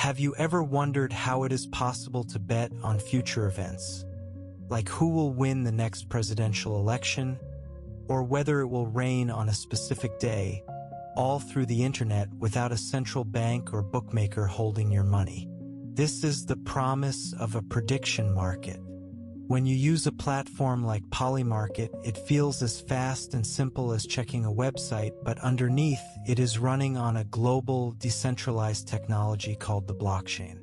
Have you ever wondered how it is possible to bet on future events? Like who will win the next presidential election, or whether it will rain on a specific day, all through the internet without a central bank or bookmaker holding your money? This is the promise of a prediction market. When you use a platform like Polymarket, it feels as fast and simple as checking a website, but underneath, it is running on a global, decentralized technology called the blockchain.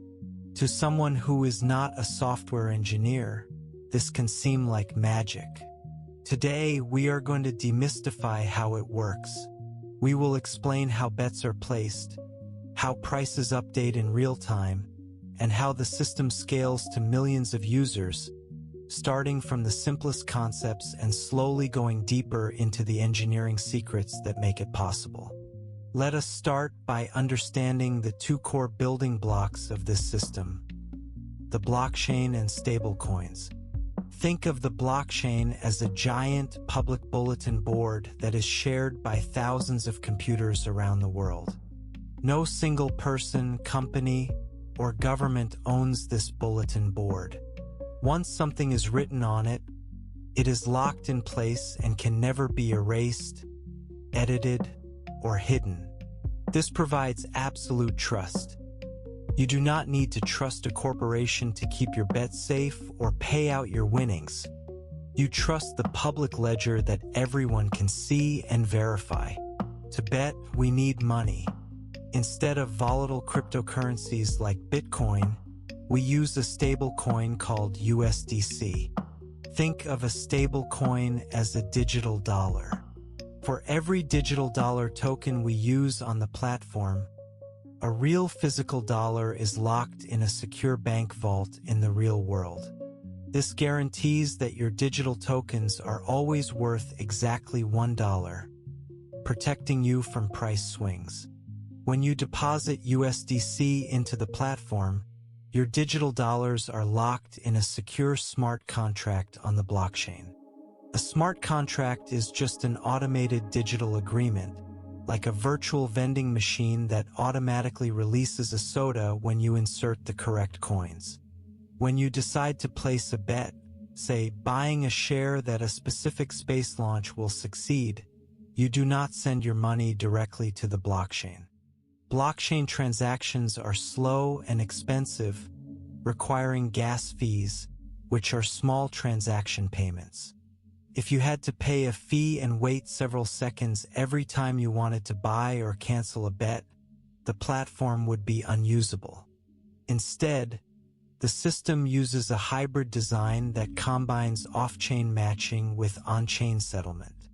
To someone who is not a software engineer, this can seem like magic. Today, we are going to demystify how it works. We will explain how bets are placed, how prices update in real time, and how the system scales to millions of users, starting from the simplest concepts and slowly going deeper into the engineering secrets that make it possible. Let us start by understanding the two core building blocks of this system: the blockchain and stablecoins. Think of the blockchain as a giant public bulletin board that is shared by thousands of computers around the world. No single person, company, or government owns this bulletin board. Once something is written on it, it is locked in place and can never be erased, edited, or hidden. This provides absolute trust. You do not need to trust a corporation to keep your bets safe or pay out your winnings. You trust the public ledger that everyone can see and verify. To bet, we need money. Instead of volatile cryptocurrencies like Bitcoin, we use a stable coin called USDC. Think of a stable coin as a digital dollar. For every digital dollar token we use on the platform, a real physical dollar is locked in a secure bank vault in the real world. This guarantees that your digital tokens are always worth exactly $1, protecting you from price swings. When you deposit USDC into the platform, your digital dollars are locked in a secure smart contract on the blockchain. A smart contract is just an automated digital agreement, like a virtual vending machine that automatically releases a soda when you insert the correct coins. When you decide to place a bet, say buying a share that a specific space launch will succeed, you do not send your money directly to the blockchain. Blockchain transactions are slow and expensive, requiring gas fees, which are small transaction payments. If you had to pay a fee and wait several seconds every time you wanted to buy or cancel a bet, the platform would be unusable. Instead, the system uses a hybrid design that combines off-chain matching with on-chain settlement.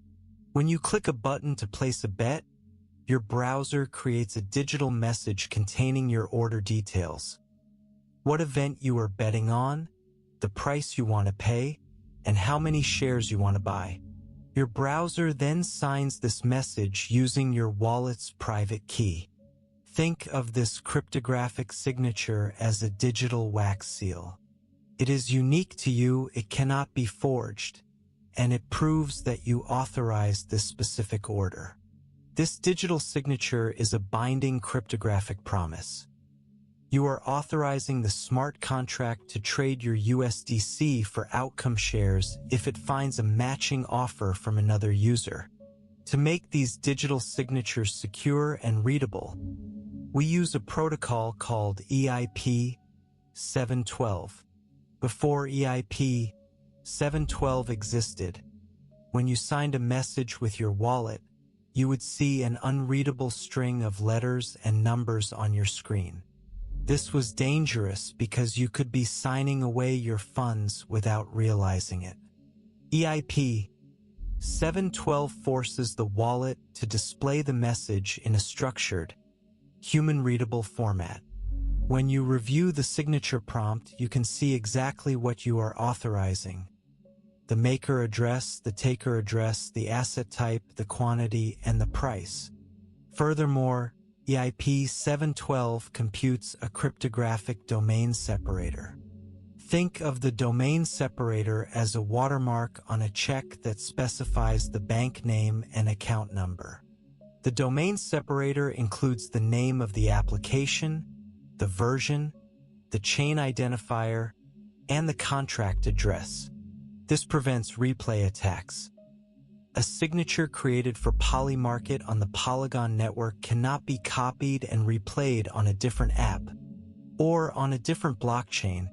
When you click a button to place a bet, your browser creates a digital message containing your order details, what event you are betting on, the price you want to pay, and how many shares you want to buy. Your browser then signs this message using your wallet's private key. Think of this cryptographic signature as a digital wax seal. It is unique to you, it cannot be forged, and it proves that you authorized this specific order. This digital signature is a binding cryptographic promise. You are authorizing the smart contract to trade your USDC for outcome shares if it finds a matching offer from another user. To make these digital signatures secure and readable, we use a protocol called EIP 712. Before EIP 712 existed, when you signed a message with your wallet, you would see an unreadable string of letters and numbers on your screen. This was dangerous because you could be signing away your funds without realizing it. EIP 712 forces the wallet to display the message in a structured, human-readable format. When you review the signature prompt, you can see exactly what you are authorizing: the maker address, the taker address, the asset type, the quantity, and the price. Furthermore, EIP 712 computes a cryptographic domain separator. Think of the domain separator as a watermark on a check that specifies the bank name and account number. The domain separator includes the name of the application, the version, the chain identifier, and the contract address. This prevents replay attacks. A signature created for Polymarket on the Polygon network cannot be copied and replayed on a different app or on a different blockchain,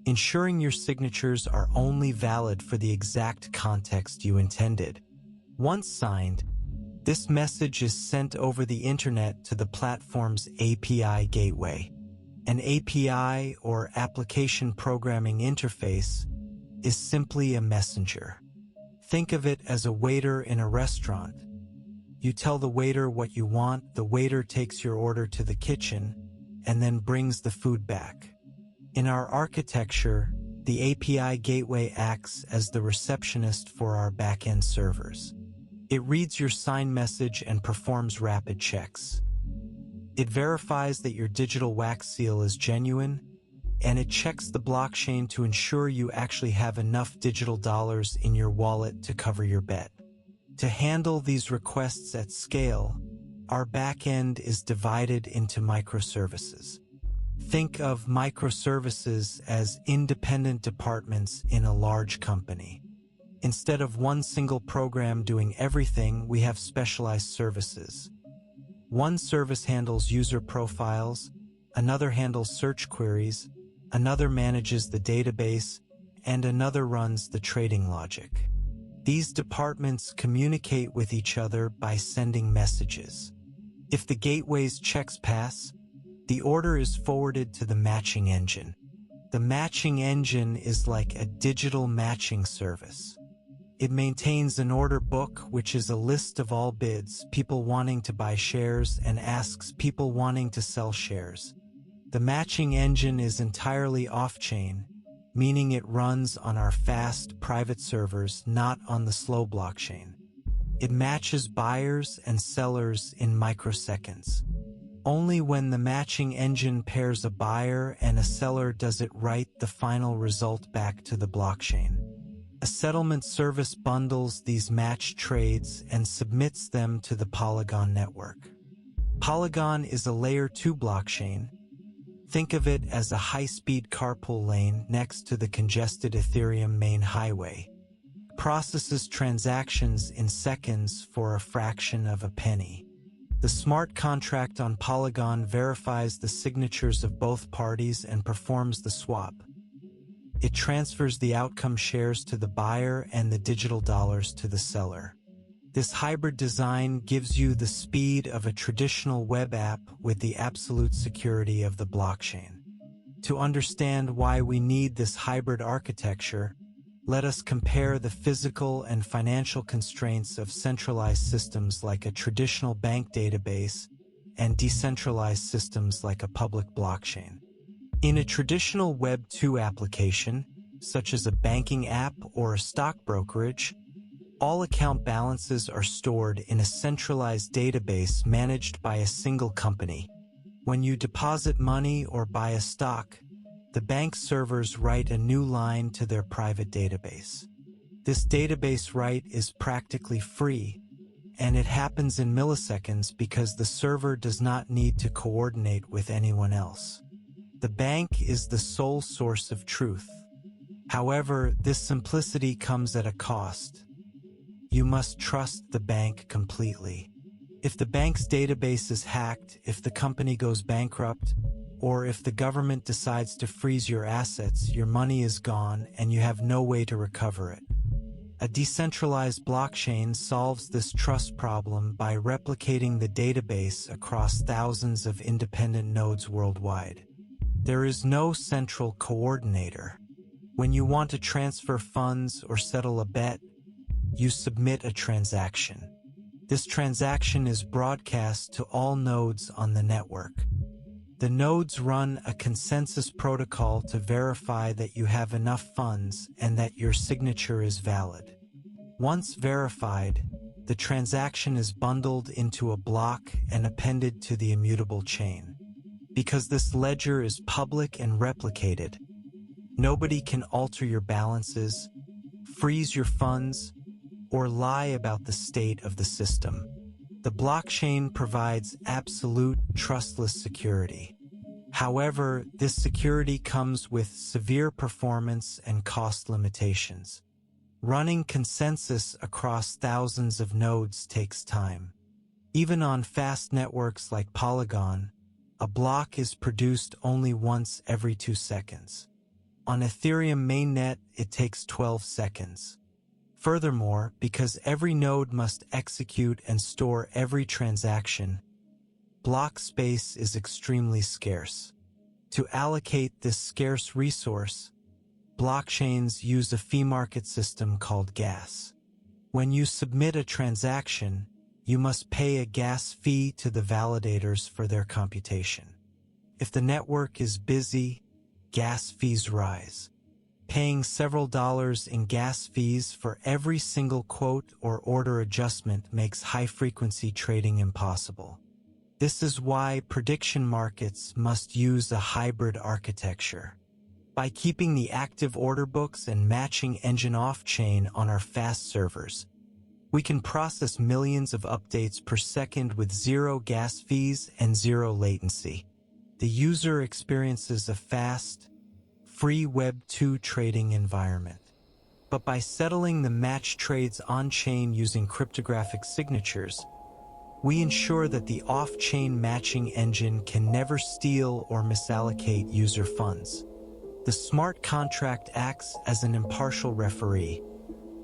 ensuring your signatures are only valid for the exact context you intended. Once signed, this message is sent over the internet to the platform's API gateway. An API, or application programming interface, is simply a messenger. Think of it as a waiter in a restaurant. You tell the waiter what you want, the waiter takes your order to the kitchen, and then brings the food back. In our architecture, the API gateway acts as the receptionist for our backend servers. It reads your signed message and performs rapid checks. It verifies that your digital wax seal is genuine, and it checks the blockchain to ensure you actually have enough digital dollars in your wallet to cover your bet. To handle these requests at scale, our backend is divided into microservices. Think of microservices as independent departments in a large company. Instead of one single program doing everything, we have specialized services. One service handles user profiles, another handles search queries, another manages the database, and another runs the trading logic. These departments communicate with each other by sending messages. If the gateway's checks pass, the order is forwarded to the matching engine. The matching engine is like a digital matching service. It maintains an order book, which is a list of all bids, people wanting to buy shares, and asks people wanting to sell shares. The matching engine is entirely off-chain, meaning it runs on our fast, private servers, not on the slow blockchain. It matches buyers and sellers in microseconds. Only when the matching engine pairs a buyer and a seller does it write the final result back to the blockchain. A settlement service bundles these matched trades and submits them to the Polygon network. Polygon is a Layer 2 blockchain. Think of it as a high-speed carpool lane next to the congested Ethereum main highway. Processes transactions in seconds for a fraction of a penny. The smart contract on Polygon verifies the signatures of both parties and performs the swap. It transfers the outcome shares to the buyer and the digital dollars to the seller. This hybrid design gives you the speed of a traditional web app with the absolute security of the blockchain. To understand why we need this hybrid architecture, let us compare the physical and financial constraints of centralized systems like a traditional bank database and decentralized systems like a public blockchain. In a traditional Web 2 application, such as a banking app or a stock brokerage, all account balances are stored in a centralized database managed by a single company. When you deposit money or buy a stock, the bank servers write a new line to their private database. This database write is practically free, and it happens in milliseconds because the server does not need to coordinate with anyone else. The bank is the sole source of truth. However, this simplicity comes at a cost. You must trust the bank completely. If the bank's database is hacked, if the company goes bankrupt, or if the government decides to freeze your assets, your money is gone and you have no way to recover it. A decentralized blockchain solves this trust problem by replicating the database across thousands of independent nodes worldwide. There is no central coordinator. When you want to transfer funds or settle a bet, you submit a transaction. This transaction is broadcast to all nodes on the network. The nodes run a consensus protocol to verify that you have enough funds and that your signature is valid. Once verified, the transaction is bundled into a block and appended to the immutable chain. Because this ledger is public and replicated, nobody can alter your balances, freeze your funds, or lie about the state of the system. The blockchain provides absolute, trustless security. However, this security comes with severe performance and cost limitations. Running consensus across thousands of nodes takes time. Even on fast networks like Polygon, a block is produced only once every 2 seconds. On Ethereum mainnet, it takes 12 seconds. Furthermore, because every node must execute and store every transaction, block space is extremely scarce. To allocate this scarce resource, blockchains use a fee market system called gas. When you submit a transaction, you must pay a gas fee to the validators for their computation. If the network is busy, gas fees rise. Paying several dollars in gas fees for every single quote or order adjustment makes high-frequency trading impossible. This is why prediction markets must use a hybrid architecture. By keeping the active order books and matching engine off-chain on our fast servers, we can process millions of updates per second with zero gas fees and zero latency. The user experiences a fast, free Web 2 trading environment. But by settling the match trades on-chain using cryptographic signatures, we ensure that the off-chain matching engine can never steal or misallocate user funds. The smart contract acts as an impartial referee,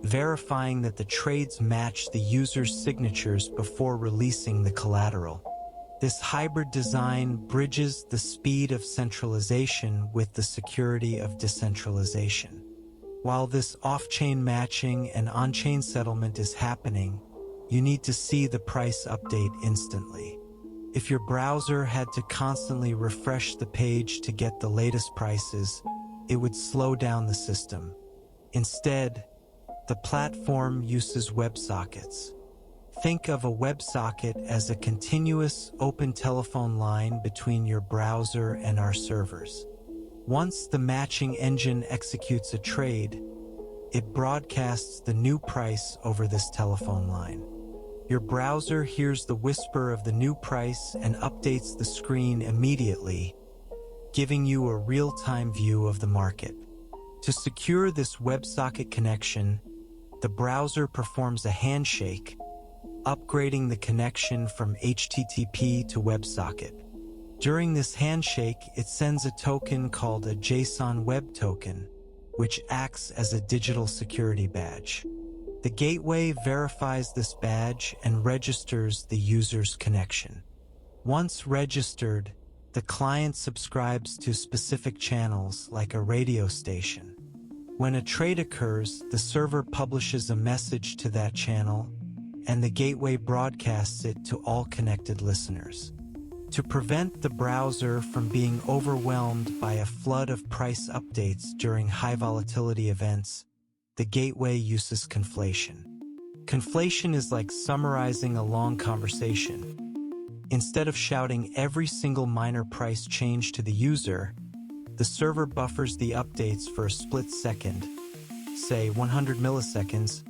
verifying that the trades match the user's signatures before releasing the collateral. This hybrid design bridges the speed of centralization with the security of decentralization. While this off-chain matching and on-chain settlement is happening, you need to see the price update instantly. If your browser had to constantly refresh the page to get the latest prices, it would slow down the system. Instead, the platform uses WebSockets. Think of a WebSocket as a continuous open telephone line between your browser and our servers. Once the matching engine executes a trade, it broadcasts the new price over this telephone line. Your browser hears the whisper of the new price and updates the screen immediately, giving you a real-time view of the market. To secure this WebSocket connection, the browser performs a handshake, upgrading the connection from HTTP to WebSocket. During this handshake, it sends a token called a JSON Web Token, which acts as a digital security badge. The gateway verifies this badge and registers the user's connection. Once registered, the client subscribes to specific channels like a radio station. When a trade occurs, the server publishes a message to that channel, and the gateway broadcasts it to all connected listeners. To prevent the browser from being overwhelmed by a flood of price updates during high volatility events, the gateway uses conflation. Conflation is like summarizing a long conversation. Instead of shouting every single minor price change to the user, the server buffers the updates for a split second, say 100 milliseconds,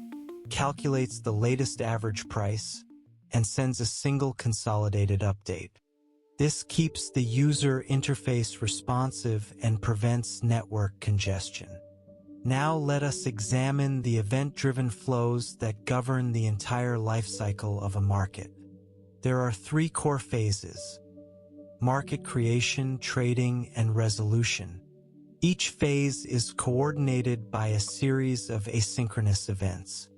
calculates the latest average price, and sends a single consolidated update. This keeps the user interface responsive and prevents network congestion. Now let us examine the event-driven flows that govern the entire lifecycle of a market. There are 3 core phases: market creation, trading, and resolution. Each phase is coordinated by a series of asynchronous events.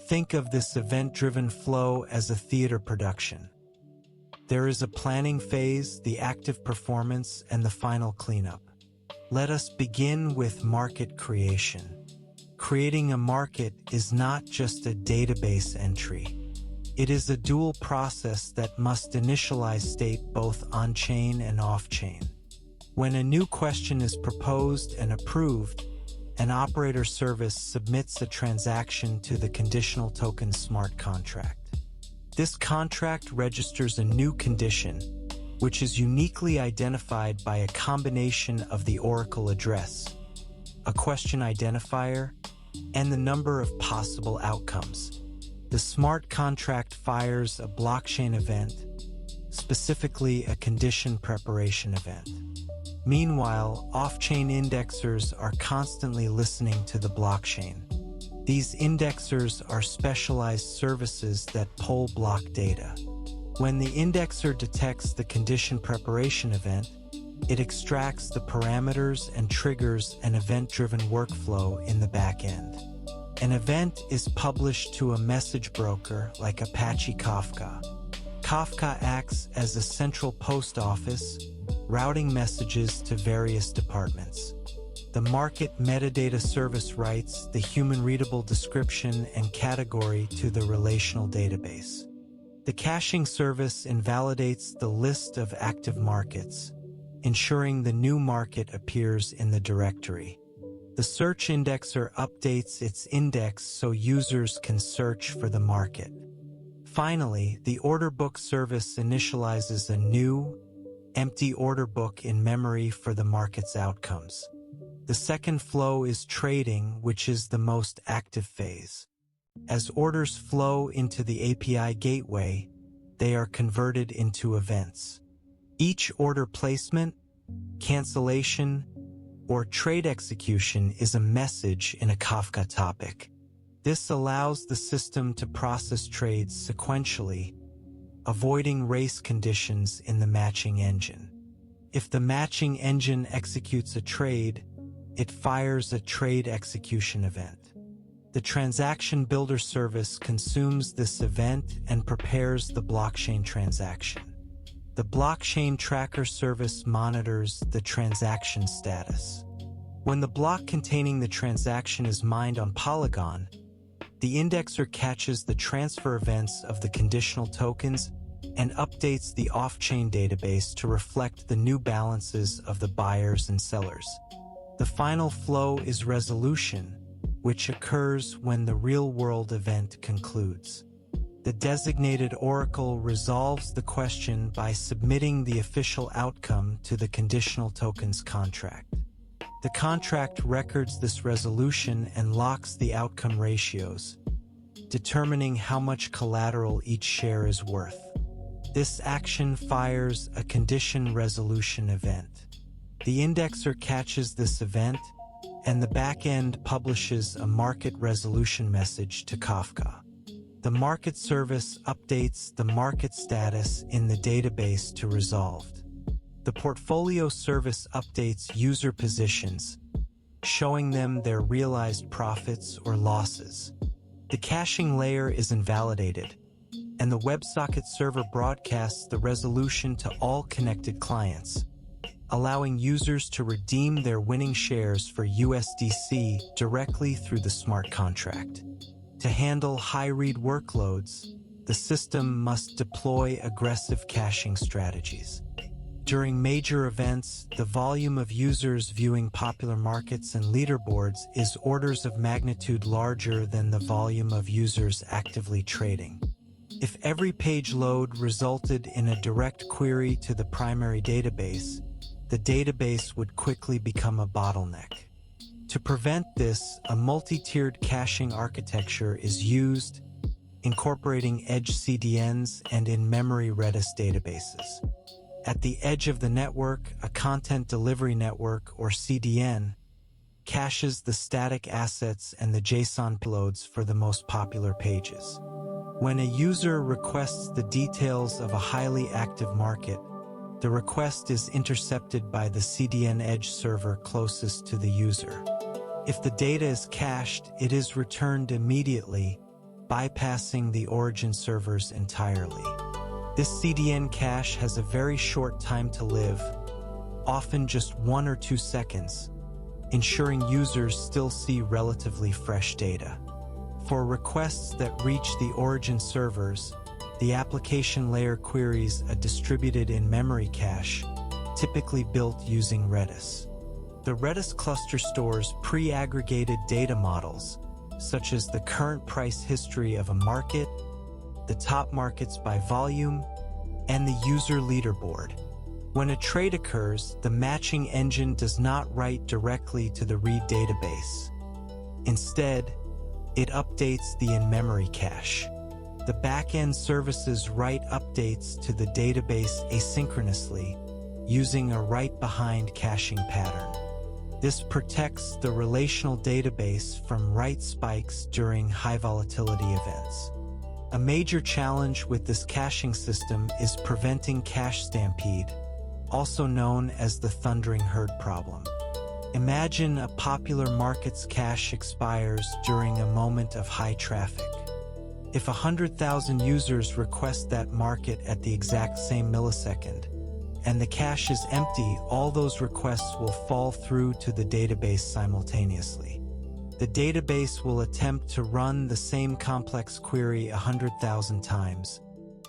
Think of this event-driven flow as a theater production. There is a planning phase, the active performance, and the final cleanup. Let us begin with market creation. Creating a market is not just a database entry. It is a dual process that must initialize state both on-chain and off-chain. When a new question is proposed and approved, an operator service submits a transaction to the conditional token smart contract. This contract registers a new condition, which is uniquely identified by a combination of the oracle address, a question identifier, and the number of possible outcomes. The smart contract fires a blockchain event, specifically a condition preparation event. Meanwhile, off-chain indexers are constantly listening to the blockchain. These indexers are specialized services that poll block data. When the indexer detects the condition preparation event, it extracts the parameters and triggers an event-driven workflow in the back end. An event is published to a message broker like Apache Kafka. Kafka acts as a central post office, routing messages to various departments. The market metadata service writes the human-readable description and category to the relational database. The caching service invalidates the list of active markets, ensuring the new market appears in the directory. The search indexer updates its index so users can search for the market. Finally, the order book service initializes a new, empty order book in memory for the market's outcomes. The second flow is trading, which is the most active phase. As orders flow into the API gateway, they are converted into events. Each order placement, cancellation, or trade execution is a message in a Kafka topic. This allows the system to process trades sequentially, avoiding race conditions in the matching engine. If the matching engine executes a trade, it fires a trade execution event. The transaction builder service consumes this event and prepares the blockchain transaction. The blockchain tracker service monitors the transaction status. When the block containing the transaction is mined on Polygon, the indexer catches the transfer events of the conditional tokens and updates the off-chain database to reflect the new balances of the buyers and sellers. The final flow is resolution, which occurs when the real-world event concludes. The designated oracle resolves the question by submitting the official outcome to the conditional tokens contract. The contract records this resolution and locks the outcome ratios, determining how much collateral each share is worth. This action fires a condition resolution event. The indexer catches this event, and the backend publishes a market resolution message to Kafka. The market service updates the market status in the database to resolved. The portfolio service updates user positions, showing them their realized profits or losses. The caching layer is invalidated, and the WebSocket server broadcasts the resolution to all connected clients, allowing users to redeem their winning shares for USDC directly through the smart contract. To handle high-read workloads, the system must deploy aggressive caching strategies. During major events, the volume of users viewing popular markets and leaderboards is orders of magnitude larger than the volume of users actively trading. If every page load resulted in a direct query to the primary database, the database would quickly become a bottleneck. To prevent this, a multi-tiered caching architecture is used, incorporating edge CDNs and in-memory Redis databases. At the edge of the network, a content delivery network, or CDN, caches the static assets and the JSON payloads for the most popular pages. When a user requests the details of a highly active market, the request is intercepted by the CDN edge server closest to the user. If the data is cached, it is returned immediately, bypassing the origin servers entirely. This CDN cache has a very short time to live, often just 1 or 2 seconds, ensuring users still see relatively fresh data. For requests that reach the origin servers, the application layer queries a distributed in-memory cache, typically built using Redis. The Redis cluster stores pre-aggregated data models, such as the current price history of a market, the top markets by volume, and the user leaderboard. When a trade occurs, the matching engine does not write directly to the read database. Instead, it updates the in-memory cache. The backend services write updates to the database asynchronously, using a right-behind caching pattern. This protects the relational database from write spikes during high-volatility events. A major challenge with this caching system is preventing cache stampede, also known as the thundering herd problem. Imagine a popular market's cache expires during a moment of high traffic. If 100,000 users request that market at the exact same millisecond, and the cache is empty, all those requests will fall through to the database simultaneously. The database will attempt to run the same complex query 100,000 times,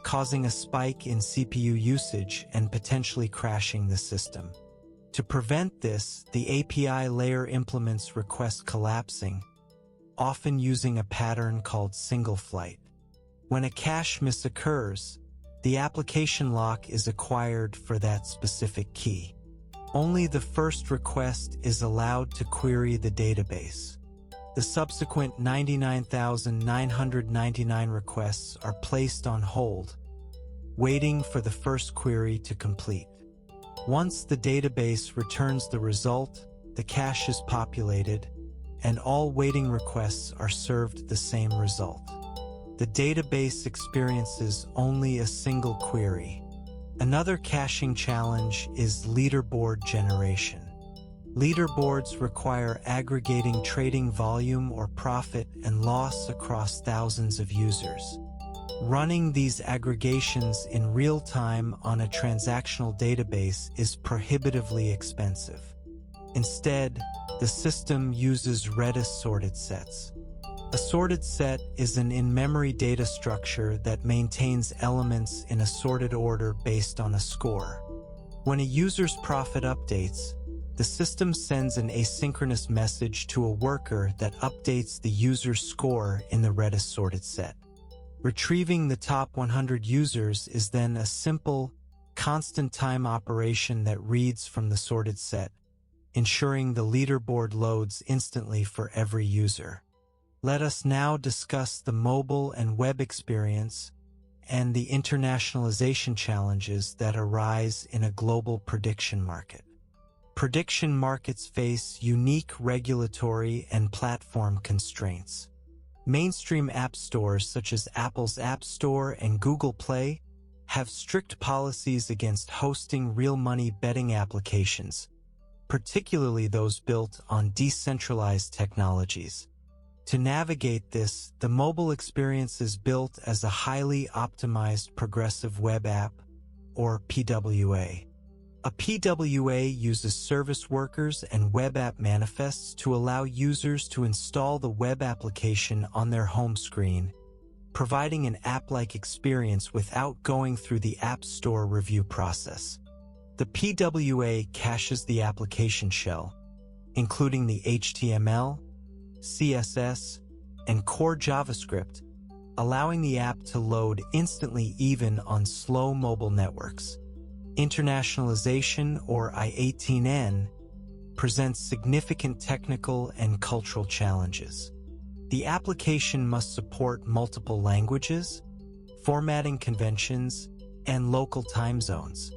causing a spike in CPU usage and potentially crashing the system. To prevent this, the API layer implements request collapsing, often using a pattern called single flight. When a cache miss occurs, the application lock is acquired for that specific key. Only the first request is allowed to query the database. The subsequent 99,999 requests are placed on hold, waiting for the first query to complete. Once the database returns the result, the cache is populated, and all waiting requests are served the same result. The database experiences only a single query. Another caching challenge is leaderboard generation. Leaderboards require aggregating trading volume or profit and loss across thousands of users. Running these aggregations in real time on a transactional database is prohibitively expensive. Instead, the system uses Redis sorted sets. A sorted set is an in-memory data structure that maintains elements in a sorted order based on a score. When a user's profit updates, the system sends an asynchronous message to a worker that updates the user's score in the Redis sorted set. Retrieving the top 100 users is then a simple, constant-time operation that reads from the sorted set, ensuring the leaderboard loads instantly for every user. Let us now discuss the mobile and web experience and the internationalization challenges that arise in a global prediction market. Prediction markets face unique regulatory and platform constraints. Mainstream app stores such as Apple's App Store and Google Play have strict policies against hosting real-money betting applications, particularly those built on decentralized technologies. To navigate this, the mobile experience is built as a highly optimized progressive web app, or PWA. A PWA uses service workers and web app manifests to allow users to install the web application on their home screen, providing an app-like experience without going through the App Store review process. The PWA caches the application shell, including the HTML, CSS, and core JavaScript, allowing the app to load instantly even on slow mobile networks. Internationalization, or I-18N, presents significant technical and cultural challenges. The application must support multiple languages, formatting conventions, and local time zones.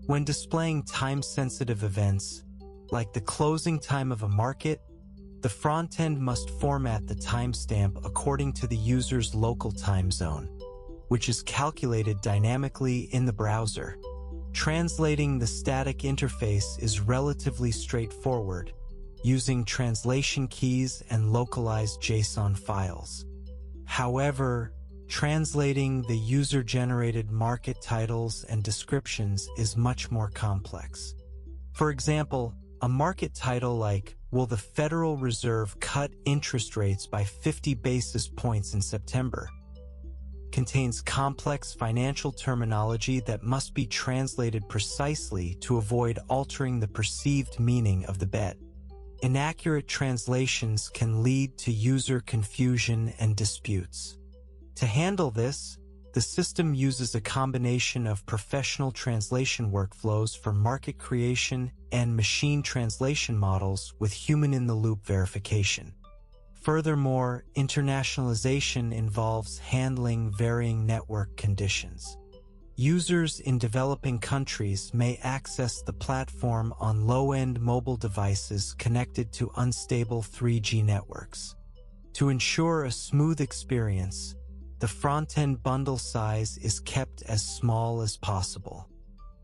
When displaying time-sensitive events, like the closing time of a market, the front-end must format the timestamp according to the user's local time zone, which is calculated dynamically in the browser. Translating the static interface is relatively straightforward, using translation keys and localized JSON files. However, translating the user-generated market titles and descriptions is much more complex. For example, a market title like, "Will the Federal Reserve cut interest rates by 50 basis points in September?" contains complex financial terminology that must be translated precisely to avoid altering the perceived meaning of the bet. Inaccurate translations can lead to user confusion and disputes. To handle this, the system uses a combination of professional translation workflows for market creation and machine translation models with human-in-the-loop verification. Furthermore, internationalization involves handling varying network conditions. Users in developing countries may access the platform on low-end mobile devices connected to unstable 3G networks. To ensure a smooth experience, the front-end bundle size is kept as small as possible.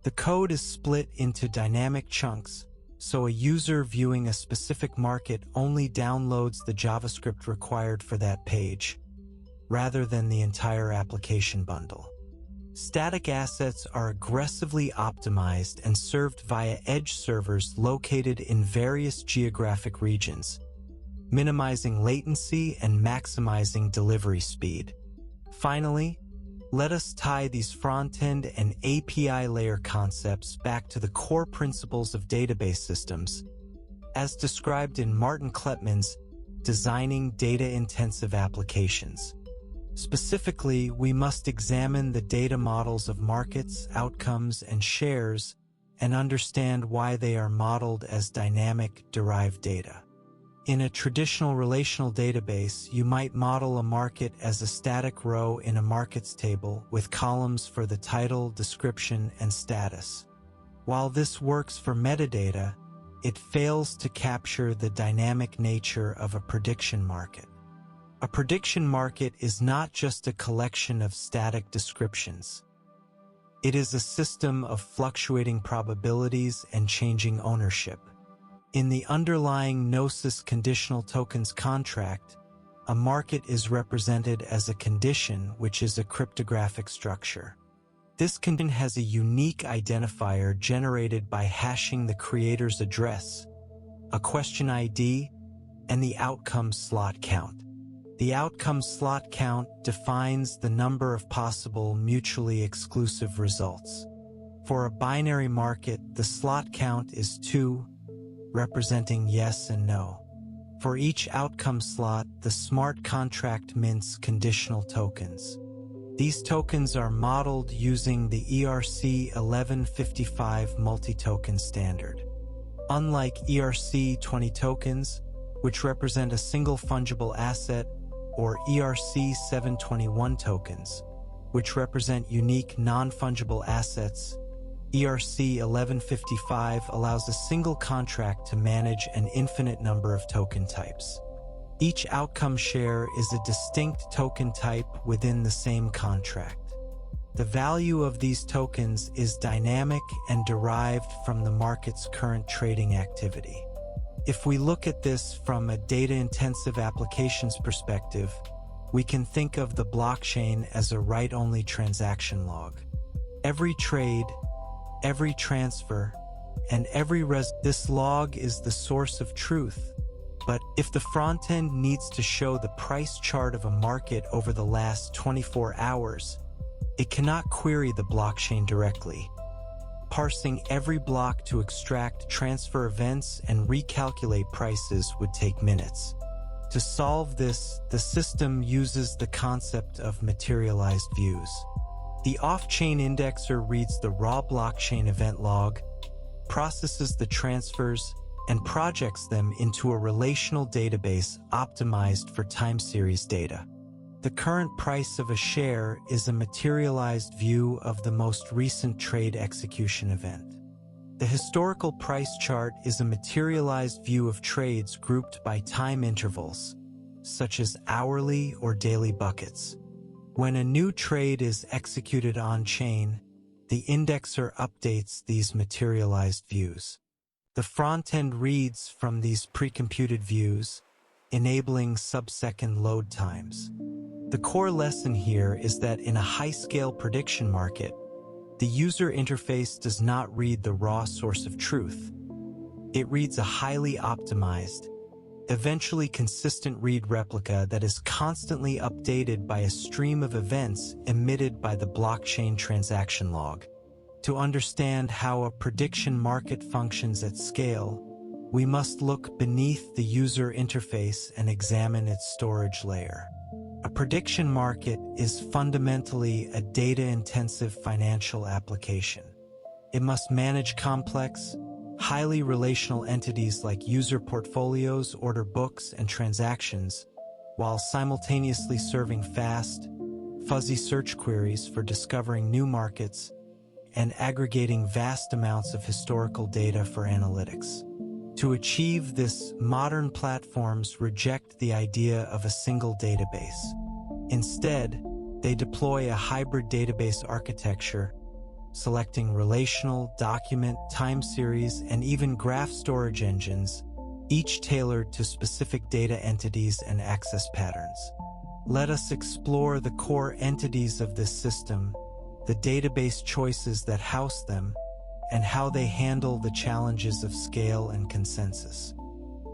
The code is split into dynamic chunks, so a user viewing a specific market only downloads the JavaScript required for that page, rather than the entire application bundle. Static assets are aggressively optimized and served via edge servers located in various geographic regions, minimizing latency and maximizing delivery speed. Finally, let us tie these front-end and API layer concepts back to the core principles of database systems, as described in Martin Kleppmann's Designing Data-Intensive Applications. Specifically, we must examine the data models of markets, outcomes, and shares, and understand why they are modeled as dynamic, derived data. In a traditional relational database, you might model a market as a static row in a markets table with columns for the title, description, and status. While this works for metadata, it fails to capture the dynamic nature of a prediction market. A prediction market is not just a collection of static descriptions. It is a system of fluctuating probabilities and changing ownership. In the underlying Gnosis conditional tokens contract, a market is represented as a condition, which is a cryptographic structure. This condition has a unique identifier generated by hashing the creator's address, a question ID, and the outcome slot count. The outcome slot count defines the number of possible mutually exclusive results. For a binary market, the slot count is 2, representing yes and no. For each outcome slot, the smart contract mints conditional tokens. These tokens are modeled using the ERC 1155 multi-token standard. Unlike ERC 20 tokens, which represent a single fungible asset, or ERC 721 tokens, which represent unique non-fungible assets, ERC 1155 allows a single contract to manage an infinite number of token types. Each outcome share is a distinct token type within the same contract. The value of these tokens is dynamic and derived from the market's current trading activity. If we look at this from a data-intensive applications perspective, we can think of the blockchain as a write-only transaction log. Every trade, every transfer, and this log is the source of truth. But if the front end needs to show the price chart of a market over the last 24 hours, it cannot query the blockchain directly. Parsing every block to extract transfer events and recalculate prices would take minutes. To solve this, the system uses the concept of materialized views. The off-chain indexer reads the raw blockchain event log, processes the transfers, and projects them into a relational database optimized for time series data. The current price of a share is a materialized view of the most recent trade execution event. The historical price chart is a materialized view of trades grouped by time intervals, such as hourly or daily buckets. When a new trade is executed on-chain, the indexer updates these materialized views. The front end reads from these pre-computed views, enabling sub-second load times. The core lesson here is that in a high-scale prediction market, the user interface does not read the raw source of truth. It reads a highly optimized, eventually consistent read replica that is constantly updated by a stream of events emitted by the blockchain transaction log. To understand how a prediction market functions at scale, we must look beneath the user interface and examine its storage layer. A prediction market is fundamentally a data-intensive financial application. It must manage complex, highly relational entities like user portfolios, order books, and transactions, while simultaneously serving fast, fuzzy search queries for discovering new markets, and aggregating vast amounts of historical data for analytics. To achieve this, modern platforms reject the idea of a single database. Instead, they deploy a hybrid database architecture, selecting relational, document, time series, and even graph storage engines, each tailored to specific data entities and access patterns. Let us explore the core entities of this system, the database choices that house them, and how they handle the challenges of scale and consensus.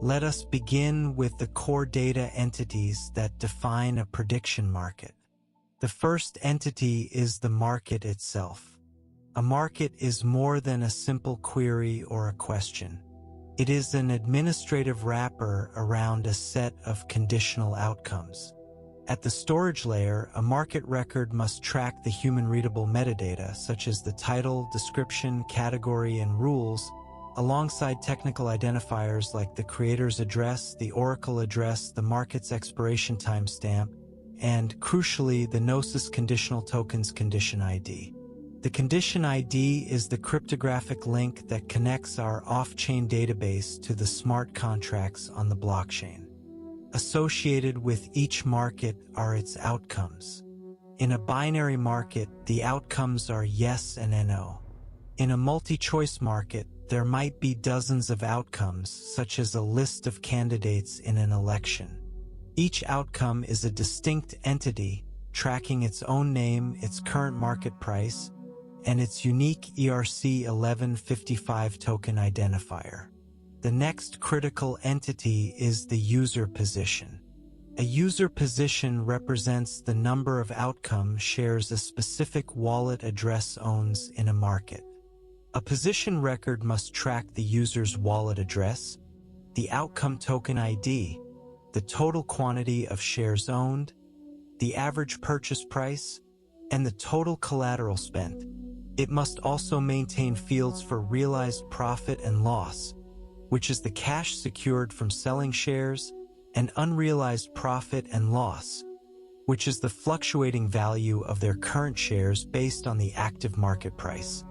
Let us begin with the core data entities that define a prediction market. The first entity is the market itself. A market is more than a simple query or a question. It is an administrative wrapper around a set of conditional outcomes. At the storage layer, a market record must track the human-readable metadata, such as the title, description, category, and rules, alongside technical identifiers like the creator's address, the oracle address, the market's expiration timestamp, and, crucially, the Gnosis conditional token's condition ID. The condition ID is the cryptographic link that connects our off-chain database to the smart contracts on the blockchain. Associated with each market are its outcomes. In a binary market, the outcomes are yes and no. In a multi-choice market, there might be dozens of outcomes, such as a list of candidates in an election. Each outcome is a distinct entity, tracking its own name, its current market price, and its unique ERC1155 token identifier. The next critical entity is the user position. A user position represents the number of outcome shares a specific wallet address owns in a market. A position record must track the user's wallet address, the outcome token ID, the total quantity of shares owned, the average purchase price, and the total collateral spent. It must also maintain fields for realized profit and loss, which is the cash secured from selling shares, and unrealized profit and loss, which is the fluctuating value of their current shares based on the active market price.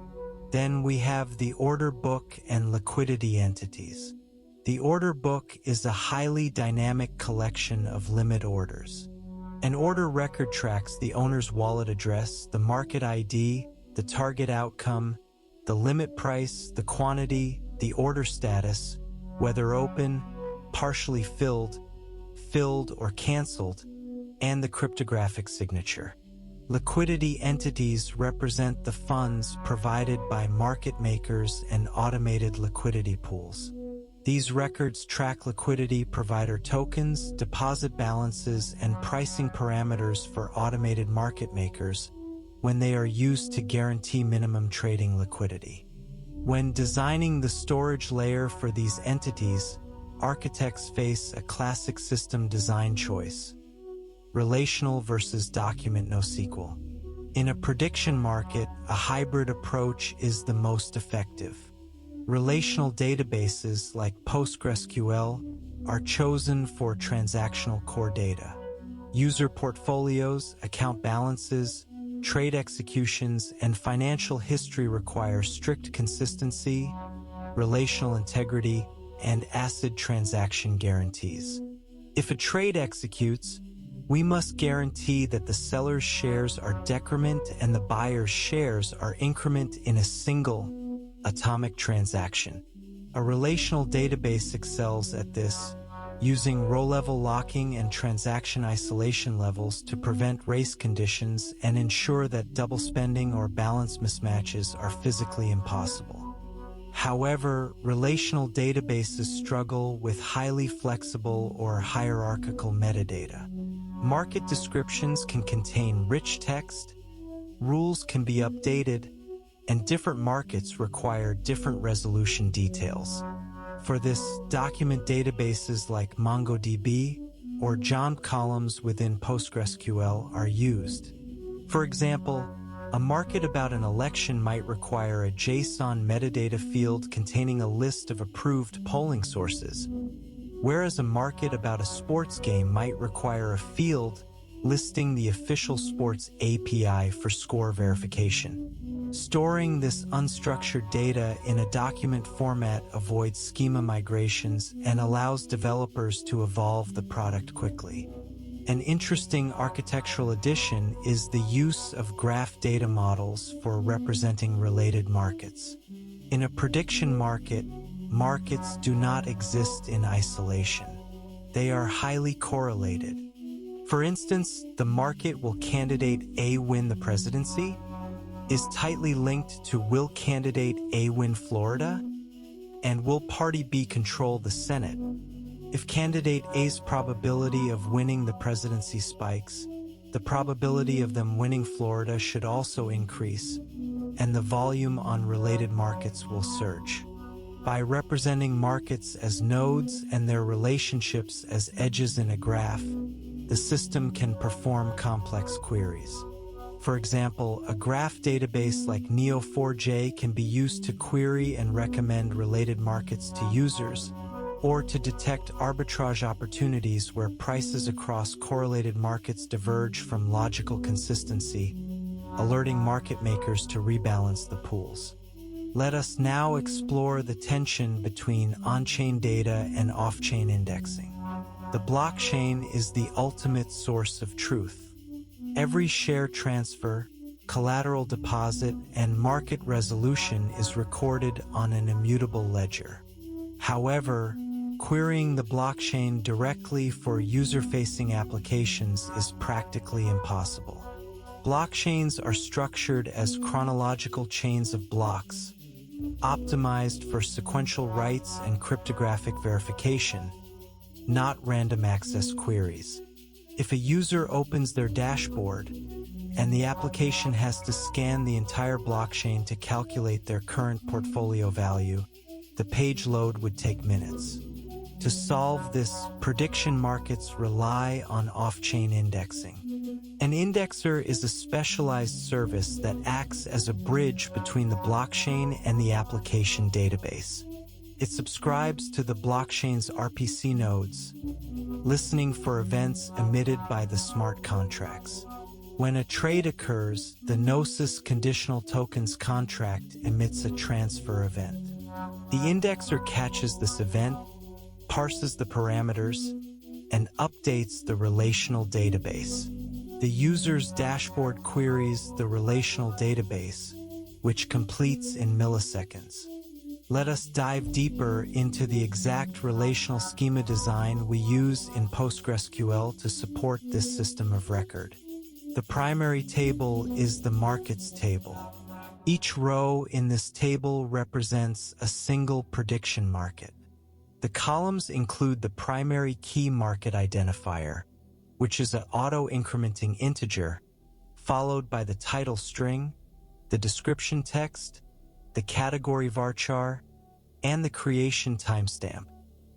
Then we have the order book and liquidity entities. The order book is a highly dynamic collection of limit orders. An order record tracks the owner's wallet address, the market ID, the target outcome, the limit price, the quantity, the order status, whether open, partially filled or canceled, and the cryptographic signature. Liquidity entities represent the funds provided by market makers and automated liquidity pools. These records track liquidity provider tokens, deposit balances, and pricing parameters for automated market makers when they are used to guarantee minimum trading liquidity. When designing the storage layer for these entities, architects face a classic system design choice: relational versus document NoSQL. In a prediction market, a hybrid approach is the most effective. Relational databases like PostgreSQL are chosen for transactional core data. User portfolios, account balances, trade executions, and financial history require strict consistency, relational integrity, and ACID transaction guarantees. If a trade executes, we must guarantee that the seller's shares are decrement and the buyer's shares are increment in a single, atomic transaction. A relational database excels at this, using row-level locking and transaction isolation levels to prevent race conditions and ensure that double spending or balance mismatches are physically impossible. However, relational databases struggle with highly flexible or hierarchical metadata. Market descriptions can contain rich text, rules can be updated, and different markets require different resolution details. For this, document databases like MongoDB or JSON columns within PostgreSQL are used. For example, a market about an election might require a JSON metadata field containing a list of approved polling sources, whereas a market about a sports game might require a field listing the official sports API for score verification. Storing this unstructured data in a document format avoids schema migrations and allows developers to evolve the product quickly. An interesting architectural addition is the use of graph data models for representing related markets. In a prediction market, markets do not exist in isolation. They are highly correlated. For instance, the market will candidate A win the presidency is tightly linked to will candidate A win Florida and will party B control the Senate. If candidate A's probability of winning the presidency spikes, the probability of them winning Florida should also increase, and the volume on related markets will surge. By representing markets as nodes and their relationships as edges in a graph, the system can perform complex queries. For example, a graph database like Neo4j can be used to query and recommend related markets to users, or to detect arbitrage opportunities where prices across correlated markets diverge from logical consistency, alerting market makers to rebalance the pools. Let us now explore the tension between on-chain data and off-chain indexing. The blockchain is the ultimate source of truth. Every share transfer, collateral deposit, and market resolution is recorded on an immutable ledger. However, querying the blockchain directly for user-facing applications is practically impossible. Blockchains are structured as chronological chains of blocks, optimized for sequential writes and cryptographic verification, not random access queries. If a user opens their dashboard and the application has to scan the entire blockchain to calculate their current portfolio value, the page load would take minutes. To solve this, prediction markets rely on off-chain indexing. An indexer is a specialized service that acts as a bridge between the blockchain and the application database. It subscribes to the blockchain's RPC nodes, listening for events emitted by the smart contracts. When a trade occurs, the Gnosis conditional tokens contract emits a transfer event. The indexer catches this event, parses the parameters, and updates the relational database. The user's dashboard queries the relational database, which completes in milliseconds. Let us dive deeper into the exact relational schema design we use in PostgreSQL to support this system of record. The primary table is the markets table. Each row in this table represents a single prediction market. The columns include the primary key market identifier, which is an auto-incrementing integer, followed by the title string, the description text, the category varchar, and the creation timestamp.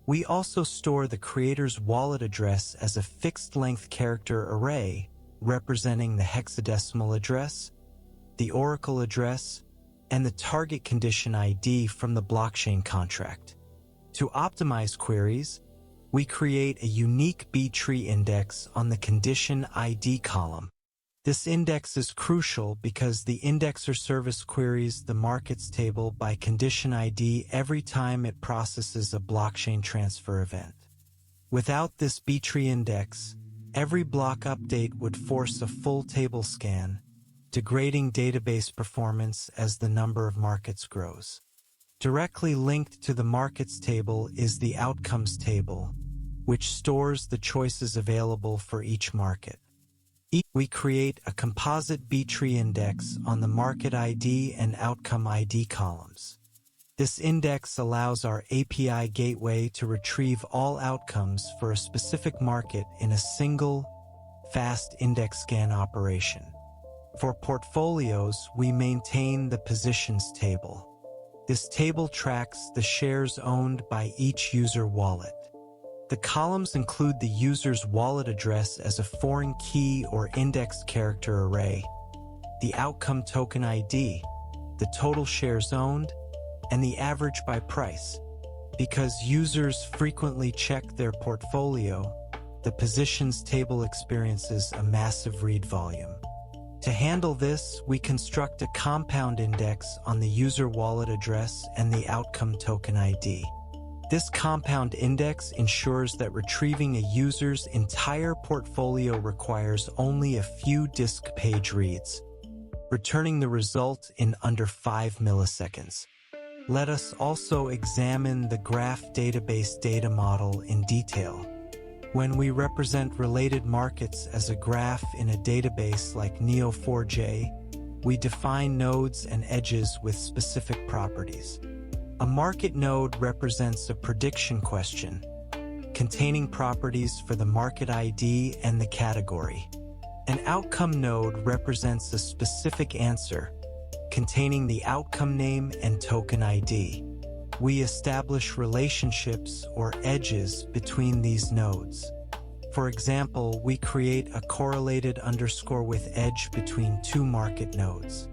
We also store the creator's wallet address as a fixed-length character array representing the hexadecimal address, the oracle address, and the target condition ID from the blockchain contract. To optimize queries, we create a unique B-tree index on the condition ID column. This index is crucial because the indexer service queries the markets table by condition ID every time it processes a blockchain transfer event. Without this B-tree index, every block update would force a full table scan, degrading database performance as the number of markets grows. Directly linked to the markets table is the outcomes table, which stores the choices available for each market. We create a composite B-tree index on the market ID and outcome ID columns. This index allows our API gateway to retrieve all outcomes for a specific market in a single, fast index scan operation. For portfolios, we maintain the positions table. This table tracks the shares owned by each user wallet. The columns include the user's wallet address as a foreign key or indexed character array, the outcome token ID, the total shares owned, and the average by price. Because users frequently check their portfolio, the positions table experiences a massive read volume. To handle this, we construct a compound index on the user wallet address and the outcome token ID. This compound index ensures that retrieving a user's entire portfolio requires only a few disk page reads, returning the result in under 5 milliseconds. Let us also examine the graph database data model in detail. When we represent related markets as a graph in a database like Neo4j, we define nodes and edges with specific properties. A market node represents a prediction question, containing properties for the market ID and the category. An outcome node represents a specific answer, containing the outcome name and token ID. We establish relationships or edges between these nodes. For example, we create a correlated underscore with edge between two market nodes.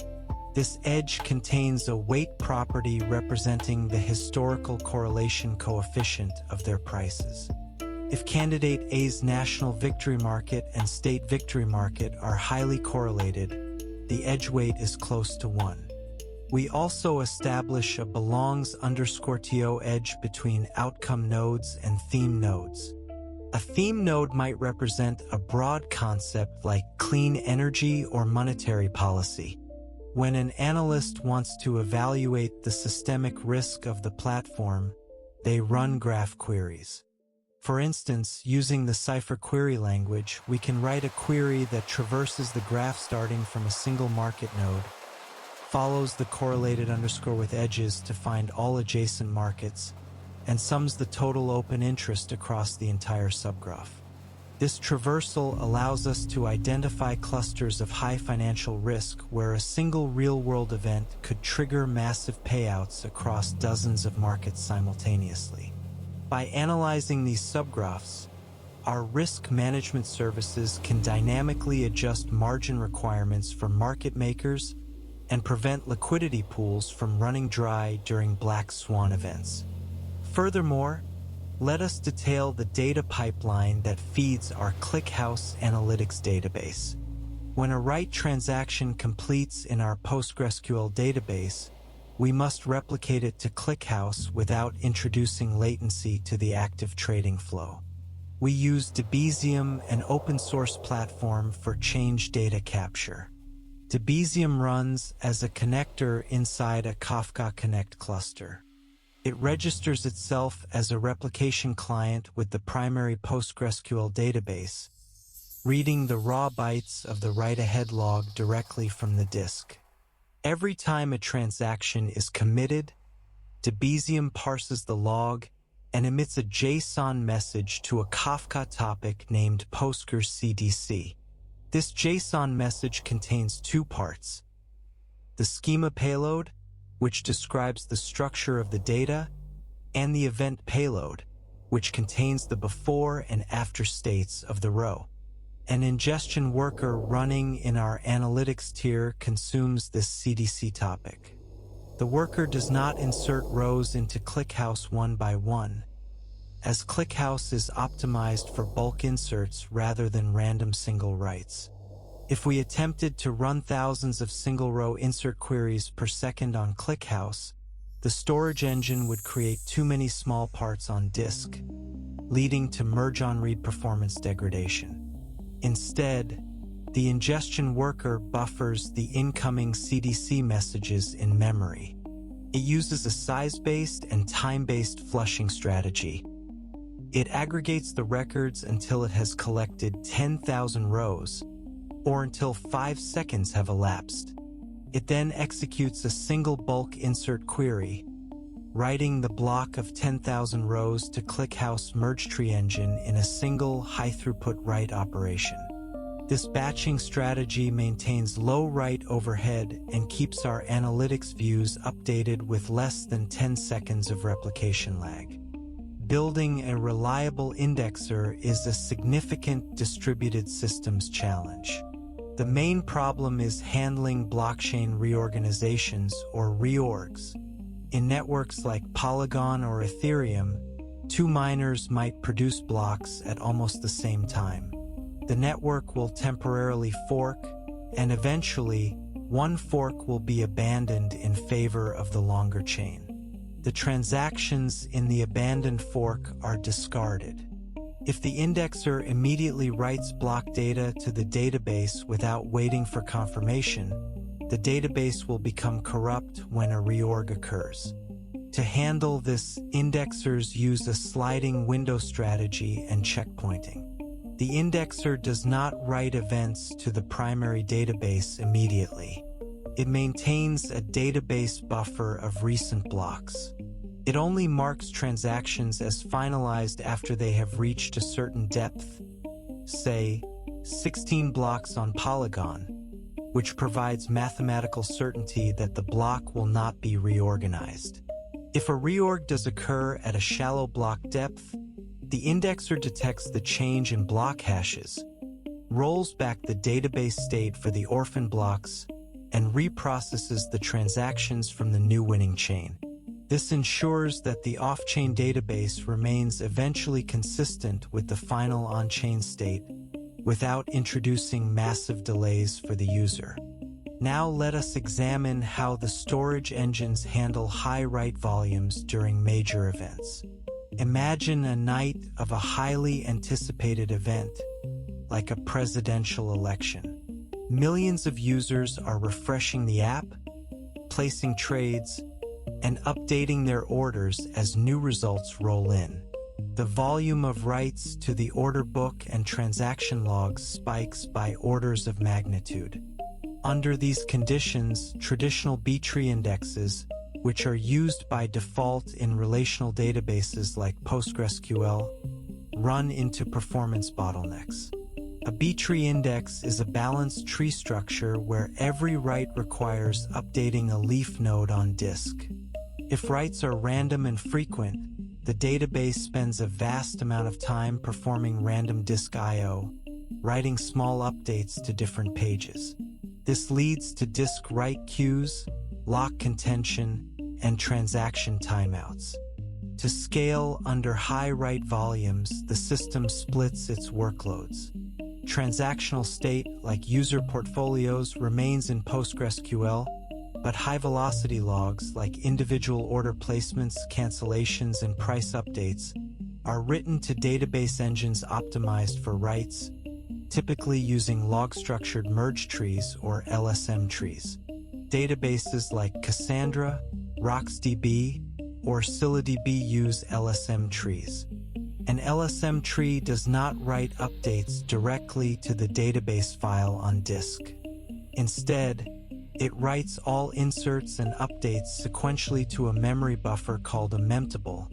This edge contains a weight property representing the historical correlation coefficient of their prices. If candidate A's national victory market and state victory market are highly correlated, the edge weight is close to 1. We also establish a belongs_to edge between outcome nodes and theme nodes. A theme node might represent a broad concept like clean energy or monetary policy. When an analyst wants to evaluate the systemic risk of the platform, they run graph queries. For instance, using the Cypher query language, we can write a query that traverses the graph starting from a single market node, follows the correlated underscore with edges to find all adjacent markets, and sums the total open interest across the entire subgraph. This traversal allows us to identify clusters of high financial risk where a single real-world event could trigger massive payouts across dozens of markets simultaneously. By analyzing these subgraphs, our risk management services can dynamically adjust margin requirements for market makers and prevent liquidity pools from running dry during black swan events. Furthermore, let us detail the data pipeline that feeds our ClickHouse analytics database. When a write transaction completes in our PostgreSQL database, we must replicate it to ClickHouse without introducing latency to the active trading flow. We use Debezium, an open-source platform for change data capture. Debezium runs as a connector inside a Kafka Connect cluster. It registers itself as a replication client with the primary PostgreSQL database, reading the raw bytes of the write-ahead log directly from the disk. Every time a transaction is committed, Debezium parses the log and emits a JSON message to a Kafka topic named PostgreSCDC. This JSON message contains two parts: the schema payload, which describes the structure of the data, and the event payload, which contains the before and after states of the row. An ingestion worker running in our analytics tier consumes this CDC topic. The worker does not insert rows into ClickHouse one by one, as ClickHouse is optimized for bulk inserts rather than random single writes. If we attempted to run thousands of single-row insert queries per second on ClickHouse, the storage engine would create too many small parts on disk, leading to merge-on-read performance degradation. Instead, the ingestion worker buffers the incoming CDC messages in memory. It uses a size-based and time-based flushing strategy. It aggregates the records until it has collected 10,000 rows, or until 5 seconds have elapsed. It then executes a single bulk insert query, writing the block of 10,000 rows to ClickHouse merge tree engine in a single high-throughput write operation. This batching strategy maintains low write overhead and keeps our analytics views updated with less than 10 seconds of replication lag. Building a reliable indexer is a significant distributed systems challenge. The main problem is handling blockchain reorganizations or reorgs. In networks like Polygon or Ethereum, Two miners might produce blocks at almost the same time. The network will temporarily fork, and eventually, one fork will be abandoned in favor of the longer chain. The transactions in the abandoned fork are discarded. If the indexer immediately writes block data to the database without waiting for confirmation, the database will become corrupt when a reorg occurs. To handle this, indexers use a sliding window strategy and checkpointing. The indexer does not write events to the primary database immediately. It maintains a database buffer of recent blocks. It only marks transactions as finalized after they have reached a certain depth, say 16 blocks on Polygon, which provides mathematical certainty that the block will not be reorganized. If a reorg does occur at a shallow block depth, the indexer detects the change in block hashes, rolls back the database state for the orphan blocks, and reprocesses the transactions from the new winning chain. This ensures that the off-chain database remains eventually consistent with the final on-chain state without introducing massive delays for the user. Now let us examine how the storage engines handle high write volumes during major events. Imagine a night of a highly anticipated event, like a presidential election. Millions of users are refreshing the app, placing trades, and updating their orders as new results roll in. The volume of writes to the order book and transaction logs spikes by orders of magnitude. Under these conditions, traditional B-tree indexes, which are used by default in relational databases like PostgreSQL, run into performance bottlenecks. A B-tree index is a balanced tree structure where every write requires updating a leaf node on disk. If writes are random and frequent, the database spends a vast amount of time performing random disk I/O, writing small updates to different pages. This leads to disk write queues, lock contention, and transaction timeouts. To scale under high write volumes, the system splits its workloads. Transactional state, like user portfolios, remains in PostgreSQL, but high-velocity logs, like individual order placements, cancellations, and price updates, are written to database engines optimized for writes, typically using log-structured merge trees or LSM trees. Databases like Cassandra, RocksDB, or ScyllaDB use LSM trees. An LSM tree does not write updates directly to the database file on disk. Instead, it writes all inserts and updates sequentially to a memory buffer called a memtable,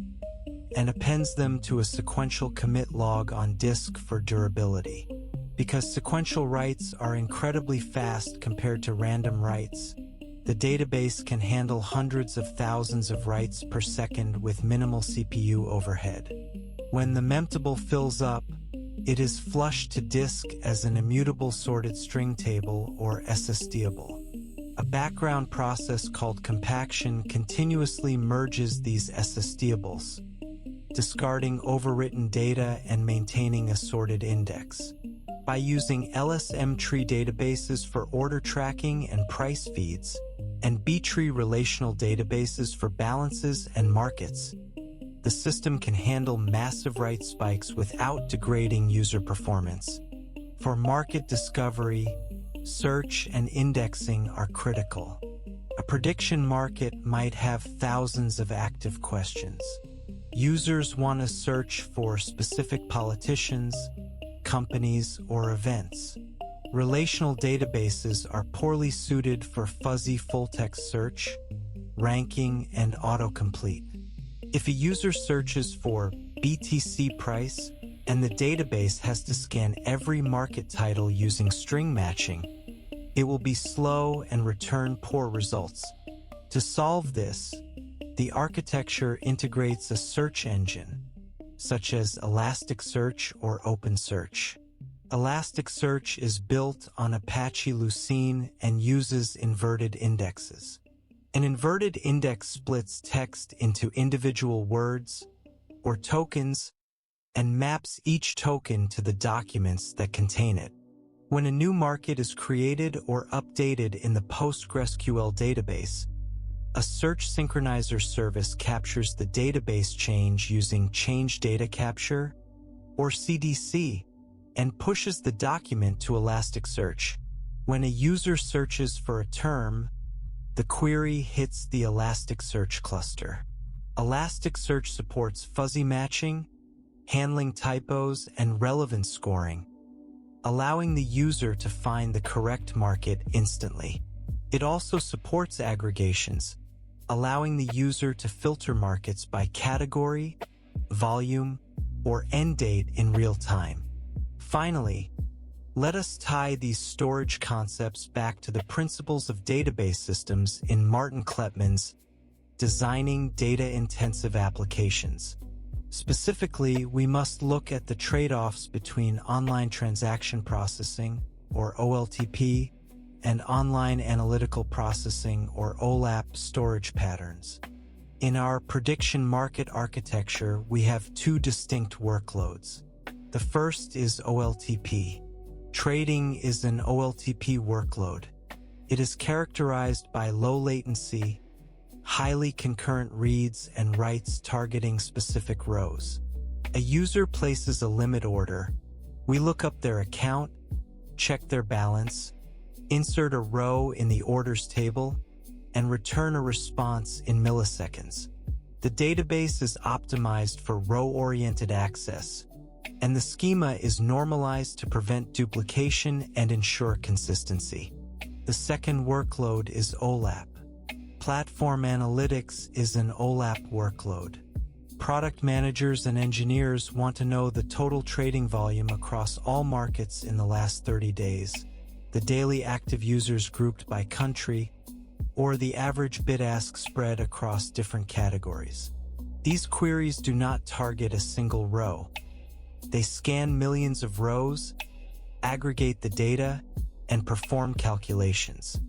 and appends them to a sequential commit log on disk for durability. Because sequential writes are incredibly fast compared to random writes, the database can handle hundreds of thousands of writes per second with minimal CPU overhead. When the memtable fills up, it is flushed to disk as an immutable sorted string table or SSDable. A background process called compaction continuously merges these SSDables, discarding overwritten data and maintaining a sorted index. By using LSM tree databases for order tracking and price feeds, and B-tree relational databases for balances and markets, the system can handle massive write spikes without degrading user performance. For market discovery, search and indexing are critical. A prediction market might have thousands of active questions. Users want to search for specific politicians, companies, or events. Relational databases are poorly suited for fuzzy full-text search, ranking, and autocomplete. If a user searches for BTC price, and the database has to scan every market title using string matching, it will be slow and return poor results. To solve this, the architecture integrates a search engine, such as Elasticsearch or OpenSearch. Elasticsearch is built on Apache Lucene and uses inverted indexes. An inverted index splits text into individual words, or tokens, and maps each token to the documents that contain it. When a new market is created or updated in the PostgreSQL database, a search synchronizer service captures the database change using Change Data Capture, or CDC, and pushes the document to Elasticsearch. When a user searches for a term, the query hits the Elasticsearch cluster. Elasticsearch supports fuzzy matching, handling typos, and relevance scoring, allowing the user to find the correct market instantly. It also supports aggregations, allowing the user to filter markets by category, volume, or end date in real time. Finally, let us tie these storage concepts back to the principles of database systems in Martin Kleppmann's Designing Data-Intensive Applications. Specifically, we must look at the trade-offs between online transaction processing, or OLTP, and online analytical processing, or OLAP, storage patterns. In our prediction market architecture, we have two distinct workloads. The first is OLTP. Trading is an OLTP workload. It is characterized by low latency, highly concurrent reads and writes targeting specific rows. A user places a limit order. We look up their account, check their balance, insert a row in the orders table, and return a response in milliseconds. The database is optimized for row-oriented access, and the schema is normalized to prevent duplication and ensure consistency. The second workload is OLAP. Platform analytics is an OLAP workload. Product managers and engineers want to know the total trading volume across all markets in the last 30 days, the daily active users grouped by country, or the average bid-ask spread across different categories. These queries do not target a single row. They scan millions of rows, aggregate the data, and perform calculations.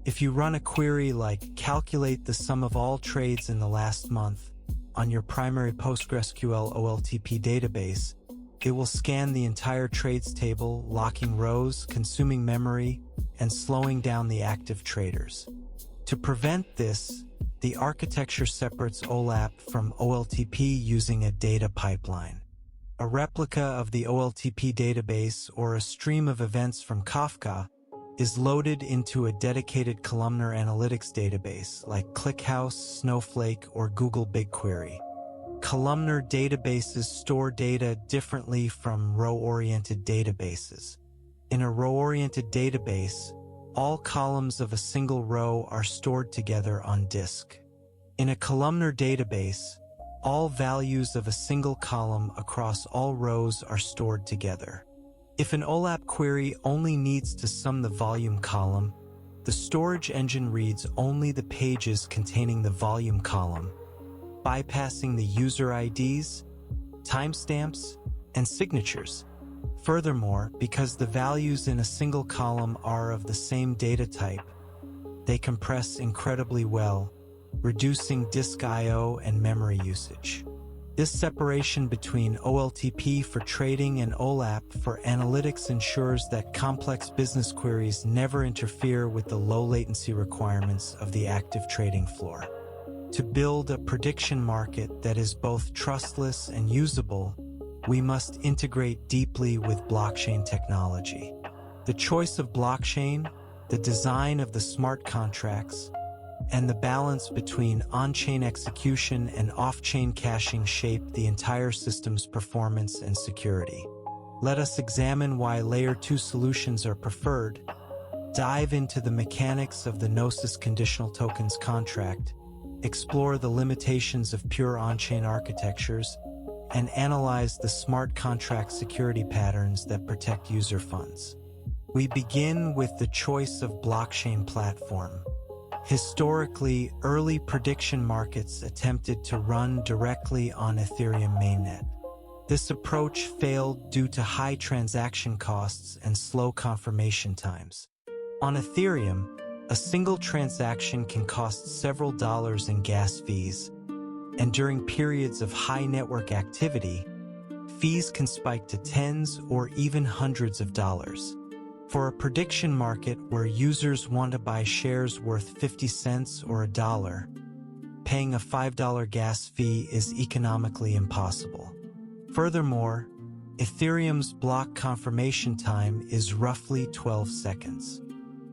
If you run a query like calculate the sum of all trades in the last month on your primary PostgreSQL OLTP database, it will scan the entire trades table, locking rows, consuming memory, and slowing down the active traders. To prevent this, the architecture separates OLAP from OLTP using a data pipeline. A replica of the OLTP database or a stream of events from Kafka is loaded into a dedicated columnar analytics database like ClickHouse, Snowflake, or Google BigQuery. Columnar databases store data differently from row-oriented databases. In a row-oriented database, all columns of a single row are stored together on disk. In a columnar database, all values of a single column across all rows are stored together. If an OLAP query only needs to sum the volume column, the storage engine reads only the pages containing the volume column, bypassing the user IDs, timestamps, and signatures. Furthermore, because the values in a single column are of the same data type, they compress incredibly well, reducing disk I/O and memory usage. This separation between OLTP for trading and OLAP for analytics ensures that complex business queries never interfere with the low latency requirements of the active trading floor. To build a prediction market that is both trustless and usable, we must integrate deeply with blockchain technology. The choice of blockchain, the design of the smart contracts, and the balance between on-chain execution and off-chain caching shape the entire system's performance and security. Let us examine why Layer 2 solutions are preferred, dive into the mechanics of the Gnosis conditional tokens contract, explore the limitations of pure on-chain architectures, and analyze the smart contract security patterns that protect user funds. We begin with the choice of blockchain platform. Historically, early prediction markets attempted to run directly on Ethereum mainnet. This approach failed due to high transaction costs and slow confirmation times. On Ethereum, a single transaction can cost several dollars in gas fees, and during periods of high network activity, fees can spike to tens or even hundreds of dollars. For a prediction market where users want to buy shares worth 50 cents or $1, paying a $5 gas fee is economically impossible. Furthermore, Ethereum's block confirmation time is roughly 12 seconds.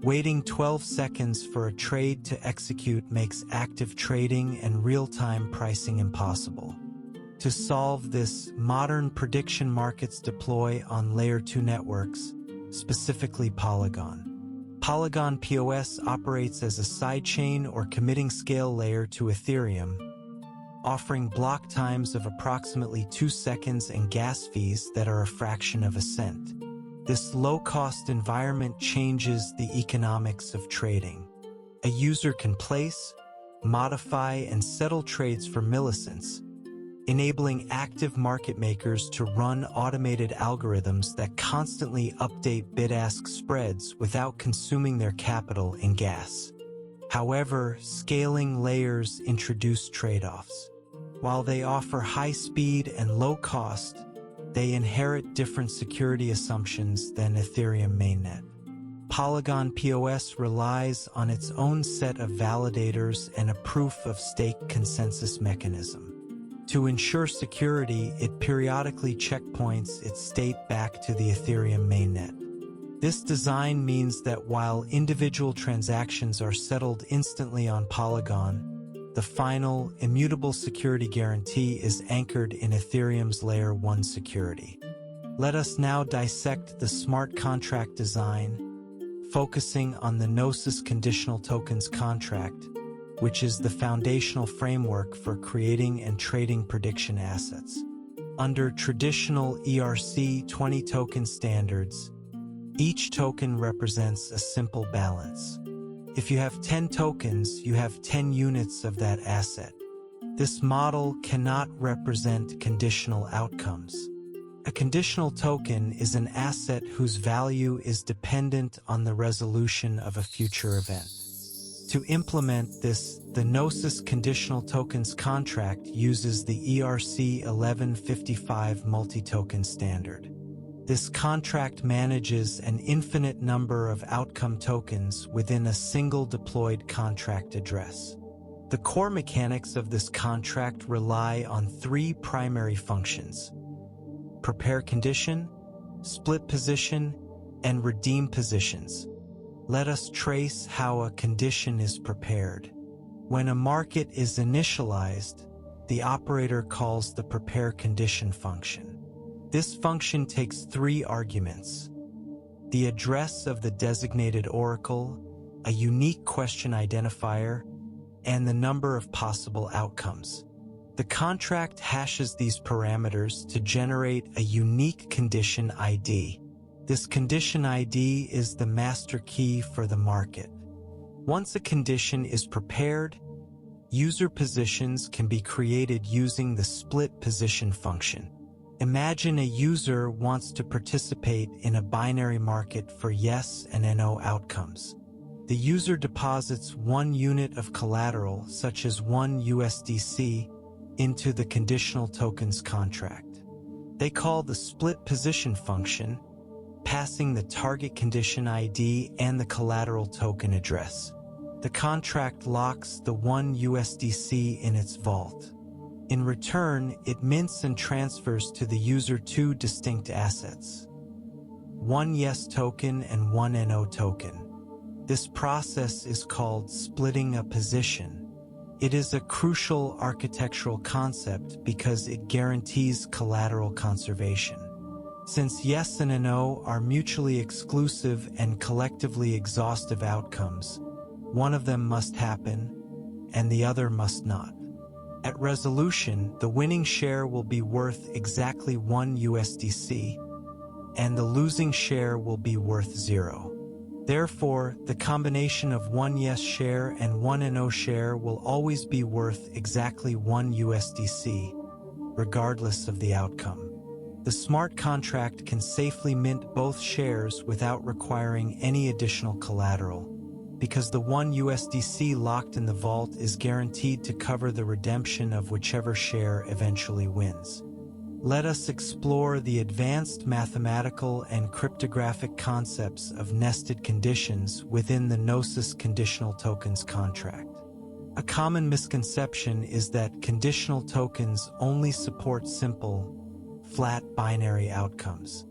Waiting 12 seconds for a trade to execute makes active trading and real-time pricing impossible. To solve this, modern prediction markets deploy on Layer 2 networks, specifically Polygon. Polygon POS operates as a sidechain or committing scale layer to Ethereum, offering block times of approximately 2 seconds and gas fees that are a fraction of a cent. This low-cost environment changes the economics of trading. A user can place, modify, and settle trades for millicents, enabling active market makers to run automated algorithms that constantly update bid-ask spreads without consuming their capital in gas. However, scaling layers introduce trade-offs. While they offer high speed and low cost, they inherit different security assumptions than Ethereum mainnet. Polygon POS relies on its own set of validators and a proof-of-stake consensus mechanism. To ensure security, it periodically checkpoints its state back to the Ethereum mainnet. This design means that while individual transactions are settled instantly on Polygon, the final, immutable security guarantee is anchored in Ethereum's Layer 1 security. Let us now dissect the smart contract design, focusing on the Gnosis Conditional Tokens contract, which is the foundational framework for creating and trading prediction assets. Under traditional ERC-20 token standards, each token represents a simple balance. If you have 10 tokens, you have 10 units of that asset. This model cannot represent conditional outcomes. A conditional token is an asset whose value is dependent on the resolution of a future event. To implement this, the Gnosis Conditional Tokens contract uses the ERC 1155 multi-token standard. This contract manages an infinite number of outcome tokens within a single deployed contract address. The core mechanics of this contract rely on 3 primary functions: prepare condition, split position, and redeem positions. Let us trace how a condition is prepared. When a market is initialized, the operator calls the prepare condition function. This function takes 3 arguments: the address of the designated oracle, a unique question identifier, and the number of possible outcomes. The contract hashes these parameters to generate a unique condition ID. This condition ID is the master key for the market. Once a condition is prepared, user positions can be created using the split position function. Imagine a user wants to participate in a binary market for yes and no outcomes. The user deposits 1 unit of collateral, such as 1 USDC, into the conditional tokens contract. They call the split position function, passing the target condition ID and the collateral token address. The contract locks the 1 USDC in its vault. In return, it mints and transfers to the user 2 distinct assets: 1 yes token and 1 no token. This process is called splitting a position. It is a crucial architectural concept because it guarantees collateral conservation. Since yes and no are mutually exclusive and collectively exhaustive outcomes, one of them must happen, and the other must not. At resolution, the winning share will be worth exactly 1 USDC, and the losing share will be worth 0. Therefore, the combination of 1 yes share and 1 no share will always be worth exactly 1 USDC, regardless of the outcome. The smart contract can safely mint both shares without requiring any additional collateral. because the 1 USDC locked in the vault is guaranteed to cover the redemption of whichever share eventually wins. Let us explore the advanced mathematical and cryptographic concepts of nested conditions within the Gnosis conditional tokens contract. A common misconception is that conditional tokens only support simple, flat binary outcomes.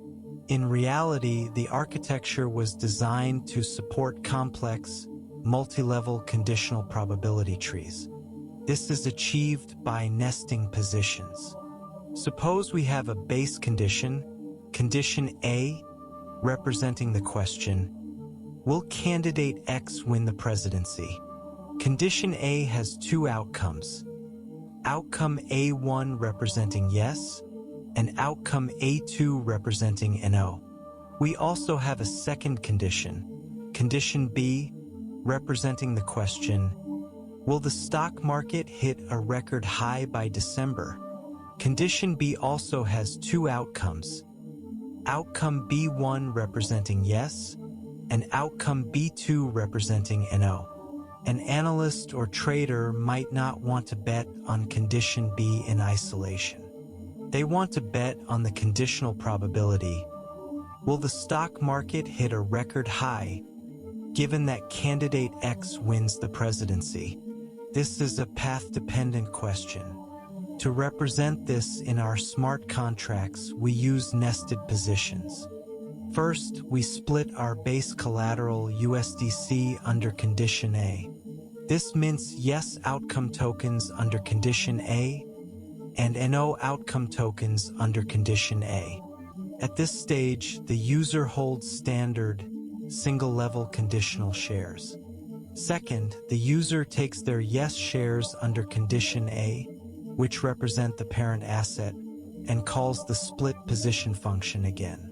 In reality, the architecture was designed to support complex, multi-level conditional probability trees. This is achieved by nesting positions. Suppose we have a base condition, condition A, representing the question, will candidate X win the presidency? Condition A has two outcomes, outcome A1 representing yes, and outcome A2 representing no. We also have a second condition, condition B, representing the question, will the stock market hit a record high by December? Condition B also has two outcomes, outcome B1 representing yes, and outcome B2 representing no. An analyst or trader might not want to bet on condition B in isolation. They want to bet on the conditional probability. Will the stock market hit a record high, given that candidate X wins the presidency? This is a path-dependent question. To represent this in our smart contracts, we use nested positions. First, we split our base collateral USDC under condition A. This mints yes outcome tokens under condition A and no outcome tokens under condition A. At this stage, the user holds standard, single-level conditional shares. Second, the user takes their yes shares under condition A, which represent the parent asset, and calls the split position function again.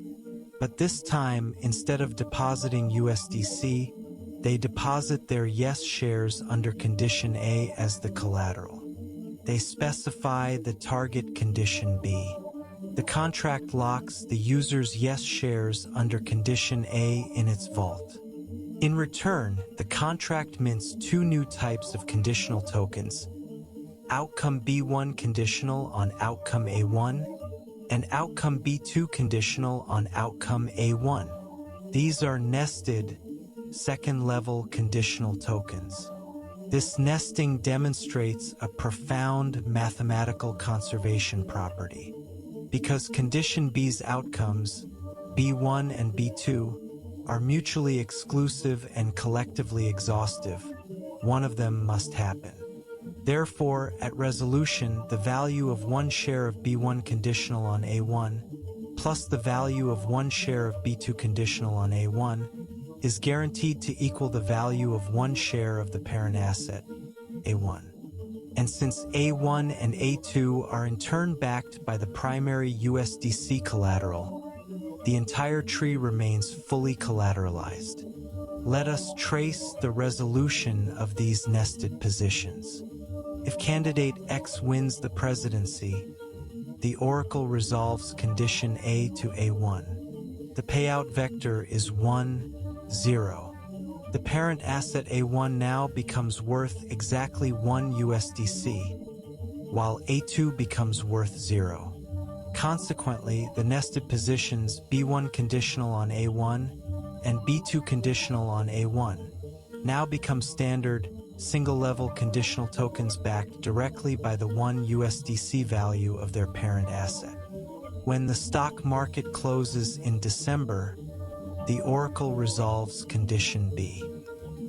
But this time, instead of depositing USDC, they deposit their yes shares under condition A as the collateral. They specify the target condition B. The contract locks the user's yes shares under condition A in its vault. In return, the contract mints two new types of conditional tokens, outcome B1 conditional on outcome A1, and outcome B2 conditional on outcome A1. These are nested, second-level conditional tokens. This nesting demonstrates a profound mathematical conservation property. Because condition B's outcomes, B1 and B2, are mutually exclusive and collectively exhaustive, one of them must happen. Therefore, at resolution, the value of one share of B1 conditional on A1 plus the value of one share of B2 conditional on A1 is guaranteed to equal the value of one share of the parent asset, A1. And since A1 and A2 are in turn backed by the primary USDC collateral, the entire tree remains fully collateralized. Let us trace the resolution of these nested positions. If candidate X wins the presidency, the oracle resolves condition A to A1. The payout vector is 1, 0. The parent asset A1 now becomes worth exactly 1 USDC, while A2 becomes worth 0. Consequently, the nested positions B1 conditional on A1 and B2 conditional on A1 now become standard, single-level conditional tokens backed directly by the 1 USDC value of their parent asset. When the stock market closes in December, the oracle resolves condition B.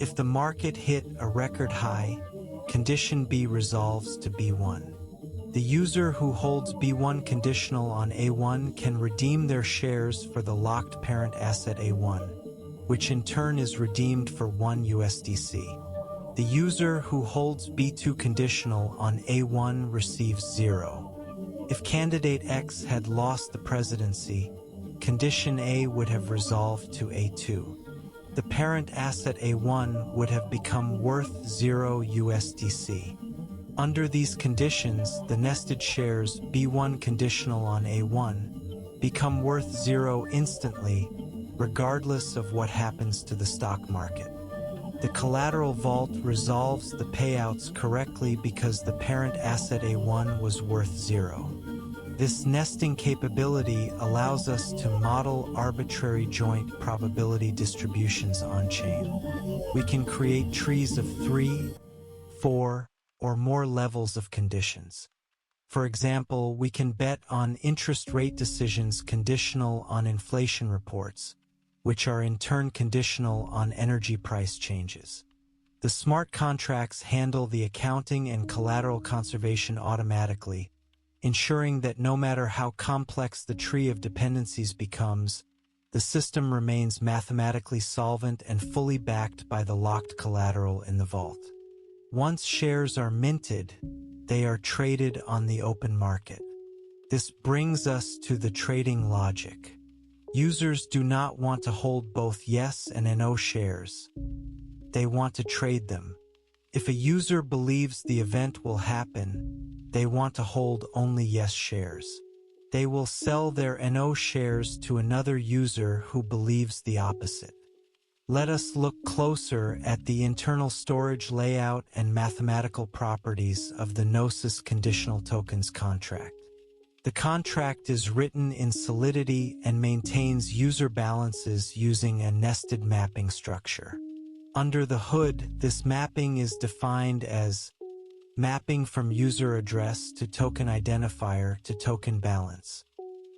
If the market hit a record high, condition B resolves to B1. The user who holds B1 conditional on A1 can redeem their shares for the locked parent asset A1, which in turn is redeemed for 1 USDC. The user who holds B2 conditional on A1 receives 0. If candidate X had lost the presidency, condition A would have resolved to A2. The parent asset A1 would have become worth 0 USDC. Under these conditions, the nested shares B1 conditional on A1 become worth 0 instantly, regardless of what happens to the stock market. The collateral vault resolves the payouts correctly because the parent asset A1 was worth 0. This nesting capability allows us to model arbitrary joint probability distributions on-chain. We can create trees of 3, 4, or more levels of conditions. For example, we can bet on interest rate decisions conditional on inflation reports, which are in turn conditional on energy price changes. The smart contracts handle the accounting and collateral conservation automatically, ensuring that no matter how complex the tree of dependencies becomes, the system remains mathematically solvent and fully backed by the locked collateral in the vault. Once shares are minted, they are traded on the open market. This brings us to the trading logic. Users do not want to hold both yes and no shares. They want to trade them. If a user believes the event will happen, they want to hold only yes shares. They will sell their no shares to another user who believes the opposite. Let us look closer at the internal storage layout and mathematical properties of the Gnosis conditional tokens contract. The contract is written in Solidity and maintains user balances using a nested mapping structure. Under the hood, this mapping is defined as mapping from user address to token identifier to token balance.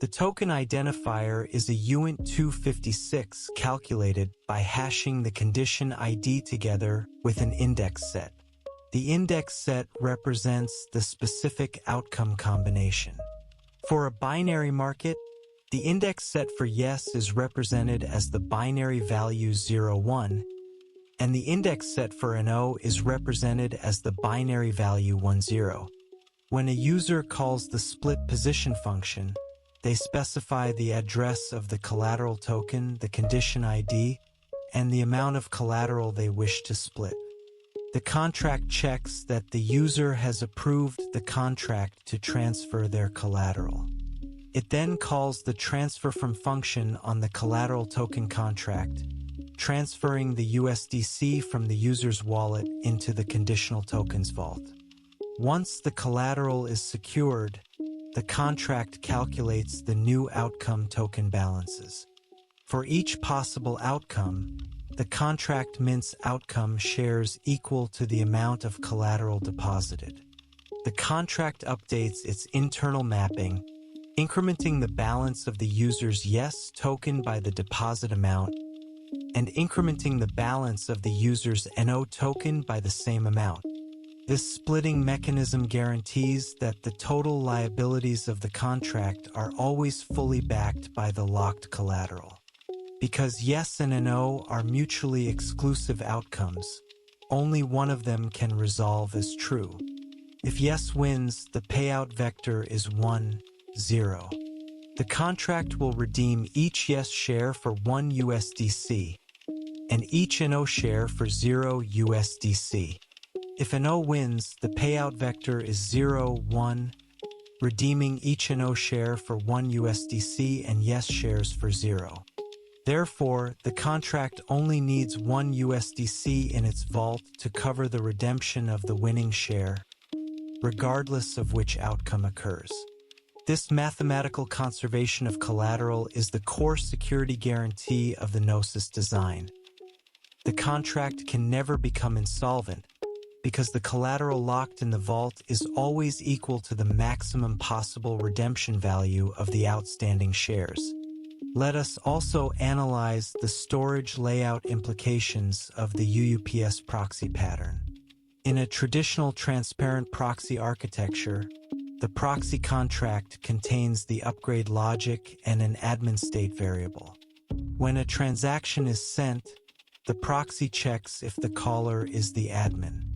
The token identifier is a uint256 calculated by hashing the condition ID together with an index set. The index set represents the specific outcome combination. For a binary market, the index set for yes is represented as the binary value 01, and the index set for no is represented as the binary value 10. When a user calls the split position function, they specify the address of the collateral token, the condition ID, and the amount of collateral they wish to split. The contract checks that the user has approved the contract to transfer their collateral. It then calls the transfer from function on the collateral token contract, transferring the USDC from the user's wallet into the conditional tokens vault. Once the collateral is secured, the contract calculates the new outcome token balances. For each possible outcome, the contract mints outcome shares equal to the amount of collateral deposited. The contract updates its internal mapping, incrementing the balance of the user's yes token by the deposit amount, and incrementing the balance of the user's no token by the same amount. This splitting mechanism guarantees that the total liabilities of the contract are always fully backed by the locked collateral. Because yes and no are mutually exclusive outcomes, only one of them can resolve as true. If yes wins, the payout vector is 1, 0. The contract will redeem each yes share for 1 USDC, and each no share for 0 USDC. If no wins, the payout vector is 0, 1, redeeming each no share for 1 USDC and yes shares for 0. Therefore, the contract only needs 1 USDC in its vault to cover the redemption of the winning share, regardless of which outcome occurs. This mathematical conservation of collateral is the core security guarantee of the Gnosis design. The contract can never become insolvent, because the collateral locked in the vault is always equal to the maximum possible redemption value of the outstanding shares. Let us also analyze the storage layout implications of the UUPS proxy pattern. In a traditional transparent proxy architecture, the proxy contract contains the upgrade logic and an admin state variable. When a transaction is sent, the proxy checks if the caller is the admin.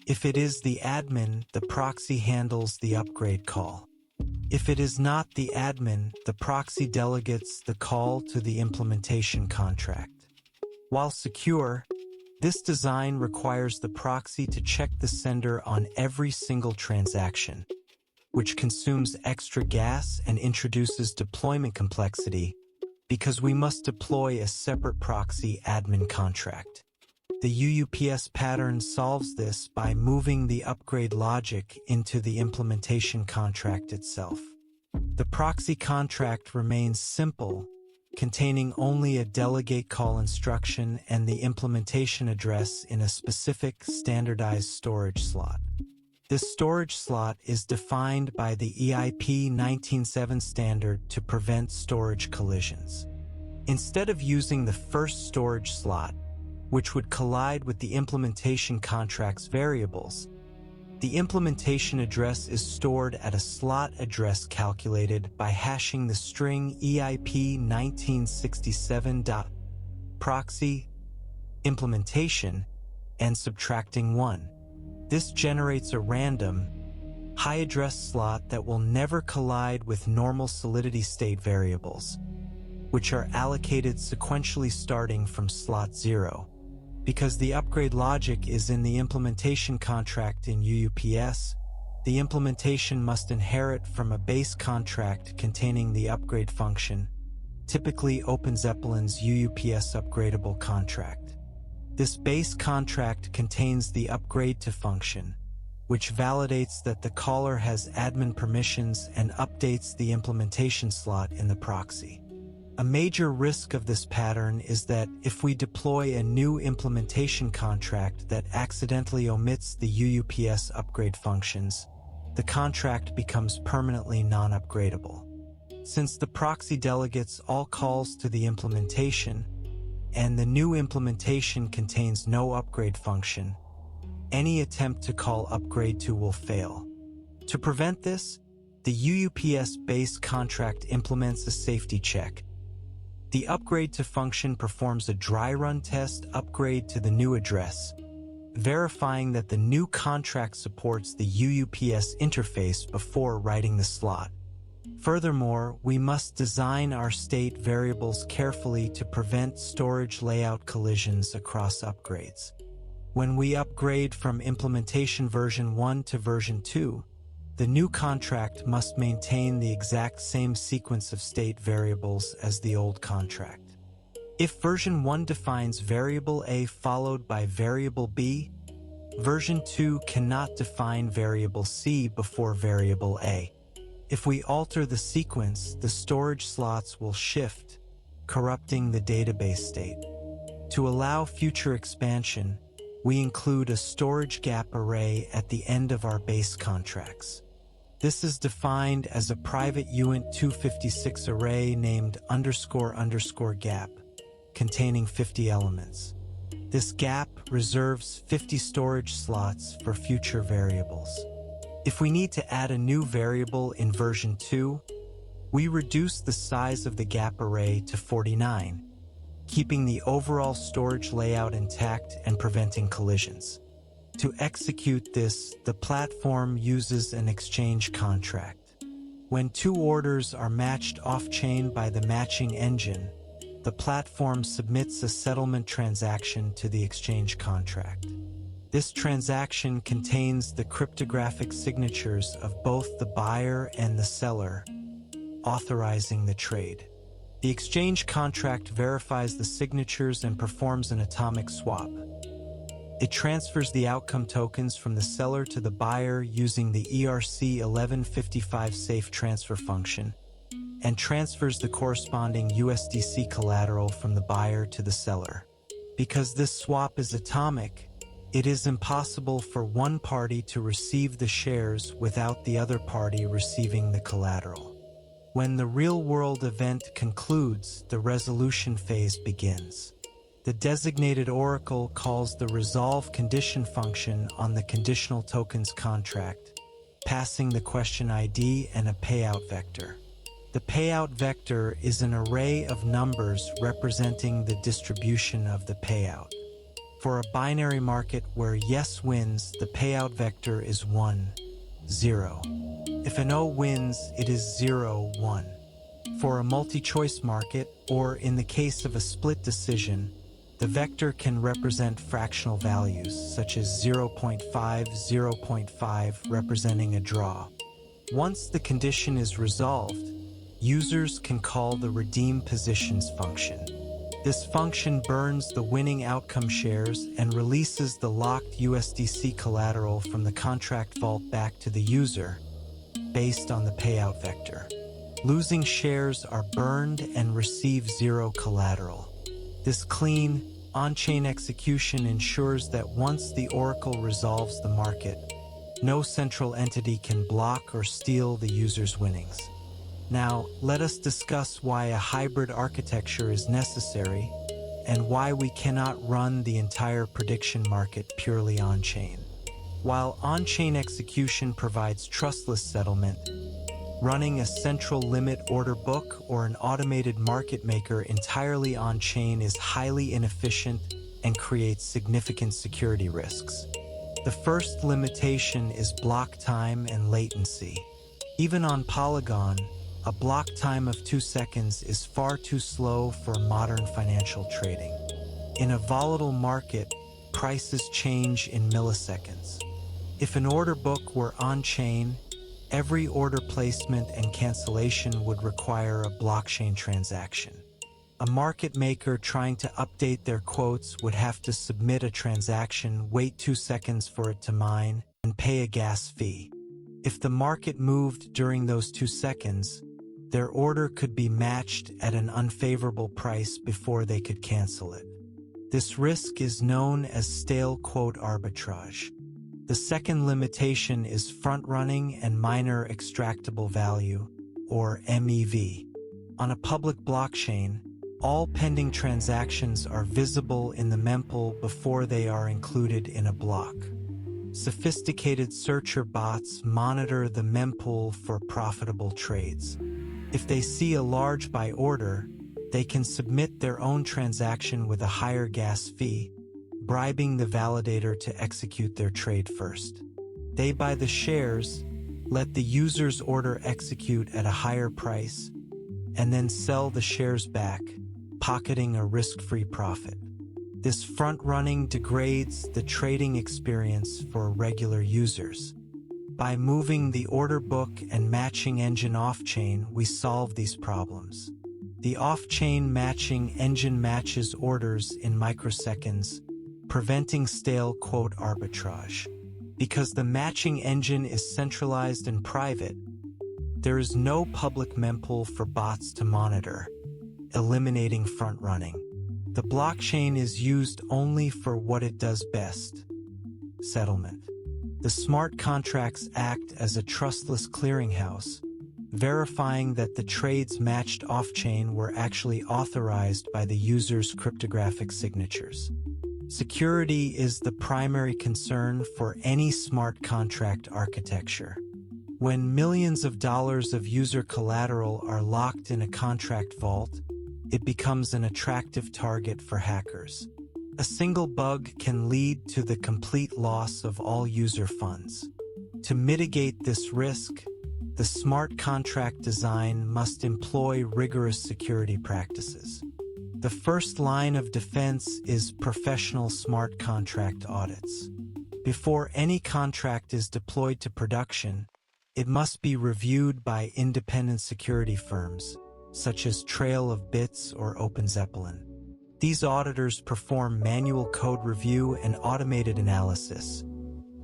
If it is the admin, the proxy handles the upgrade call. If it is not the admin, the proxy delegates the call to the implementation contract. While secure, this design requires the proxy to check the sender on every single transaction, which consumes extra gas and introduces deployment complexity because we must deploy a separate proxy admin contract. The UUPS pattern solves this by moving the upgrade logic into the implementation contract itself. The proxy contract remains simple, containing only a delegate call instruction and the implementation address in a specific standardized storage slot. This storage slot is defined by the EIP 19.7 standard to prevent storage collisions. Instead of using the first storage slot, which would collide with the implementation contract's variables, the implementation address is stored at a slot address calculated by hashing the string EIP 1967.proxy implementation and subtracting 1. This generates a random, high-address slot that will never collide with normal solidity state variables, which are allocated sequentially starting from slot 0. Because the upgrade logic is in the implementation contract in UUPS, the implementation must inherit from a base contract containing the upgrade function, typically OpenZeppelin's UUPS upgradable contract. This base contract contains the upgrade to function, which validates that the caller has admin permissions and updates the implementation slot in the proxy. A major risk of this pattern is that if we deploy a new implementation contract that accidentally omits the UUPS upgrade functions, the contract becomes permanently non-upgradable. Since the proxy delegates all calls to the implementation, and the new implementation contains no upgrade function, any attempt to call upgrade to will fail. To prevent this, the UUPS base contract implements a safety check. The upgrade to function performs a dry run test upgrade to the new address, verifying that the new contract supports the UUPS interface before writing the slot. Furthermore, we must design our state variables carefully to prevent storage layout collisions across upgrades. When we upgrade from implementation version 1 to version 2, the new contract must maintain the exact same sequence of state variables as the old contract. If version 1 defines variable A followed by variable B, version 2 cannot define variable C before variable A. If we alter the sequence, the storage slots will shift, corrupting the database state. To allow future expansion, we include a storage gap array at the end of our base contracts. This is defined as a private uint256 array named __gap, containing 50 elements. This gap reserves 50 storage slots for future variables. If we need to add a new variable in version 2, we reduce the size of the gap array to 49, keeping the overall storage layout intact and preventing collisions. To execute this, the platform uses an exchange contract. When two orders are matched off-chain by the matching engine, the platform submits a settlement transaction to the exchange contract. This transaction contains the cryptographic signatures of both the buyer and the seller, authorizing the trade. The exchange contract verifies the signatures and performs an atomic swap. It transfers the outcome tokens from the seller to the buyer using the ERC1155 safe transfer function, and transfers the corresponding USDC collateral from the buyer to the seller. Because this swap is atomic, it is impossible for one party to receive the shares without the other party receiving the collateral. When the real-world event concludes, the resolution phase begins. The designated oracle calls the resolve condition function on the conditional tokens contract, passing the question ID and a payout vector. The payout vector is an array of numbers representing the distribution of the payout. For a binary market where yes wins, the payout vector is 1, 0. If an O wins, it is 0, 1. For a multi-choice market, or in the case of a split decision, the vector can represent fractional values, such as 0.5, 0.5, representing a draw. Once the condition is resolved, users can call the redeem positions function. This function burns the winning outcome shares and releases the locked USDC collateral from the contract vault back to the user, based on the payout vector. Losing shares are burned and receive zero collateral. This clean, on-chain execution ensures that once the oracle resolves the market, no central entity can block or steal the user's winnings. Now, let us discuss why a hybrid architecture is necessary and why we cannot run the entire prediction market purely on-chain. While on-chain execution provides trustless settlement, running a central limit order book or an automated market maker entirely on-chain is highly inefficient and creates significant security risks. The first limitation is block time and latency. Even on Polygon, a block time of 2 seconds is far too slow for modern financial trading. In a volatile market, prices change in milliseconds. If an order book were on-chain, every order placement and cancellation would require a blockchain transaction. A market maker trying to update their quotes would have to submit a transaction, wait 2 seconds for it to mine, and pay a gas fee. If the market moved during those 2 seconds, their order could be matched at an unfavorable price before they could cancel it. This risk is known as stale quote arbitrage. The second limitation is front-running and miner extractable value, or MEV. On a public blockchain, all pending transactions are visible in the mempool before they are included in a block. Sophisticated searcher bots monitor the mempool for profitable trades. If they see a large buy order, they can submit their own transaction with a higher gas fee, bribing the validator to execute their trade first. They buy the shares, let the user's order execute at a higher price, and then sell the shares back, pocketing a risk-free profit. This front-running degrades the trading experience for regular users. By moving the order book and matching engine off-chain, we solve these problems. The off-chain matching engine matches orders in microseconds, preventing stale quote arbitrage. Because the matching engine is centralized and private, there is no public mempool for bots to monitor, eliminating front-running. The blockchain is used only for what it does best: settlement. The smart contracts act as a trustless clearinghouse, verifying that the trades matched off-chain were actually authorized by the user's cryptographic signatures. Security is the primary concern for any smart contract architecture. When millions of dollars of user collateral are locked in a contract vault, it becomes an attractive target for hackers. A single bug can lead to the complete loss of all user funds. To mitigate this risk, the smart contract design must employ rigorous security practices. The first line of defense is professional smart contract audits. Before any contract is deployed to production, it must be reviewed by independent security firms, such as Trail of Bits or OpenZeppelin. These auditors perform manual code review and automated analysis,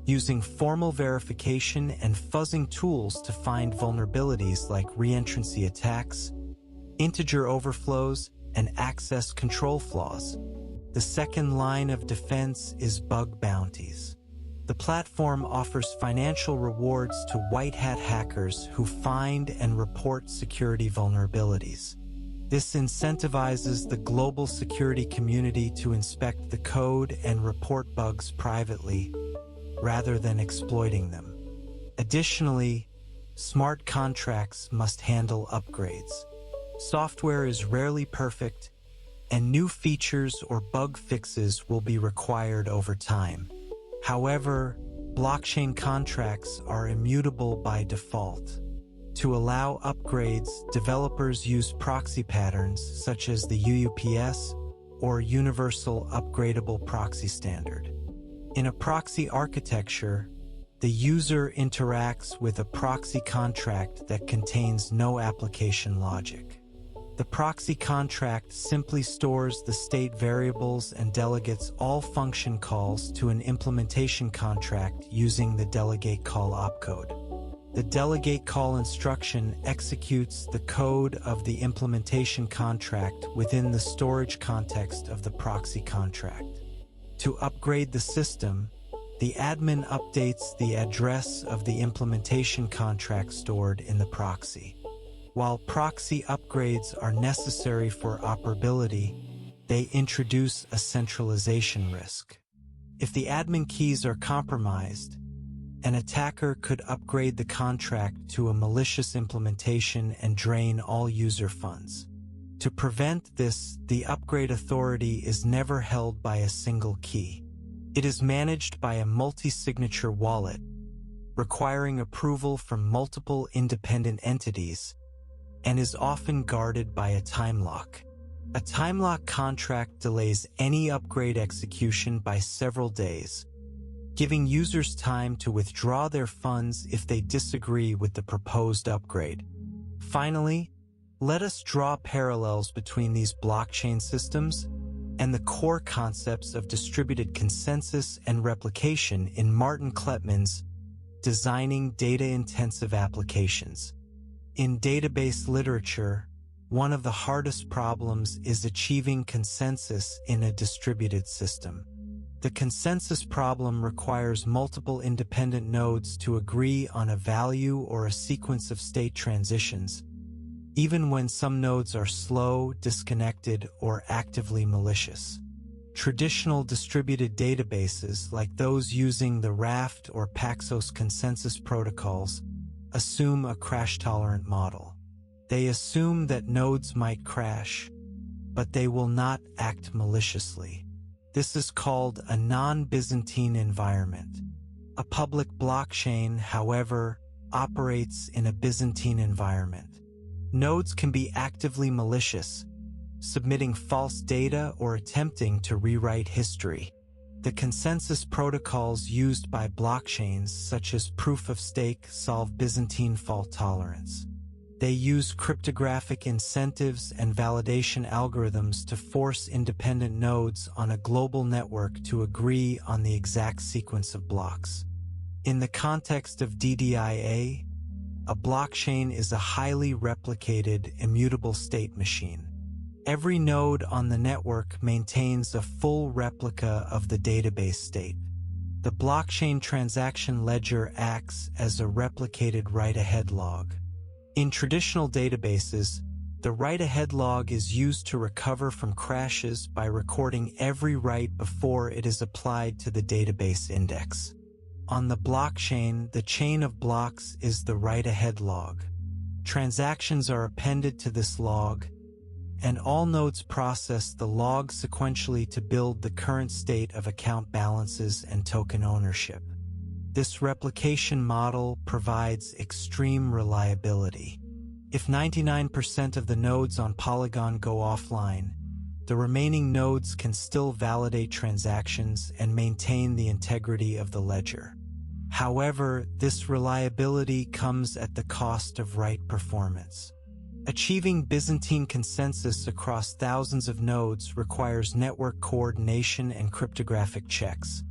using formal verification and fuzzing tools to find vulnerabilities like reentrancy attacks, integer overflows, and access control flaws. The second line of defense is bug bounties. The platform offers financial rewards to white hat hackers who find and report security vulnerabilities. This incentivizes the global security community to inspect the code and report bugs privately, rather than exploiting them. Additionally, smart contracts must handle upgrades. Software is rarely perfect, and new features or bug fixes will be required over time. However, blockchain contracts are immutable by default. To allow upgrades, developers use proxy patterns such as the UUPS or Universal Upgradable Proxy Standard. In a proxy architecture, the user interacts with a proxy contract that contains no application logic. The proxy contract simply stores the state variables and delegates all function calls to an implementation contract using the delegate call opcode. The delegate call instruction executes the code of the implementation contract within the storage context of the proxy contract. To upgrade the system, the admin updates the address of the implementation contract stored in the proxy. While proxy upgrades are necessary for operability, they introduce a centralization risk. If the admin keys are compromised, an attacker could upgrade the contract to a malicious implementation and drain all user funds. To prevent this, the upgrade authority is never held by a single key. It is managed by a multi-signature wallet, requiring approval from multiple independent entities, and is often guarded by a time lock. A time lock contract delays any upgrade execution by several days, giving users time to withdraw their funds if they disagree with the proposed upgrade. Finally, let us draw parallels between these blockchain systems and the core concepts of distributed consensus and replication in Martin Kleppmann's Designing Data-Intensive Applications. In database literature, one of the hardest problems is achieving consensus in a distributed system. The consensus problem requires multiple independent nodes to agree on a value or a sequence of state transitions, even when some nodes are slow, disconnected, or actively malicious. Traditional distributed databases, like those using the Raft or Paxos consensus protocols, assume a crash-tolerant model. They assume that nodes might crash, but they will not act maliciously. This is called a non-Byzantine environment. A public blockchain, however, operates in a Byzantine environment. Nodes can be actively malicious, submitting false data or attempting to rewrite history. The consensus protocols used by blockchains, such as proof-of-stake, solve Byzantine fault tolerance. They use cryptographic incentives and validation algorithms to force independent nodes on a global network to agree on the exact sequence of blocks. In the context of DDIA, a blockchain is a highly replicated, immutable state machine. Every node on the network maintains a full replica of the database state. The blockchain transaction ledger acts as a replicated write-ahead log. In traditional databases, the write-ahead log is used to recover from crashes by recording every write before it is applied to the database index. On the blockchain, the chain of blocks is the write-ahead log. Transactions are appended to this log, and all nodes process the log sequentially to build the current state of account balances and token ownership. This replication model provides extreme reliability. If 99% of the nodes on Polygon go offline, the remaining nodes can still validate transactions and maintain the integrity of the ledger. However, this reliability comes at the cost of write performance. Achieving Byzantine consensus across thousands of nodes requires network coordination and cryptographic checks,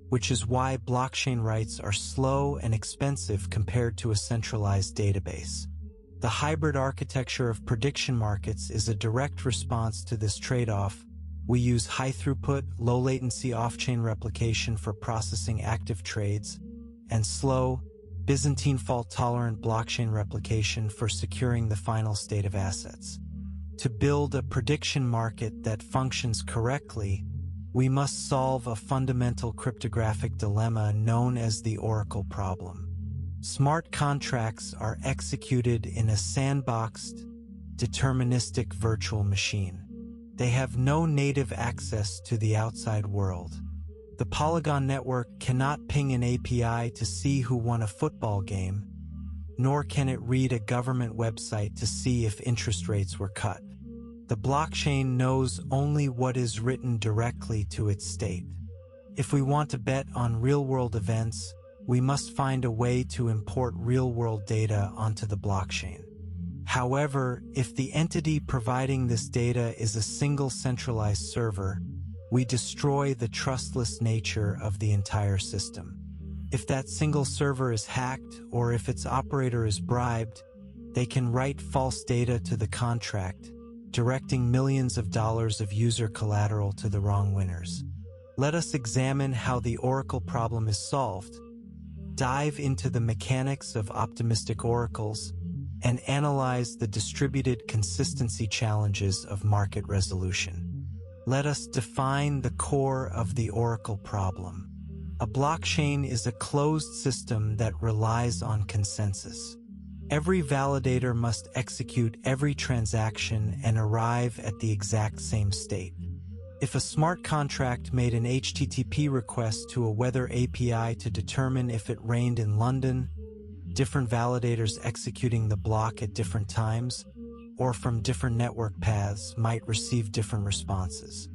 which is why blockchain writes are slow and expensive compared to a centralized database. The hybrid architecture of prediction markets is a direct response to this trade-off. We use high-throughput, low-latency off-chain replication for processing active trades, and slow, Byzantine fault-tolerant blockchain replication for securing the final state of assets. To build a prediction market that functions correctly, we must solve a fundamental cryptographic dilemma known as the Oracle problem. Smart contracts are executed in a sandboxed, deterministic virtual machine. They have no native access to the outside world. The Polygon network cannot ping an API to see who won a football game, nor can it read a government website to see if interest rates were cut. The blockchain knows only what is written directly to its state. If we want to bet on real-world events, we must find a way to import real-world data onto the blockchain. However, if the entity providing this data is a single centralized server, we destroy the trustless nature of the entire system. If that single server is hacked or if its operator is bribed, they can write false data to the contract, directing millions of dollars of user collateral to the wrong winners. Let us examine how the oracle problem is solved, dive into the mechanics of optimistic oracles, and analyze the distributed consistency challenges of market resolution. Let us define the core of the oracle problem. A blockchain is a closed system that relies on consensus. Every validator must execute every transaction and arrive at the exact same state. If a smart contract made an HTTP request to a weather API to determine if it rained in London, different validators executing the block at different times, or from different network paths might receive different responses.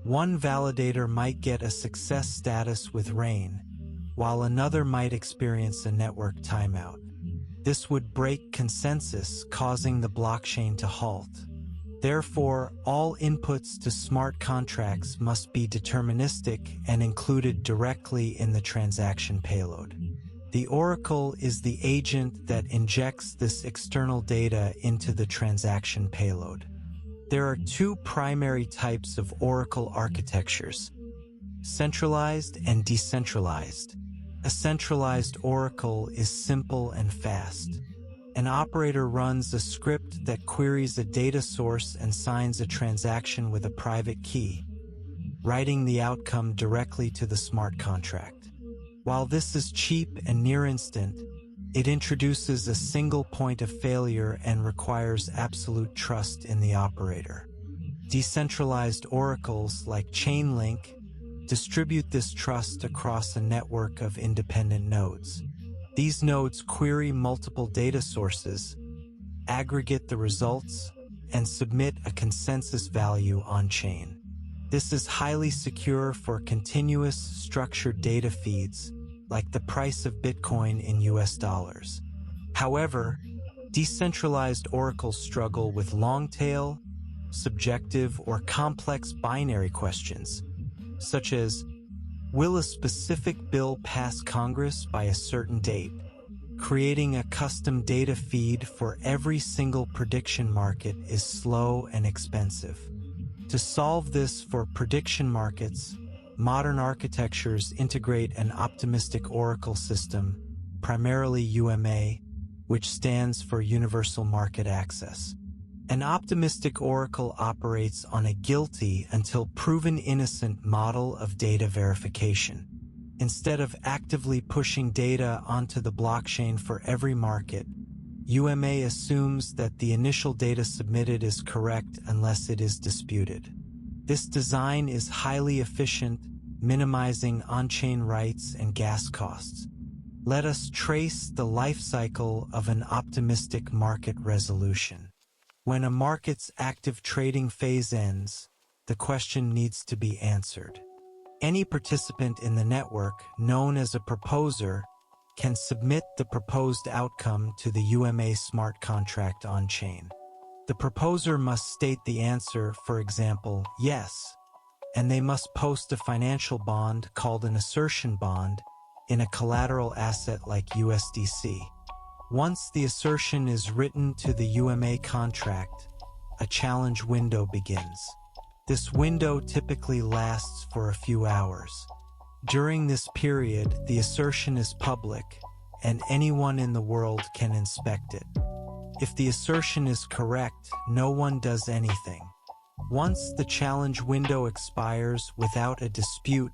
One validator might get a success status with rain, while another might experience a network timeout. This would break consensus, causing the blockchain to halt. Therefore, all inputs to smart contracts must be deterministic and included directly in the transaction payload. The oracle is the agent that injects this external data into the transaction payload. There are two primary types of oracle architectures: centralized and decentralized. A centralized oracle is simple and fast. An operator runs a script that queries a data source and signs a transaction with a private key, writing the outcome directly to the smart contract. While this is cheap and near instant, it introduces a single point of failure and requires absolute trust in the operator. Decentralized oracles like Chainlink distribute this trust across a network of independent nodes. These nodes query multiple data sources, aggregate the results, and submit a consensus value on-chain. This is highly secure for continuous structured data feeds, like the price of Bitcoin in US dollars. However, decentralized oracles struggle with long-tail, subjective, or complex binary questions, such as, will a specific bill pass Congress by a certain date? Creating a custom data feed for every single prediction market is slow and expensive. To solve this for prediction markets, modern architectures integrate an optimistic oracle system, primarily UMA, which stands for Universal Market Access. An optimistic oracle operates on a guilty until proven innocent model of data verification. Instead of actively pushing data onto the blockchain for every market, UMA assumes that the initial data submitted is correct unless it is disputed. This design is highly efficient, minimizing on-chain writes and gas costs. Let us trace the life cycle of an optimistic market resolution. When a market's active trading phase ends, the question needs to be answered. Any participant in the network, known as a proposer, can submit the proposed outcome to the UMA smart contract on-chain. The proposer must state the answer, for example, yes, and they must post a financial bond called an assertion bond in a collateral asset like USDC. Once the assertion is written to the UMA contract, a challenge window begins. This window typically lasts for a few hours. During this period, the assertion is public, and anyone in the world can inspect it. If the assertion is correct, no one does anything. Once the challenge window expires without a dispute,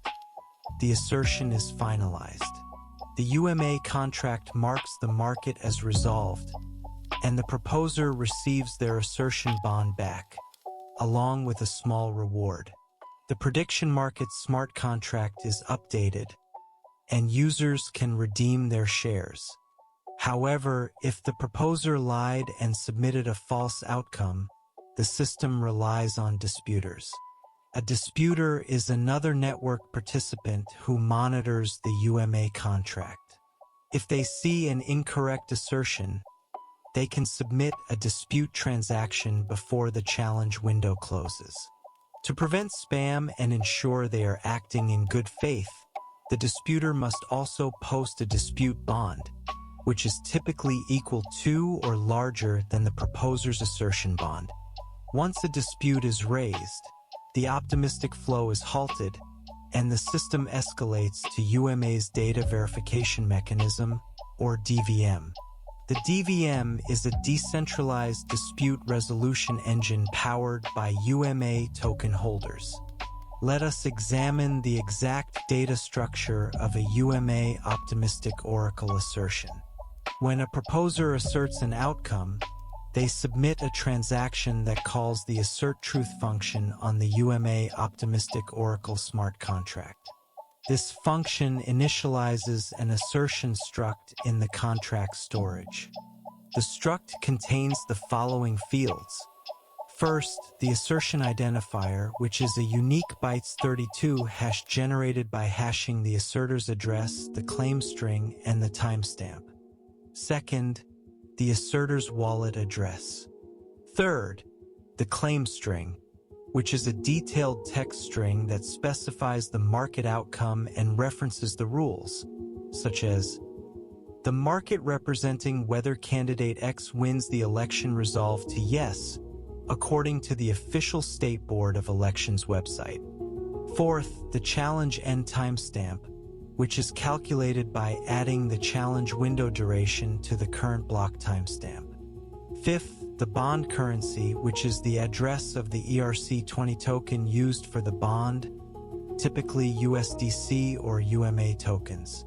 the assertion is finalized. The UMA contract marks the market as resolved, and the proposer receives their assertion bond back, along with a small reward. The prediction market smart contract is updated, and users can redeem their shares. However, if the proposer lied and submitted a false outcome, the system relies on disputers. A disputer is another network participant who monitors the UMA contract. If they see an incorrect assertion, they can submit a dispute transaction before the challenge window closes. To prevent spam and ensure they are acting in good faith, the disputer must also post a dispute bond, which is typically equal to or larger than the proposer's assertion bond. Once a dispute is raised, the optimistic flow is halted, and the system escalates to UMA's data verification mechanism, or DVM. The DVM is a decentralized dispute resolution engine powered by UMA token holders. Let us examine the exact data structure of a UMA optimistic oracle assertion. When a proposer asserts an outcome, they submit a transaction that calls the assert truth function on the UMA optimistic oracle smart contract. This function initializes an assertion struct in the contract storage. The struct contains the following fields. First, the assertion identifier, which is a unique bytes 32 hash generated by hashing the asserter's address, the claim string, and the timestamp. Second, the asserter's wallet address. Third, the claim string, which is a detailed text string that specifies the market outcome and references the rules, such as the market representing whether candidate X wins the election resolved to yes, according to the official State Board of Elections website. Fourth, the challenge end timestamp, which is calculated by adding the challenge window duration to the current block timestamp. Fifth, the bond currency, which is the address of the ERC20 token used for the bond, typically USDC or UMA tokens.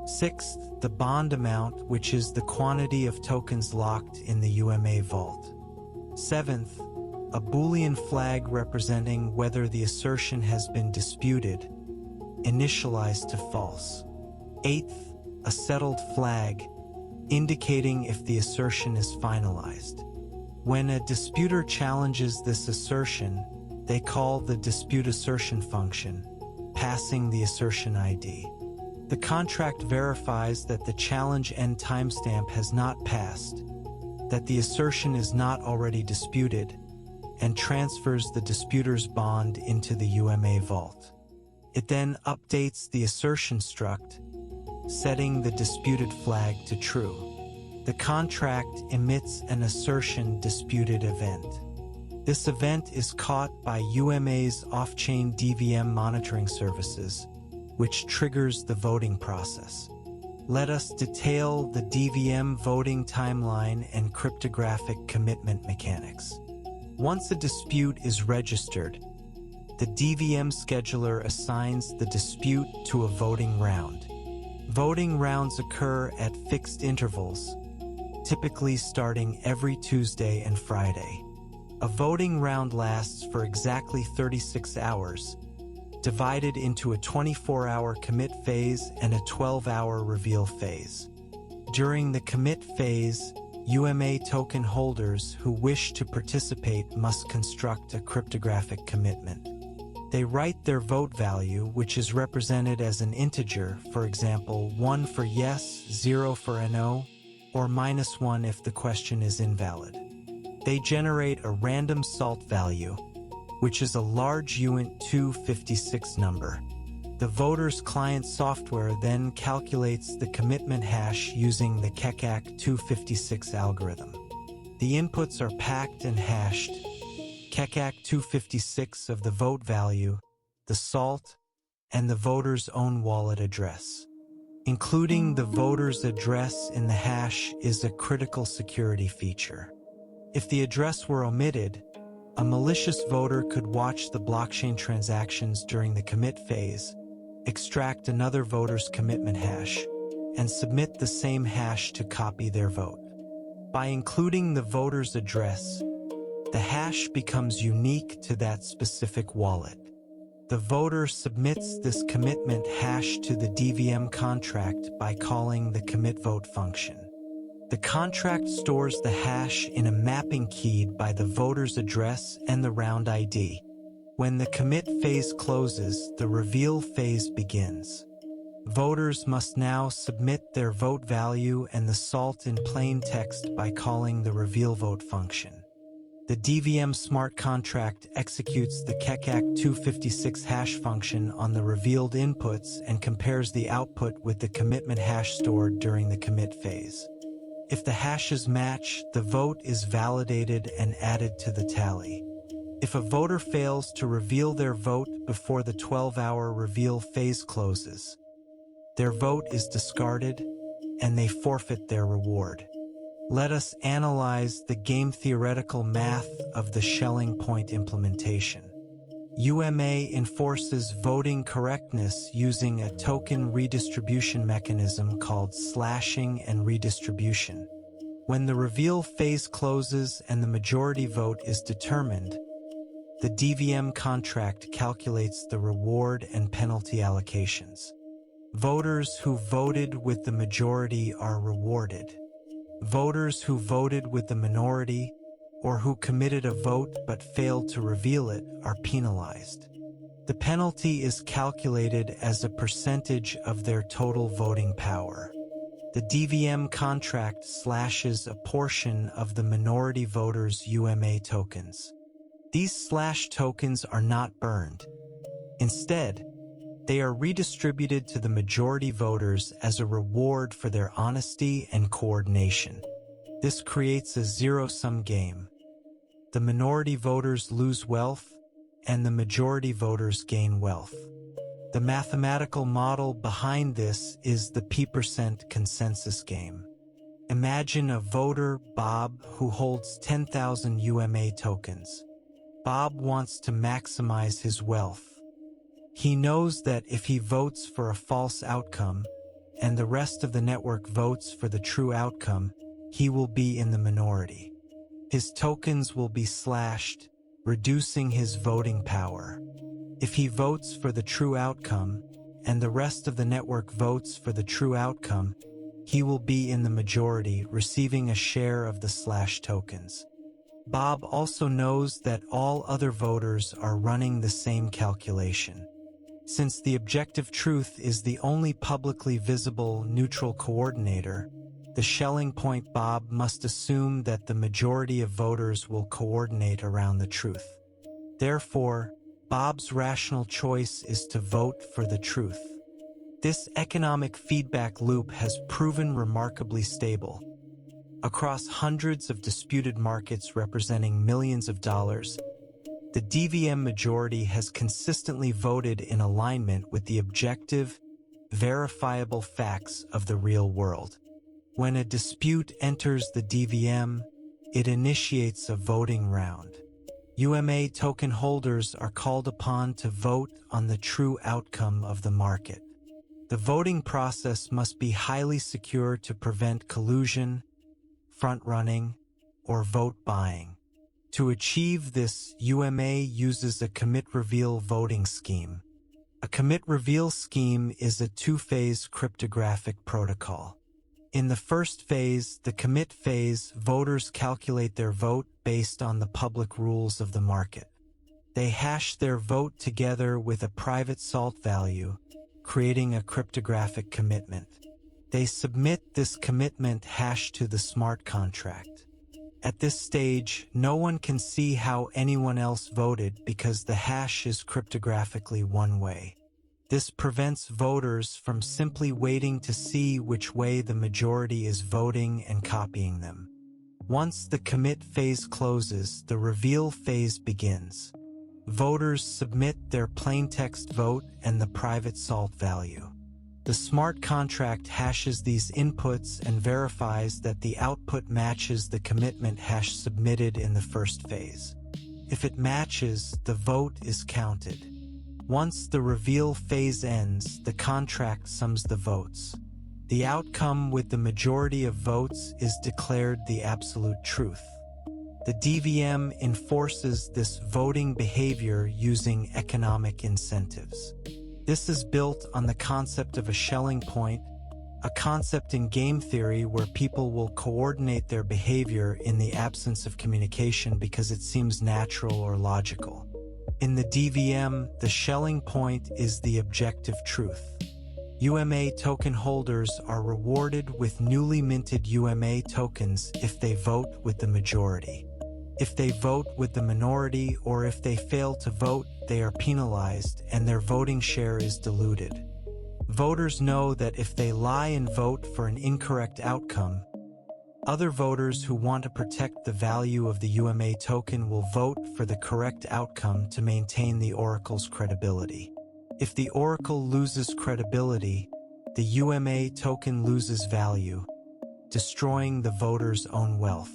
Sixth, the bond amount, which is the quantity of tokens locked in the UMA vault. Seventh, a Boolean flag representing whether the assertion has been disputed, initialized to false. Eighth, a settled flag, indicating if the assertion is finalized. When a disputer challenges this assertion, they call the dispute assertion function, passing the assertion ID. The contract verifies that the challenge end timestamp has not passed, that the assertion is not already disputed, and transfers the disputer's bond into the UMA vault. It then updates the assertion struct, setting the disputed flag to true. The contract emits an assertion disputed event. This event is caught by UMA's off-chain DVM monitoring services, which triggers the voting process. Let us detail the DVM voting timeline and cryptographic commitment mechanics. Once a dispute is registered, the DVM scheduler assigns the dispute to a voting round. Voting rounds occur at fixed intervals, typically starting every Tuesday and Friday. A voting round lasts for exactly 36 hours, divided into a 24-hour commit phase and a 12-hour reveal phase. During the commit phase, UMA token holders who wish to participate must construct a cryptographic commitment. They write their vote value, which is represented as an integer, for example, 1 for yes, 0 for no, or -1 if the question is invalid. They generate a random salt value, which is a large uint256 number. The voter's client software then calculates the commitment hash using the KECAC256 algorithm. The inputs are packed and hashed, KECAC256 of the vote value, the salt, and the voter's own wallet address. Including the voter's address in the hash is a critical security feature. If the address were omitted, a malicious voter could watch the blockchain transactions during the commit phase, extract another voter's commitment hash, and submit the same hash to copy their vote. By including the voter's address, the hash becomes unique to that specific wallet. The voter submits this commitment hash to the DVM contract by calling the commit vote function. The contract stores the hash in a mapping keyed by the voter's address and the round ID. When the commit phase closes, the reveal phase begins. Voters must now submit their vote value and the salt in plain text by calling the reveal vote function. The DVM smart contract executes the kecac 256 hash function on the revealed inputs and compares the output with the commitment hash stored during the commit phase. If the hashes match, the vote is validated and added to the tally. If a voter fails to reveal their vote before the 12-hour reveal phase closes, their vote is discarded and they forfeit their reward. Let us analyze the game-theoretical math of the Schelling point implementation. UMA enforces voting correctness using a token redistribution mechanism called slashing and redistribution. When the reveal phase closes and the majority vote is determined, the DVM contract calculates the reward and penalty allocations. Voters who voted with the majority are rewarded. Voters who voted with the minority or who committed a vote but failed to reveal it are penalized. The penalty is calculated as a percentage of their total voting power. The DVM contract slashes a portion of the minority voters' UMA tokens. These slash tokens are not burned. Instead, they are redistributed to the majority voters as a reward for their honesty and coordination. This creates a zero-sum game. The minority voters lose wealth, and the majority voters gain wealth. The mathematical model behind this is the P% consensus game. Imagine a voter, Bob, who holds 10,000 UMA tokens. Bob wants to maximize his wealth. He knows that if he votes for a false outcome, and the rest of the network votes for the true outcome, he will be in the minority. His tokens will be slashed, reducing his voting power. If he votes for the true outcome, and the rest of the network votes for the true outcome, he will be in the majority, receiving a share of the slash tokens. Bob also knows that all other voters are running the same calculation. Since the objective truth is the only publicly visible neutral coordinator, the Schelling point Bob must assume that the majority of voters will coordinate around the truth. Therefore, Bob's rational choice is to vote for the truth. This economic feedback loop has proven remarkably stable. Across hundreds of disputed markets representing millions of dollars, the DVM majority has consistently voted in alignment with the objective, verifiable facts of the real world. When a dispute enters the DVM, it initiates a voting round. UMA token holders are called upon to vote on the true outcome of the market. The voting process must be highly secure to prevent collusion, front-running, or vote buying. To achieve this, UMA uses a commit-reveal voting scheme. A commit-reveal scheme is a two-phase cryptographic protocol. In the first phase, the commit phase, voters calculate their vote based on the public rules of the market. They hash their vote together with a private salt value, creating a cryptographic commitment. They submit this commitment hash to the smart contract. At this stage, no one can see how anyone else voted because the hash is cryptographically one way. This prevents voters from simply waiting to see which way the majority is voting and copying them. Once the commit phase closes, the reveal phase begins. Voters submit their plaintext vote and the private salt value. The smart contract hashes these inputs and verifies that the output matches the commitment hash submitted in the first phase. If it matches, the vote is counted. Once the reveal phase ends, the contract sums the votes. The outcome with the majority of votes is declared the absolute truth. The DVM enforces this voting behavior using economic incentives. This is built on the concept of a Schelling point, a concept in game theory where people will coordinate their behavior in the absence of communication because it seems natural or logical. In the DVM, the Schelling point is the objective truth. UMA token holders are rewarded with newly minted UMA tokens if they vote with the majority. If they vote with the minority or if they fail to vote, they are penalized and their voting share is diluted. Voters know that if they lie and vote for an incorrect outcome, other voters who want to protect the value of the UMA token will vote for the correct outcome to maintain the oracle's credibility. If the oracle loses credibility, the UMA token loses value, destroying the voter's own wealth.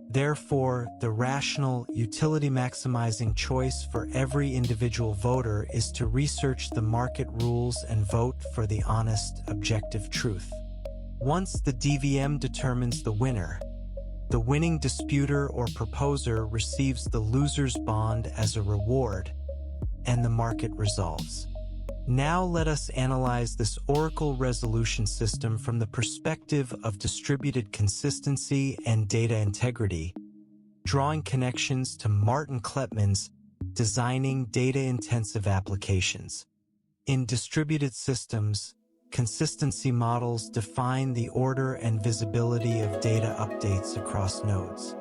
Therefore, the rational, utility-maximizing choice for every individual voter is to research the market rules and vote for the honest, objective truth. Once the DVM determines the winner, the winning disputer or proposer receives the loser's bond as a reward, and the market resolves. Now let us analyze this oracle resolution system from the perspective of distributed consistency and data integrity, drawing connections to Martin Kleppmann's Designing Data-Intensive Applications. In distributed systems, consistency models define the order and visibility of data updates across nodes.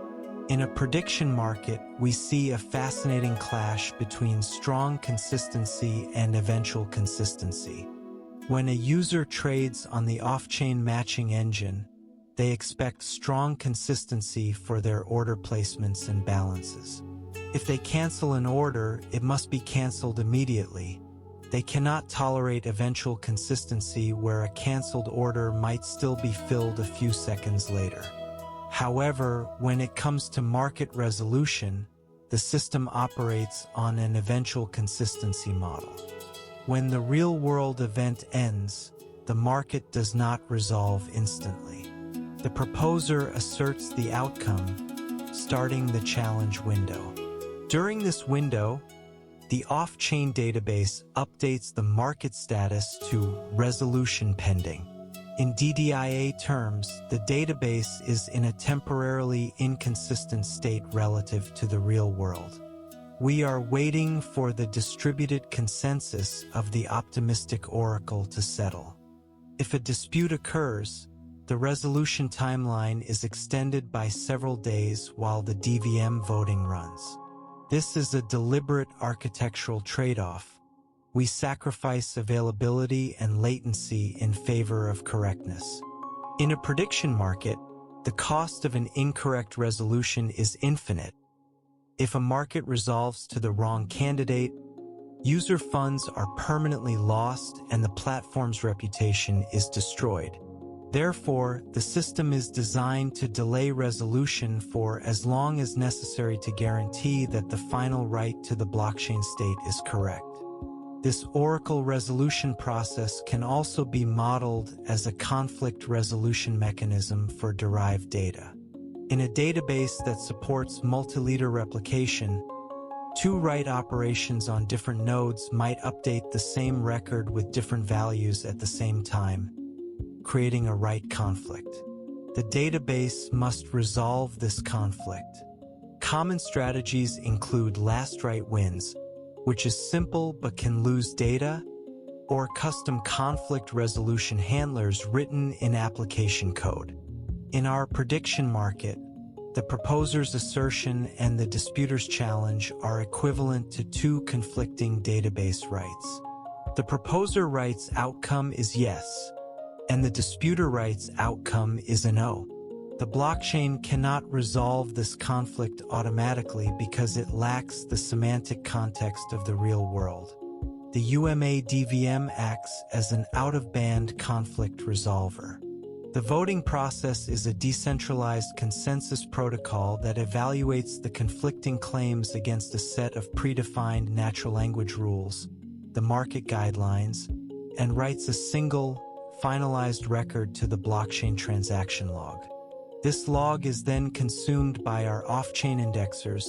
In a prediction market, we see a fascinating clash between strong consistency and eventual consistency. When a user trades on the off-chain matching engine, they expect strong consistency for their order placements and balances. If they cancel an order, it must be canceled immediately. They cannot tolerate eventual consistency where a canceled order might still be filled a few seconds later. However, when it comes to market resolution, the system operates on an eventual consistency model. When the real-world event ends, the market does not resolve instantly. The proposer asserts the outcome, starting the challenge window. During this window, the off-chain database updates the market status to resolution pending. In DDIA terms, the database is in a temporarily inconsistent state relative to the real world. We are waiting for the distributed consensus of the optimistic oracle to settle. If a dispute occurs, the resolution timeline is extended by several days while the DVM voting runs. This is a deliberate architectural trade-off. We sacrifice availability and latency in favor of correctness. In a prediction market, the cost of an incorrect resolution is infinite. If a market resolves to the wrong candidate, user funds are permanently lost and the platform's reputation is destroyed. Therefore, the system is designed to delay resolution for as long as necessary to guarantee that the final write to the blockchain state is correct. This oracle resolution process can also be modeled as a conflict resolution mechanism for derived data. In a database that supports multi-leader replication, two write operations on different nodes might update the same record with different values at the same time, creating a write conflict. The database must resolve this conflict. Common strategies include last write wins, which is simple but can lose data, or custom conflict resolution handlers written in application code. In our prediction market, the proposer's assertion and the disputer's challenge are equivalent to two conflicting database writes. The proposer writes outcome is yes, and the disputer writes outcome is a no. The blockchain cannot resolve this conflict automatically because it lacks the semantic context of the real world. The UMA DVM acts as an out-of-band conflict resolver. The voting process is a decentralized consensus protocol that evaluates the conflicting claims against a set of predefined natural language rules, the market guidelines, and writes a single, finalized record to the blockchain transaction log. This log is then consumed by our off-chain indexers,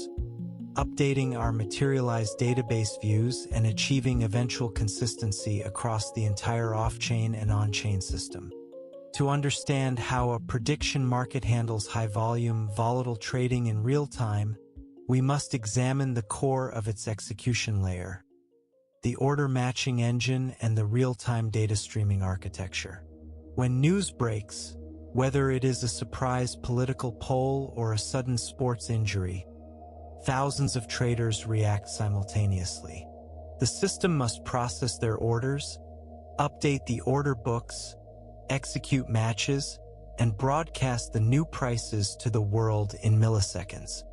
updating our materialized database views and achieving eventual consistency across the entire off-chain and on-chain system. To understand how a prediction market handles high-volume, volatile trading in real time, we must examine the core of its execution layer. the order matching engine, and the real-time data streaming architecture. When news breaks, whether it is a surprise political poll or a sudden sports injury, thousands of traders react simultaneously. The system must process their orders, update the order books, execute matches, and broadcast the new prices to the world in milliseconds.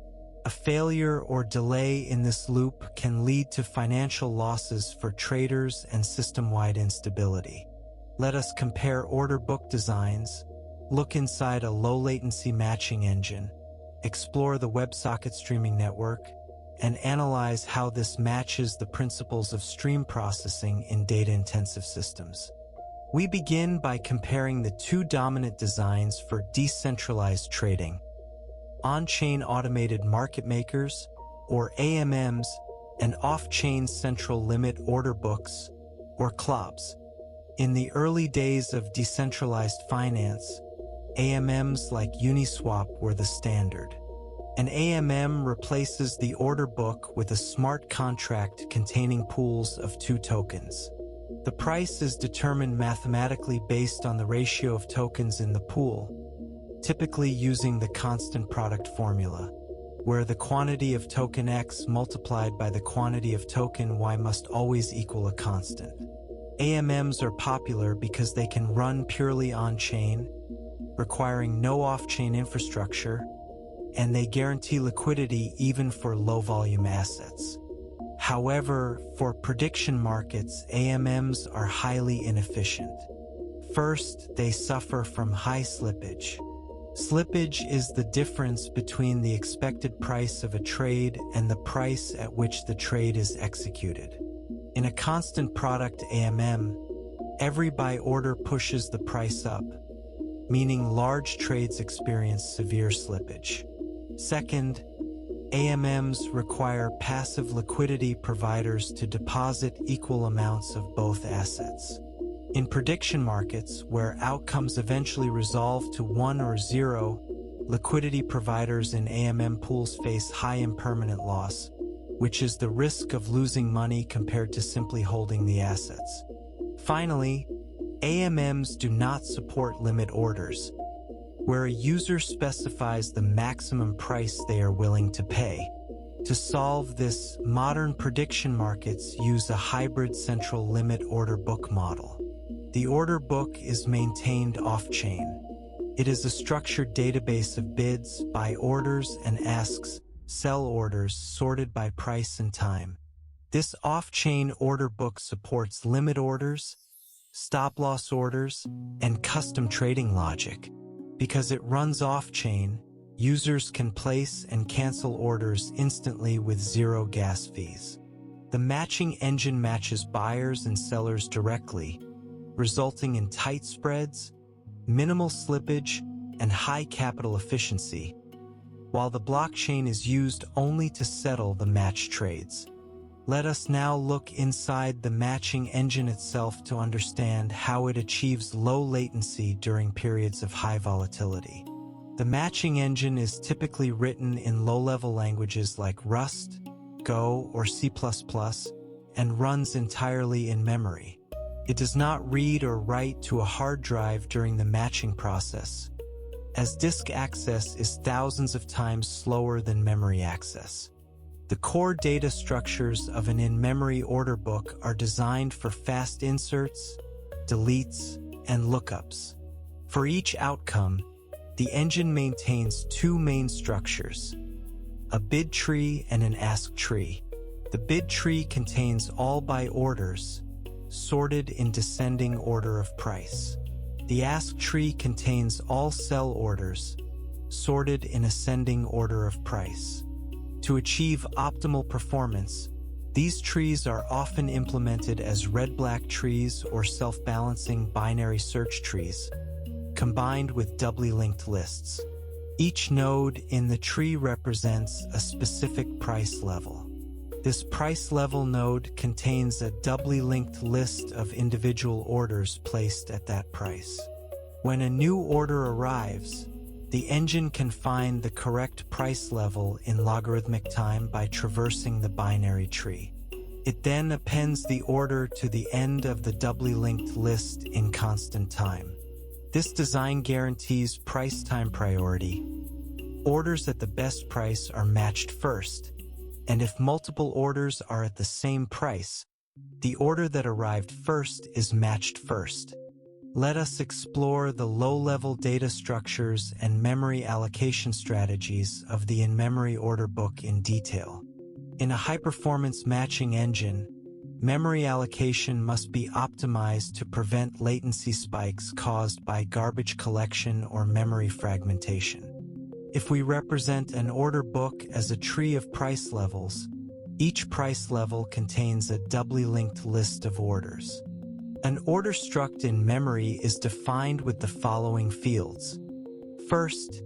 A failure or delay in this loop can lead to financial losses for traders and system-wide instability. Let us compare order book designs, look inside a low-latency matching engine, explore the WebSocket streaming network, and analyze how this matches the principles of stream processing in data-intensive systems. We begin by comparing the two dominant designs for decentralized trading: on-chain automated market makers, or AMMs, and off-chain central limit order books, or CLOBs. In the early days of decentralized finance, AMMs like Uniswap were the standard. An AMM replaces the order book with a smart contract containing pools of 2 tokens. The price is determined mathematically based on the ratio of tokens in the pool, typically using the constant product formula, where the quantity of token X multiplied by the quantity of token Y must always equal a constant. AMMs are popular because they can run purely on-chain, requiring no off-chain infrastructure, and they guarantee liquidity even for low-volume assets. However, for prediction markets, AMMs are highly inefficient. First, they suffer from high slippage. Slippage is the difference between the expected price of a trade and the price at which the trade is executed. In a constant product AMM, every buy order pushes the price up, meaning large trades experience severe slippage. Second, AMMs require passive liquidity providers to deposit equal amounts of both assets. In prediction markets, where outcomes eventually resolve to 1 or 0, liquidity providers in AMM pools face high impermanent loss, which is the risk of losing money compared to simply holding the assets. Finally, AMMs do not support limit orders, where a user specifies the maximum price they are willing to pay. To solve this, modern prediction markets use a hybrid central limit order book model. The order book is maintained off-chain. It is a structured database of bids, buy orders, and asks, sell orders sorted by price and time. This off-chain order book supports limit orders, stop-loss orders, and custom trading logic. Because it runs off-chain, users can place and cancel orders instantly with 0 gas fees. The matching engine matches buyers and sellers directly, resulting in tight spreads, minimal slippage, and high capital efficiency, while the blockchain is used only to settle the match trades. Let us now look inside the matching engine itself to understand how it achieves low latency during periods of high volatility. The matching engine is typically written in low-level languages like Rust, Go, or C++, and runs entirely in memory. It does not read or write to a hard drive during the matching process, as disk access is thousands of times slower than memory access. The core data structures of an in-memory order book are designed for fast inserts, deletes, and lookups. For each outcome, the engine maintains 2 main structures: a bid tree and an ask tree. The bid tree contains all buy orders, sorted in descending order of price. The ask tree contains all sell orders, sorted in ascending order of price. To achieve optimal performance, these trees are often implemented as red-black trees or self-balancing binary search trees, combined with doubly linked lists. Each node in the tree represents a specific price level. This price level node contains a doubly linked list of individual orders placed at that price. When a new order arrives, the engine can find the correct price level in logarithmic time by traversing the binary tree. It then appends the order to the end of the doubly linked list in constant time. This design guarantees price-time priority. Orders at the best price are matched first, and if multiple orders are at the same price, the order that arrived first is matched first. Let us explore the low-level data structures and memory allocation strategies of the in-memory order book in detail. In a high-performance matching engine, memory allocation must be optimized to prevent latency spikes caused by garbage collection or memory fragmentation. If we represent an order book as a tree of price levels, each price level contains a doubly linked list of orders. An order struct in memory is defined with the following fields. First,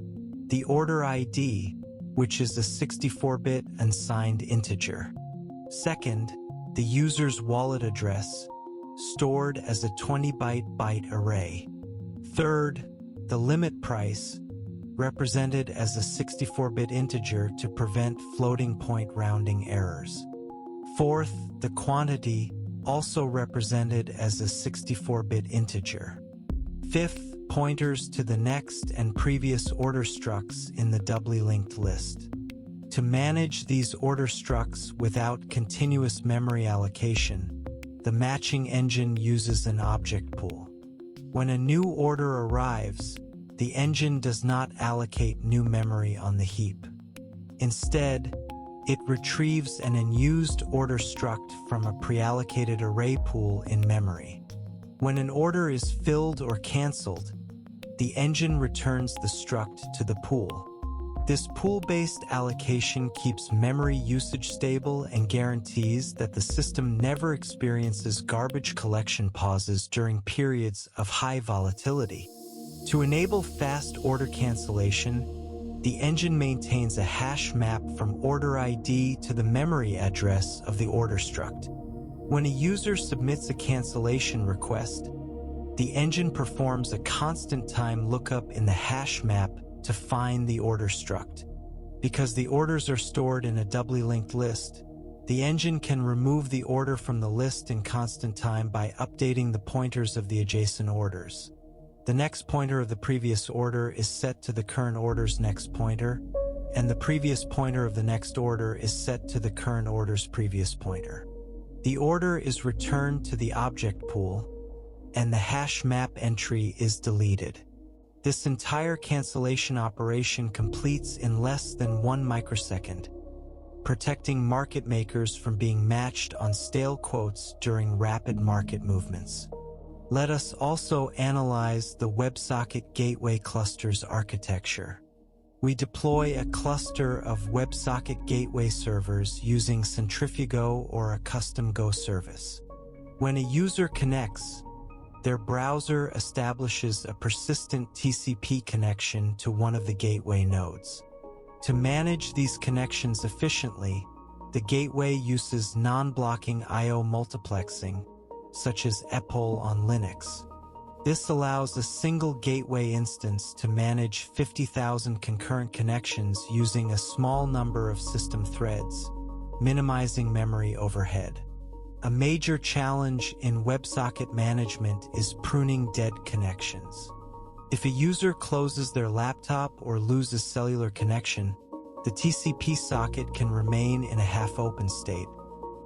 the order ID, which is a 64-bit unsigned integer. Second, the user's wallet address, stored as a 20-byte array. Third, the limit price, represented as a 64-bit integer to prevent floating-point rounding errors. Fourth, the quantity, also represented as a 64-bit integer. Fifth, pointers to the next and previous order structs in the doubly linked list. To manage these order structs without continuous memory allocation, the matching engine uses an object pool. When a new order arrives, the engine does not allocate new memory on the heap. Instead, it retrieves an unused order struct from a pre-allocated array pool in memory. When an order is filled or canceled, the engine returns the struct to the pool. This pool-based allocation keeps memory usage stable and guarantees that the system never experiences garbage collection pauses during periods of high volatility. To enable fast order cancellation, the engine maintains a hash map from order ID to the memory address of the order struct. When a user submits a cancellation request, the engine performs a constant-time lookup in the hash map to find the order struct. Because the orders are stored in a doubly linked list, the engine can remove the order from the list in constant time by updating the pointers of the adjacent orders. The next pointer of the previous order is set to the current order's next pointer, and the previous pointer of the next order is set to the current order's previous pointer. The order is returned to the object pool, and the hash map entry is deleted. This entire cancellation operation completes in less than 1 microsecond, protecting market makers from being matched on stale quotes during rapid market movements. Let us also analyze the WebSocket Gateway Cluster's architecture. We deploy a cluster of WebSocket Gateway servers using Centrifugo or a custom Go service. When a user connects, their browser establishes a persistent TCP connection to one of the gateway nodes. To manage these connections efficiently, the gateway uses non-blocking I/O multiplexing, such as EPOL on Linux. This allows a single gateway instance to manage 50,000 concurrent connections using a small number of system threads, minimizing memory overhead. A major challenge in WebSocket management is pruning dead connections. If a user closes their laptop or loses cellular connection, the TCP socket can remain in a half-open state,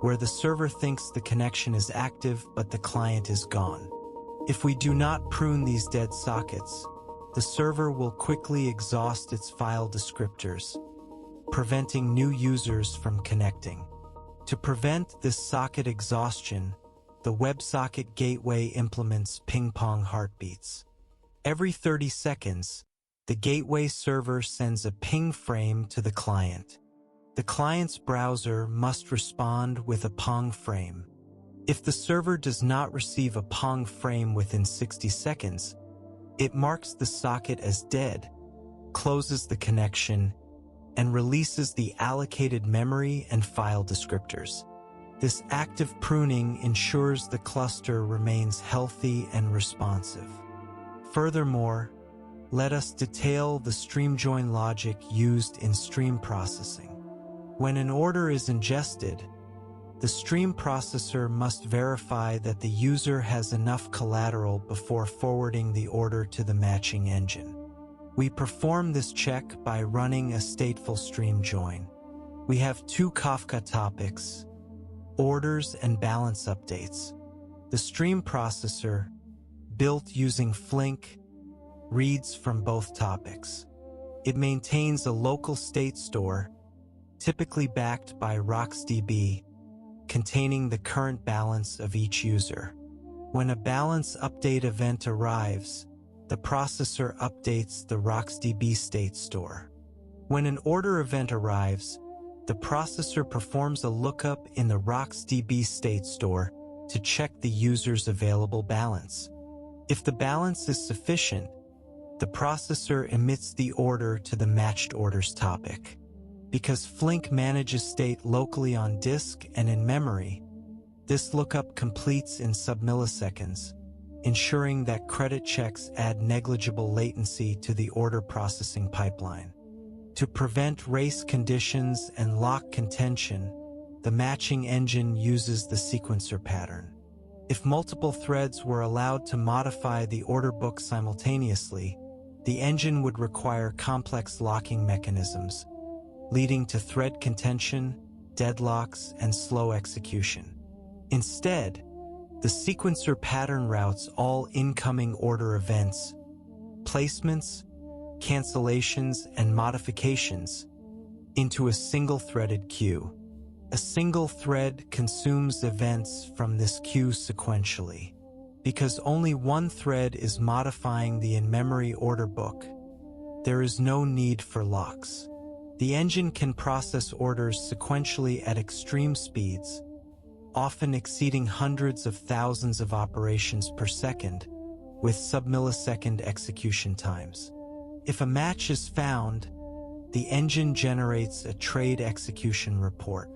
where the server thinks the connection is active but the client is gone. If we do not prune these dead sockets, the server will quickly exhaust its file descriptors, preventing new users from connecting. To prevent this socket exhaustion, the WebSocket Gateway implements ping-pong heartbeats. Every 30 seconds, the gateway server sends a ping frame to the client. The client's browser must respond with a pong frame. If the server does not receive a pong frame within 60 seconds, it marks the socket as dead, closes the connection, and releases the allocated memory and file descriptors. This active pruning ensures the cluster remains healthy and responsive. Furthermore, let us detail the stream join logic used in stream processing. When an order is ingested, The stream processor must verify that the user has enough collateral before forwarding the order to the matching engine. We perform this check by running a stateful stream join. We have two Kafka topics, orders and balance updates. The stream processor, built using Flink, reads from both topics. It maintains a local state store, typically backed by RocksDB, containing the current balance of each user. When a balance update event arrives, the processor updates the RocksDB state store. When an order event arrives, the processor performs a lookup in the RocksDB state store to check the user's available balance. If the balance is sufficient, the processor emits the order to the matched orders topic. Because Flink manages state locally on disk and in memory, this lookup completes in sub-milliseconds, ensuring that credit checks add negligible latency to the order processing pipeline. To prevent race conditions and lock contention, the matching engine uses the sequencer pattern. If multiple threads were allowed to modify the order book simultaneously, the engine would require complex locking mechanisms, leading to thread contention, deadlocks, and slow execution. Instead, the sequencer pattern routes all incoming order events, placements, cancellations, and modifications into a single-threaded queue. A single thread consumes events from this queue sequentially. Because only one thread is modifying the in-memory order book, there is no need for locks. The engine can process orders sequentially at extreme speeds, often exceeding hundreds of thousands of operations per second, with sub-millisecond execution times. If a match is found, the engine generates a trade execution report.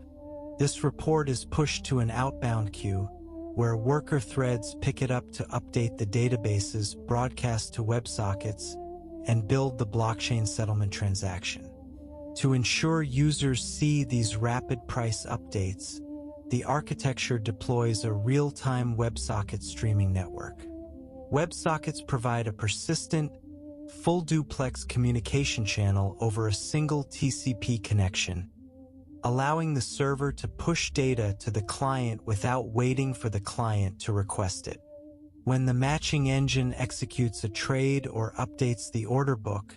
This report is pushed to an outbound queue, where worker threads pick it up to update the databases, broadcast to WebSockets, and build the blockchain settlement transaction. To ensure users see these rapid price updates, the architecture deploys a real-time WebSocket streaming network. WebSockets provide a persistent, full-duplex communication channel over a single TCP connection, allowing the server to push data to the client without waiting for the client to request it. When the matching engine executes a trade or updates the order book,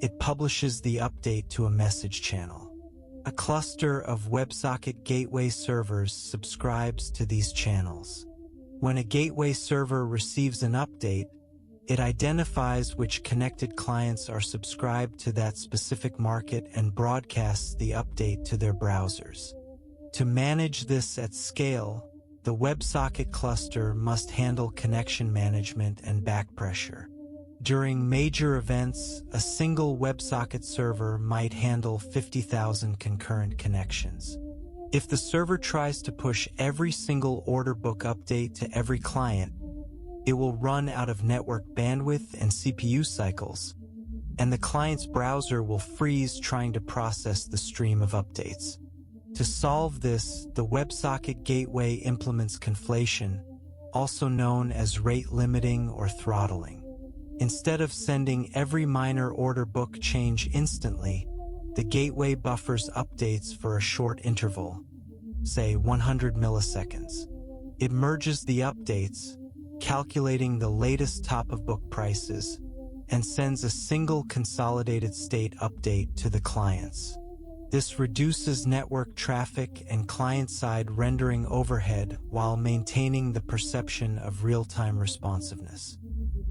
it publishes the update to a message channel. A cluster of WebSocket gateway servers subscribes to these channels. When a gateway server receives an update, it identifies which connected clients are subscribed to that specific market and broadcasts the update to their browsers. To manage this at scale, the WebSocket cluster must handle connection management and backpressure. During major events, a single WebSocket server might handle 50,000 concurrent connections. If the server tries to push every single order book update to every client, it will run out of network bandwidth and CPU cycles, and the client's browser will freeze trying to process the stream of updates. To solve this, the WebSocket gateway implements conflation, also known as rate limiting or throttling. Instead of sending every minor order book change instantly, the gateway buffers updates for a short interval, say 100 milliseconds. It merges the updates, calculating the latest top-of-book prices, and sends a single consolidated state update to the clients. This reduces network traffic and client-side rendering overhead while maintaining the perception of real-time responsiveness.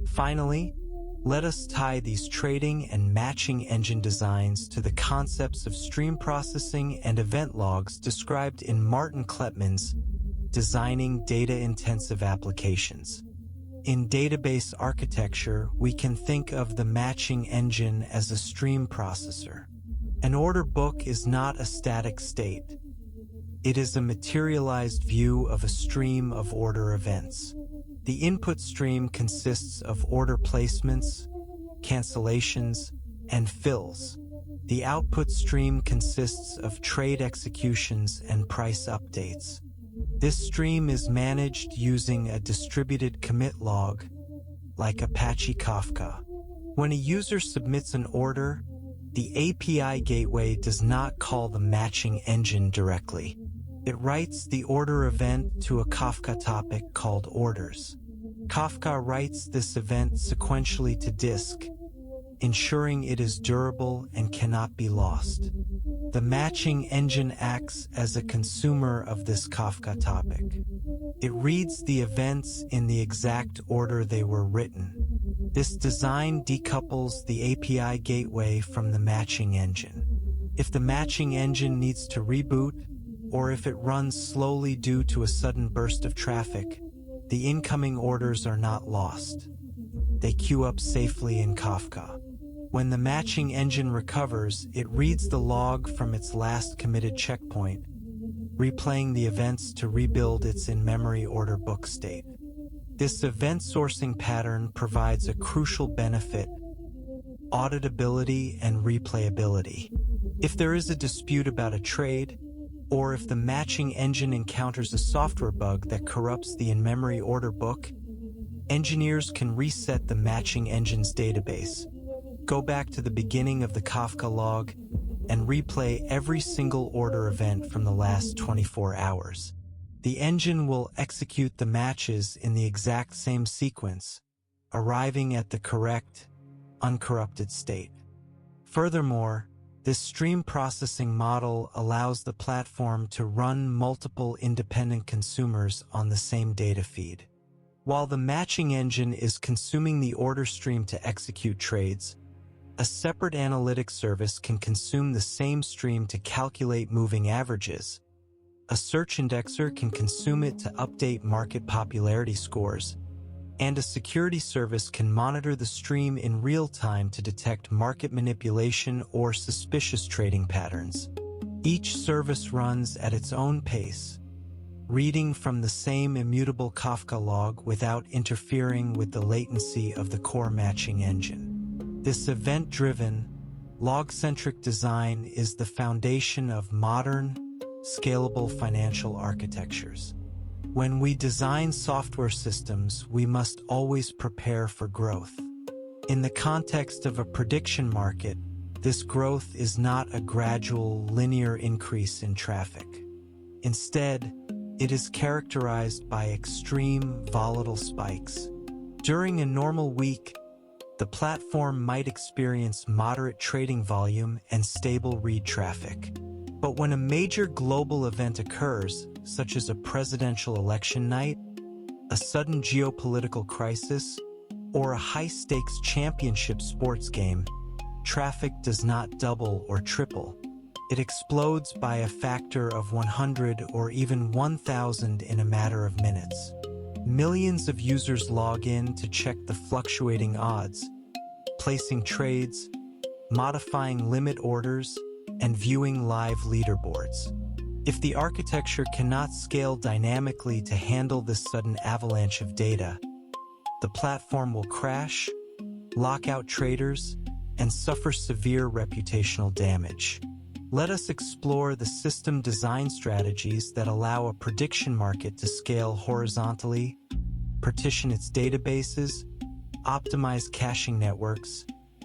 Finally, let us tie these trading and matching engine designs to the concepts of stream processing and event logs described in Martin Kleppmann's Designing Data-Intensive Applications. In database architecture, we can think of the matching engine as a stream processor. An order book is not a static state. It is a materialized view of a stream of order events. The input stream consists of order placements, cancellations, and fills. The output stream consists of trade executions and price updates. This stream is managed using a distributed commit log, like Apache Kafka. When a user submits an order, the API gateway does not call the matching engine directly. It writes the order event to a Kafka topic called orders. Kafka writes this event sequentially to disk, ensuring it is durable and cannot be lost. The matching engine acts as a consumer of this Kafka topic. It reads the events in the exact order they were written. This design decouples the API gateway from the matching engine. If the matching engine needs to reboot, or if it runs slowly due to a sudden burst of traffic, the incoming orders are not lost. They queue up safely in Kafka. When the matching engine recovers, it reads the log from its last committed checkpoint, replaying the events to rebuild its in-memory order book state. This event sourcing pattern provides a crucial benefit: auditability and replayability. If there is a dispute about a trade, or if the matching engine encounters a software bug that corrupts the in-memory order book, engineers can reset the matching engine's database, go back to the beginning of the Kafka log, and replay every single order event from the last 24 hours. The engine will execute the matches in the exact same sequence, arriving at the correct, uncorrupted state. Furthermore, this stream processing model allows the platform to run multiple independent consumers on the same data feed. While the matching engine is consuming the order stream to execute trades, a separate analytics service can consume the same stream to calculate moving averages. A search indexer can consume it to update market popularity scores, and a security service can monitor the stream in real time to detect market manipulation or suspicious trading patterns. Each service runs at its own pace, reading from the same immutable Kafka log without interfering with the latency of the core matching engine. This event-driven, log-centric design is the foundation of modern, scalable financial architectures. When we design software systems, we must always prepare for growth. In the context of a prediction market, this growth is not a gradual, linear increase in traffic. Instead, it is characterized by extreme, volatile spikes. During a normal week, the platform might experience moderate trading volume and stable read traffic. But when a major global event occurs, such as a presidential election night, a sudden geopolitical crisis, or a high-stakes championship sports game, traffic does not double or triple. It explodes by a factor of 100 or even 1,000 in a matter of minutes. Millions of users log in to check the fluctuating odds, placing trades, modifying limit orders, and viewing live leaderboards. If the architecture cannot scale dynamically to handle this sudden avalanche of data, the platform will crash, lock out traders, and suffer severe reputational damage. Let us explore the system design strategies that allow a prediction market to scale horizontally, partition its databases, optimize caching networks,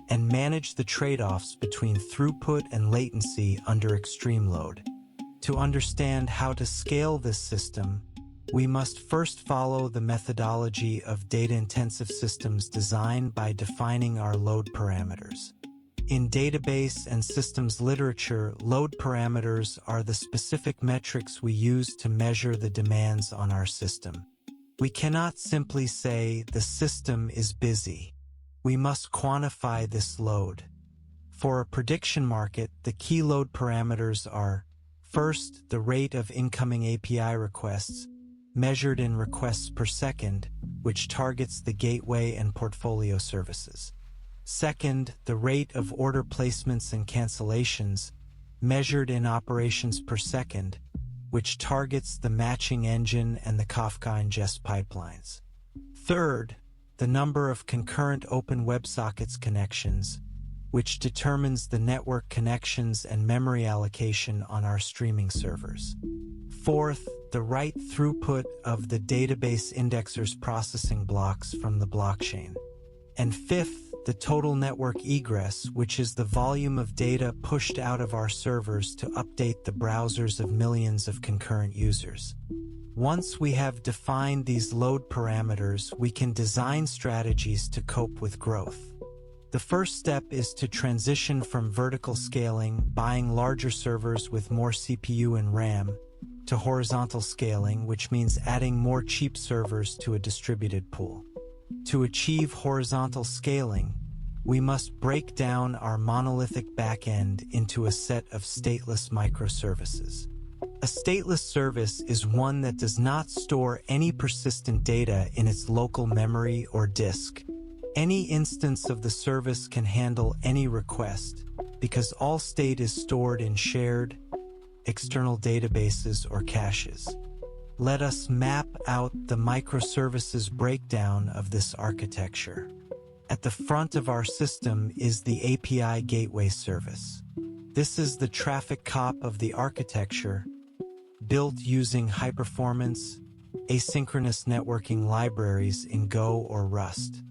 and manage the trade-offs between throughput and latency under extreme load. To understand how to scale this system, we must first follow the methodology of data-intensive systems design by defining our load parameters. In database and systems literature, load parameters are the specific metrics we use to measure the demands on our system. We cannot simply say the system is busy. We must quantify this load. For a prediction market, the key load parameters are: first, the rate of incoming API requests, measured in requests per second, which targets the gateway and portfolio services. Second, the rate of order placements and cancellations, measured in operations per second, which targets the matching engine and the Kafka ingest pipelines. Third, the number of concurrent open WebSockets connections, which determines the network connections and memory allocation on our streaming servers. Fourth, the write throughput of the database indexer's processing blocks from the blockchain. And fifth, the total network egress, which is the volume of data pushed out of our servers to update the browsers of millions of concurrent users. Once we have defined these load parameters, we can design strategies to cope with growth. The first step is to transition from vertical scaling, buying larger servers with more CPU and RAM, to horizontal scaling, which means adding more cheap servers to a distributed pool. To achieve horizontal scaling, we must break down our monolithic backend into a set of stateless microservices. A stateless service is one that does not store any persistent data in its local memory or disk. Any instance of the service can handle any request because all state is stored in shared, external databases or caches. Let us map out the microservices breakdown of this architecture. At the front of our system is the API Gateway Service. This is the traffic cop of the architecture, built using high-performance, asynchronous networking libraries in Go or Rust.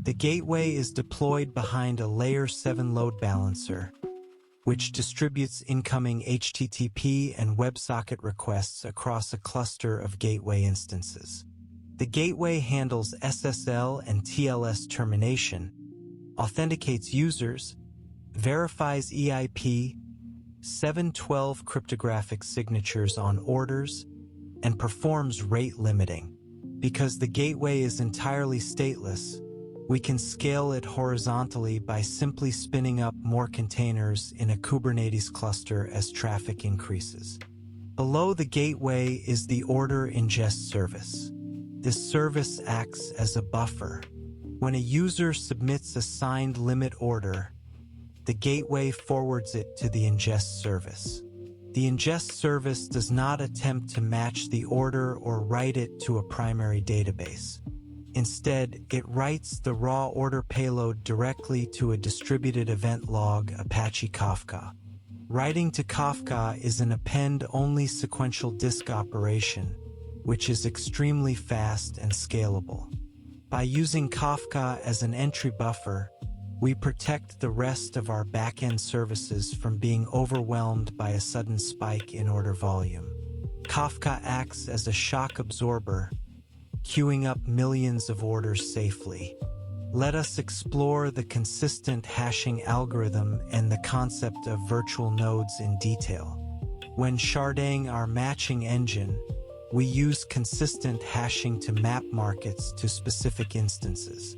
The gateway is deployed behind a Layer 7 load balancer, which distributes incoming HTTP and WebSocket requests across a cluster of gateway instances. The gateway handles SSL and TLS termination, authenticates users, verifies EIP, 712 cryptographic signatures on orders, and performs rate limiting. Because the gateway is entirely stateless, we can scale it horizontally by simply spinning up more containers in a Kubernetes cluster as traffic increases. Below the gateway is the order ingest service. This service acts as a buffer. When a user submits a signed limit order, the gateway forwards it to the ingest service. The ingest service does not attempt to match the order or write it to a primary database. Instead, it writes the raw order payload directly to a distributed event log Apache Kafka. Writing to Kafka is an append-only sequential disk operation, which is extremely fast and scalable. By using Kafka as an entry buffer, we protect the rest of our backend services from being overwhelmed by a sudden spike in order volume. Kafka acts as a shock absorber, queuing up millions of orders safely. Let us explore the consistent hashing algorithm and the concept of virtual nodes in detail. When sharding our matching engine, we use consistent hashing to map markets to specific instances.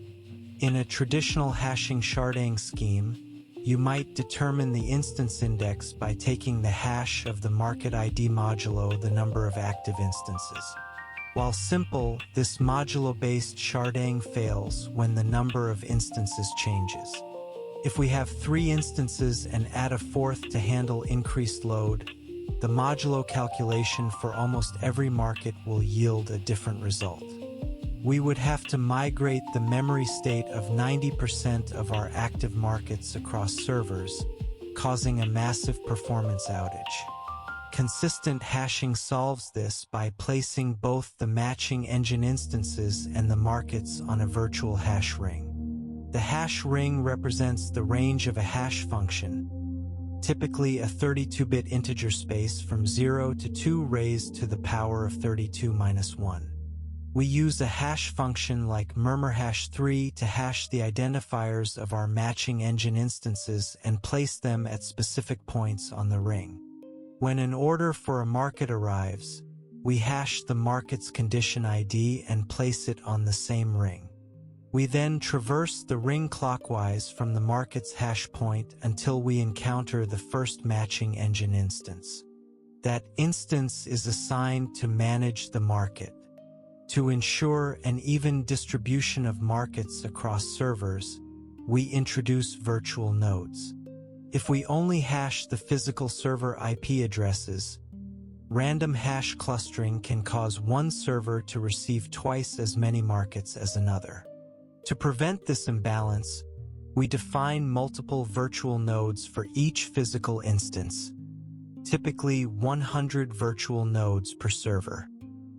In a traditional hashing sharding scheme, you might determine the instance index by taking the hash of the market ID modulo the number of active instances. While simple, this modulo-based sharding fails when the number of instances changes. If we have 3 instances and add a 4th to handle increased load, the modulo calculation for almost every market will yield a different result. We would have to migrate the memory state of 90% of our active markets across servers, causing a massive performance outage. Consistent hashing solves this by placing both the matching engine instances and the markets on a virtual hash ring. The hash ring represents the range of a hash function, typically a 32-bit integer space from 0 to 2 raised to the power of 32 minus 1. We use a hash function like murmurhash3 to hash the identifiers of our matching engine instances and place them at specific points on the ring. When an order for a market arrives, we hash the market's condition ID and place it on the same ring. We then traverse the ring clockwise from the market's hash point until we encounter the first matching engine instance. That instance is assigned to manage the market. To ensure an even distribution of markets across servers, we introduce virtual nodes. If we only hash the physical server IP addresses, random hash clustering can cause one server to receive twice as many markets as another. To prevent this imbalance, we define multiple virtual nodes for each physical instance, typically 100 virtual nodes per server.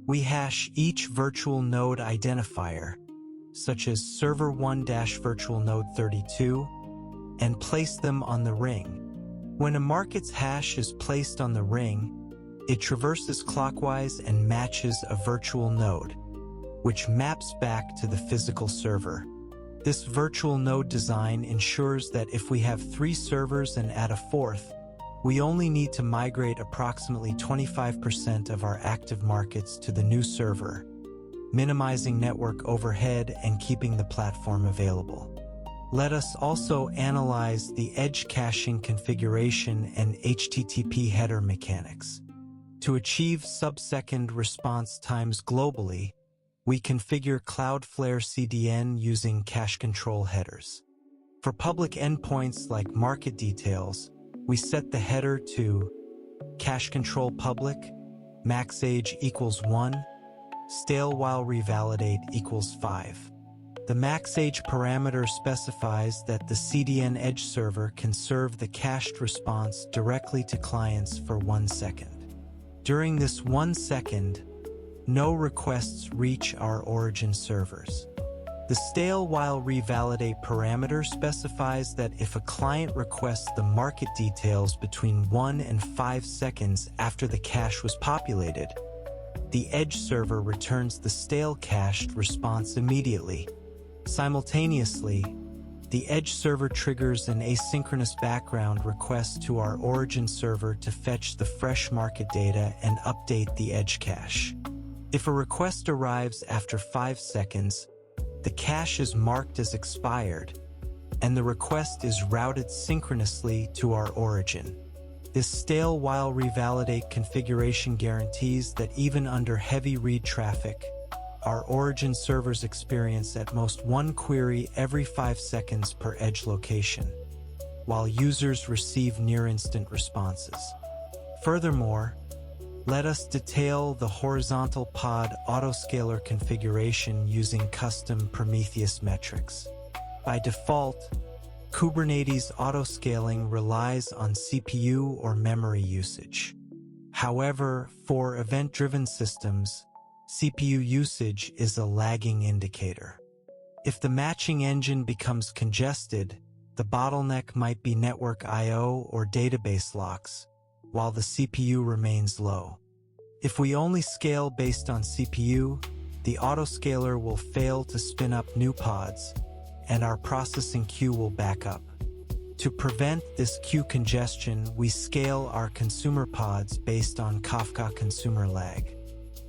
We hash each virtual node identifier, such as server1-virtual node 32, and place them on the ring. When a market's hash is placed on the ring, it traverses clockwise and matches a virtual node, which maps back to the physical server. This virtual node design ensures that if we have 3 servers and add a 4th, we only need to migrate approximately 25% of our active markets to the new server, minimizing network overhead and keeping the platform available. Let us also analyze the edge caching configuration and HTTP header mechanics. To achieve sub-second response times globally, we configure Cloudflare CDN using cache control headers. For public endpoints like market details, we set the header to cache control public, max age equals 1, stale while revalidate equals 5. The max age parameter specifies that the CDN edge server can serve the cached response directly to clients for 1 second. During this 1 second, no requests reach our origin servers. The stale while revalidate parameter specifies that if a client requests the market details between 1 and 5 seconds after the cache was populated, the edge server returns the stale cached response immediately. Simultaneously, the edge server triggers an asynchronous background request to our origin server to fetch the fresh market data and update the edge cache. If a request arrives after 5 seconds, the cache is marked as expired, and the request is routed synchronously to our origin. This stale while revalidate configuration guarantees that even under heavy read traffic, our origin servers experience at most 1 query every 5 seconds per edge location, while users receive near-instant responses. Furthermore, let us detail the horizontal pod autoscaler configuration using custom Prometheus metrics. By default, Kubernetes autoscaling relies on CPU or memory usage. However, for event-driven systems, CPU usage is a lagging indicator. If the matching engine becomes congested, the bottleneck might be network I/O or database locks, while the CPU remains low. If we only scale based on CPU, the autoscaler will fail to spin up new pods, and our processing queue will back up. To prevent this queue congestion, we scale our consumer pods based on Kafka consumer lag.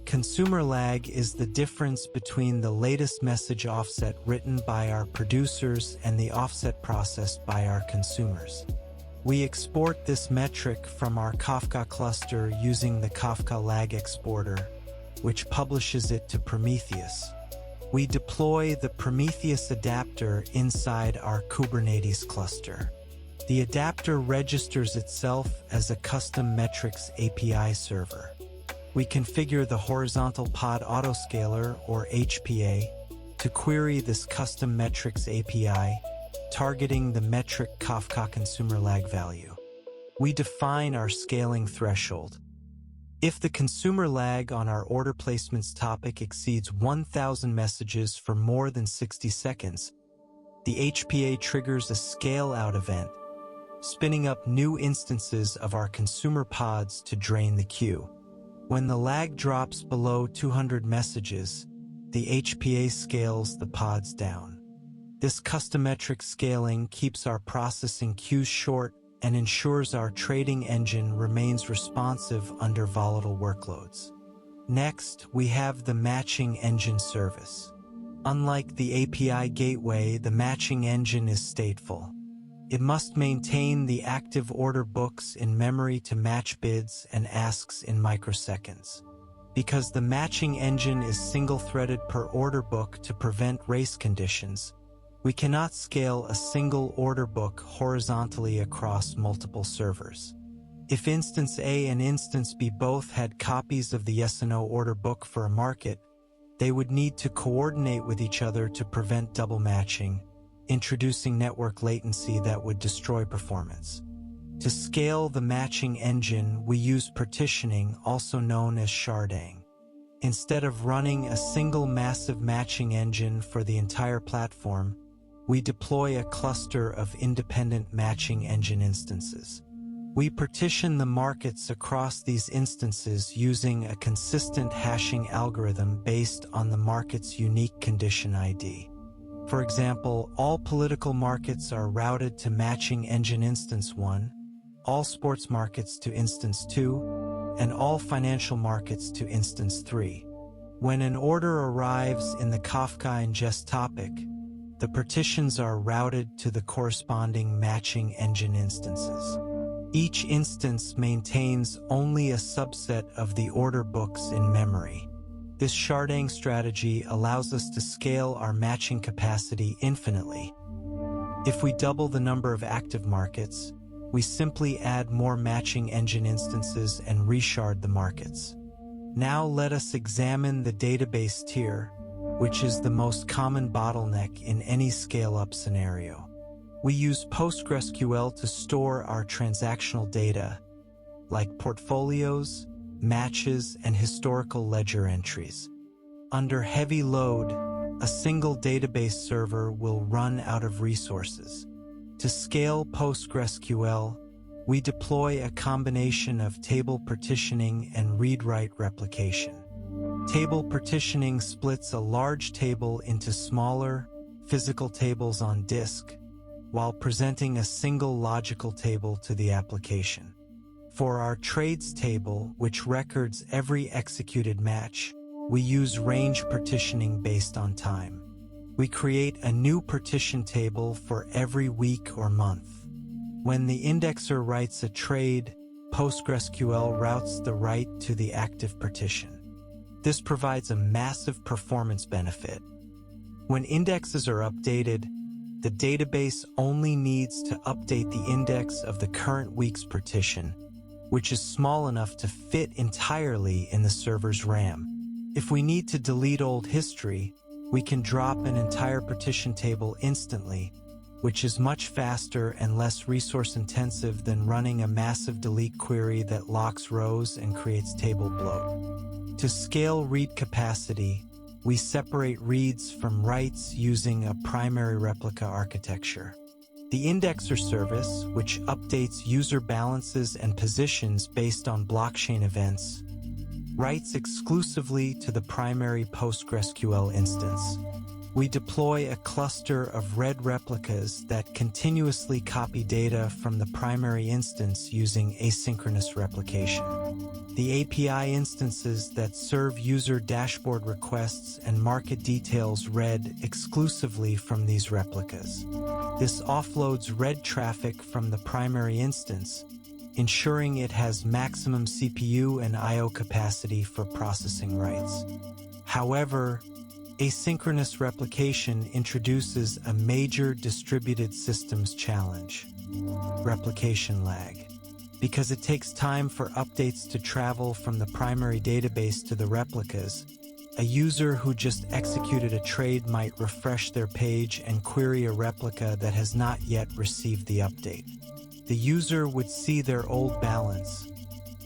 Consumer lag is the difference between the latest message offset written by our producers and the offset processed by our consumers. We export this metric from our Kafka cluster using the Kafka lag exporter, which publishes it to Prometheus. We deploy the Prometheus adapter inside our Kubernetes cluster. The adapter registers itself as a custom metrics API server. We configure the horizontal pod autoscaler, or HPA, to query this custom metrics API, targeting the metric Kafka consumer lag value. We define our scaling threshold. If the consumer lag on our order placements topic exceeds 1,000 messages for more than 60 seconds, the HPA triggers a scale-out event, spinning up new instances of our consumer pods to drain the queue. When the lag drops below 200 messages, the HPA scales the pods down. This custometric scaling keeps our processing queues short and ensures our trading engine remains responsive under volatile workloads. Next, we have the matching engine service. Unlike the API gateway, the matching engine is stateful. It must maintain the active order books in memory to match bids and asks in microseconds. Because the matching engine is single-threaded per order book to prevent race conditions, we cannot scale a single order book horizontally across multiple servers. If instance A and instance B both had copies of the S&O order book for a market, they would need to coordinate with each other to prevent double matching, introducing network latency that would destroy performance. To scale the matching engine, we use partitioning, also known as sharding. Instead of running a single massive matching engine for the entire platform, we deploy a cluster of independent matching engine instances. We partition the markets across these instances using a consistent hashing algorithm based on the market's unique condition ID. For example, all political markets are routed to matching engine instance 1, all sports markets to instance 2, and all financial markets to instance 3. When an order arrives in the Kafka ingest topic, the partitions are routed to the corresponding matching engine instances. Each instance maintains only a subset of the order books in memory. This sharding strategy allows us to scale our matching capacity infinitely. If we double the number of active markets, we simply add more matching engine instances and reshard the markets. Now let us examine the database tier, which is the most common bottleneck in any scale-up scenario. We use PostgreSQL to store our transactional data, like portfolios, matches, and historical ledger entries. Under heavy load, a single database server will run out of resources. To scale PostgreSQL, we deploy a combination of table partitioning and read-write replication. Table partitioning splits a large table into smaller, physical tables on disk, while presenting a single logical table to the application. For our trades table, which records every executed match, we use range partitioning based on time. We create a new partition table for every week or month. When the indexer writes a trade, PostgreSQL routes the write to the active partition. This provides a massive performance benefit. When indexes are updated, the database only needs to update the index of the current week's partition, which is small enough to fit entirely in the server's RAM. If we need to delete old history, we can drop an entire partition table instantly, which is much faster and less resource-intensive than running a massive delete query that locks rows and creates table bloat. To scale read capacity, we separate reads from writes using a primary replica architecture. The indexer service, which updates user balances and positions based on blockchain events, writes exclusively to the primary PostgreSQL instance. We deploy a cluster of read replicas that continuously copy data from the primary instance using asynchronous replication. The API instances that serve user dashboard requests and market details read exclusively from these replicas. This offloads read traffic from the primary instance, ensuring it has maximum CPU and I/O capacity for processing writes. However, asynchronous replication introduces a major distributed systems challenge: replication lag. Because it takes time for updates to travel from the primary database to the replicas, a user who just executed a trade might refresh their page and query a replica that has not yet received the update. The user would see their old balance,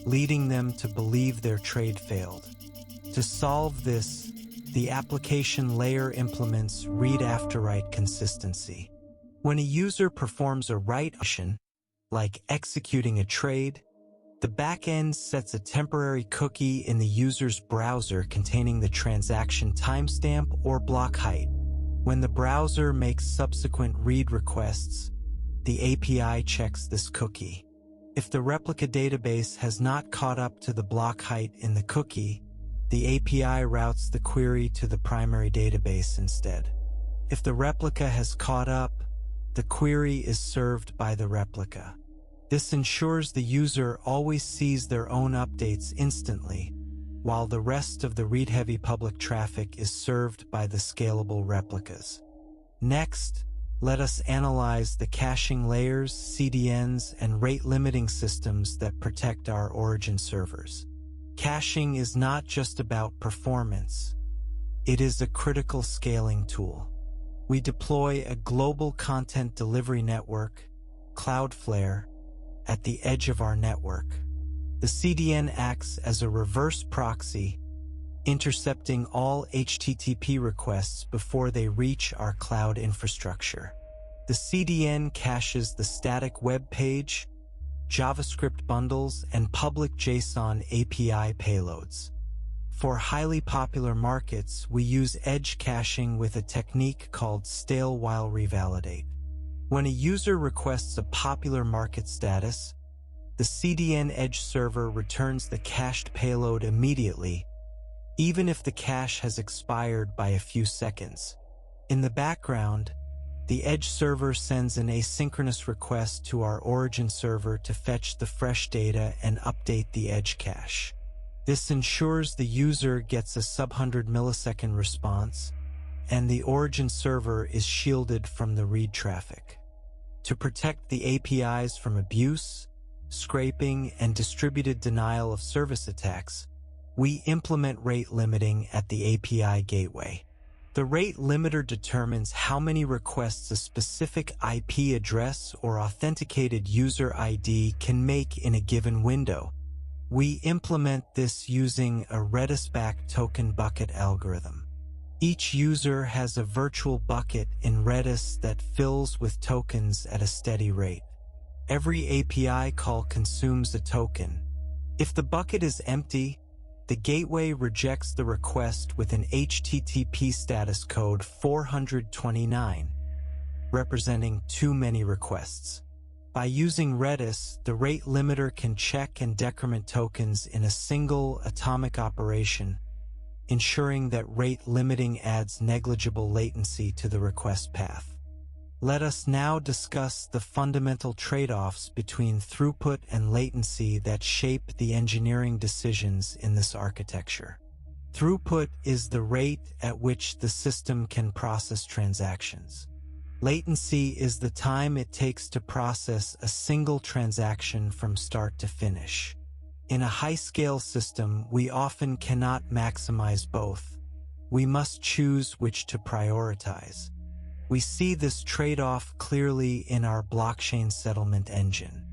leading them to believe their trade failed. To solve this, the application layer implements read-after-write consistency. When a user performs a write action, like executing a trade, the backend sets a temporary cookie in the user's browser containing the transaction timestamp or block height. When the browser makes subsequent read requests, the API checks this cookie. If the replica database has not caught up to the block height in the cookie, the API routes the query to the primary database instead. If the replica has caught up, the query is served by the replica. This ensures the user always sees their own updates instantly, while the rest of the read-heavy public traffic is served by the scalable replicas. Next, let us analyze the caching layers, CDNs, and rate-limiting systems that protect our origin servers. Caching is not just about performance. It is a critical scaling tool. We deploy a global content delivery network, Cloudflare, at the edge of our network. The CDN acts as a reverse proxy, intercepting all HTTP requests before they reach our cloud infrastructure. The CDN caches the static web page, JavaScript bundles, and public JSON API payloads. For highly popular markets, we use edge caching with a technique called stale while revalidate. When a user requests a popular market status, the CDN edge server returns the cached payload immediately, even if the cache has expired by a few seconds. In the background, the edge server sends an asynchronous request to our origin server to fetch the fresh data and update the edge cache. This ensures the user gets a sub-100 millisecond response, and the origin server is shielded from the read traffic. To protect the APIs from abuse, scraping, and distributed denial of service attacks, we implement rate limiting at the API gateway. The rate limiter determines how many requests a specific IP address or authenticated user ID can make in a given window. We implement this using a Redis-backed token bucket algorithm. Each user has a virtual bucket in Redis that fills with tokens at a steady rate. Every API call consumes a token. If the bucket is empty, the gateway rejects the request with an HTTP status code 429, representing too many requests. By using Redis, the rate limiter can check and decrement tokens in a single atomic operation, ensuring that rate limiting adds negligible latency to the request path. Let us now discuss the fundamental trade-offs between throughput and latency that shape the engineering decisions in this architecture. Throughput is the rate at which the system can process transactions. Latency is the time it takes to process a single transaction from start to finish. In a high-scale system, we often cannot maximize both. We must choose which to prioritize. We see this trade-off clearly in our blockchain settlement engine.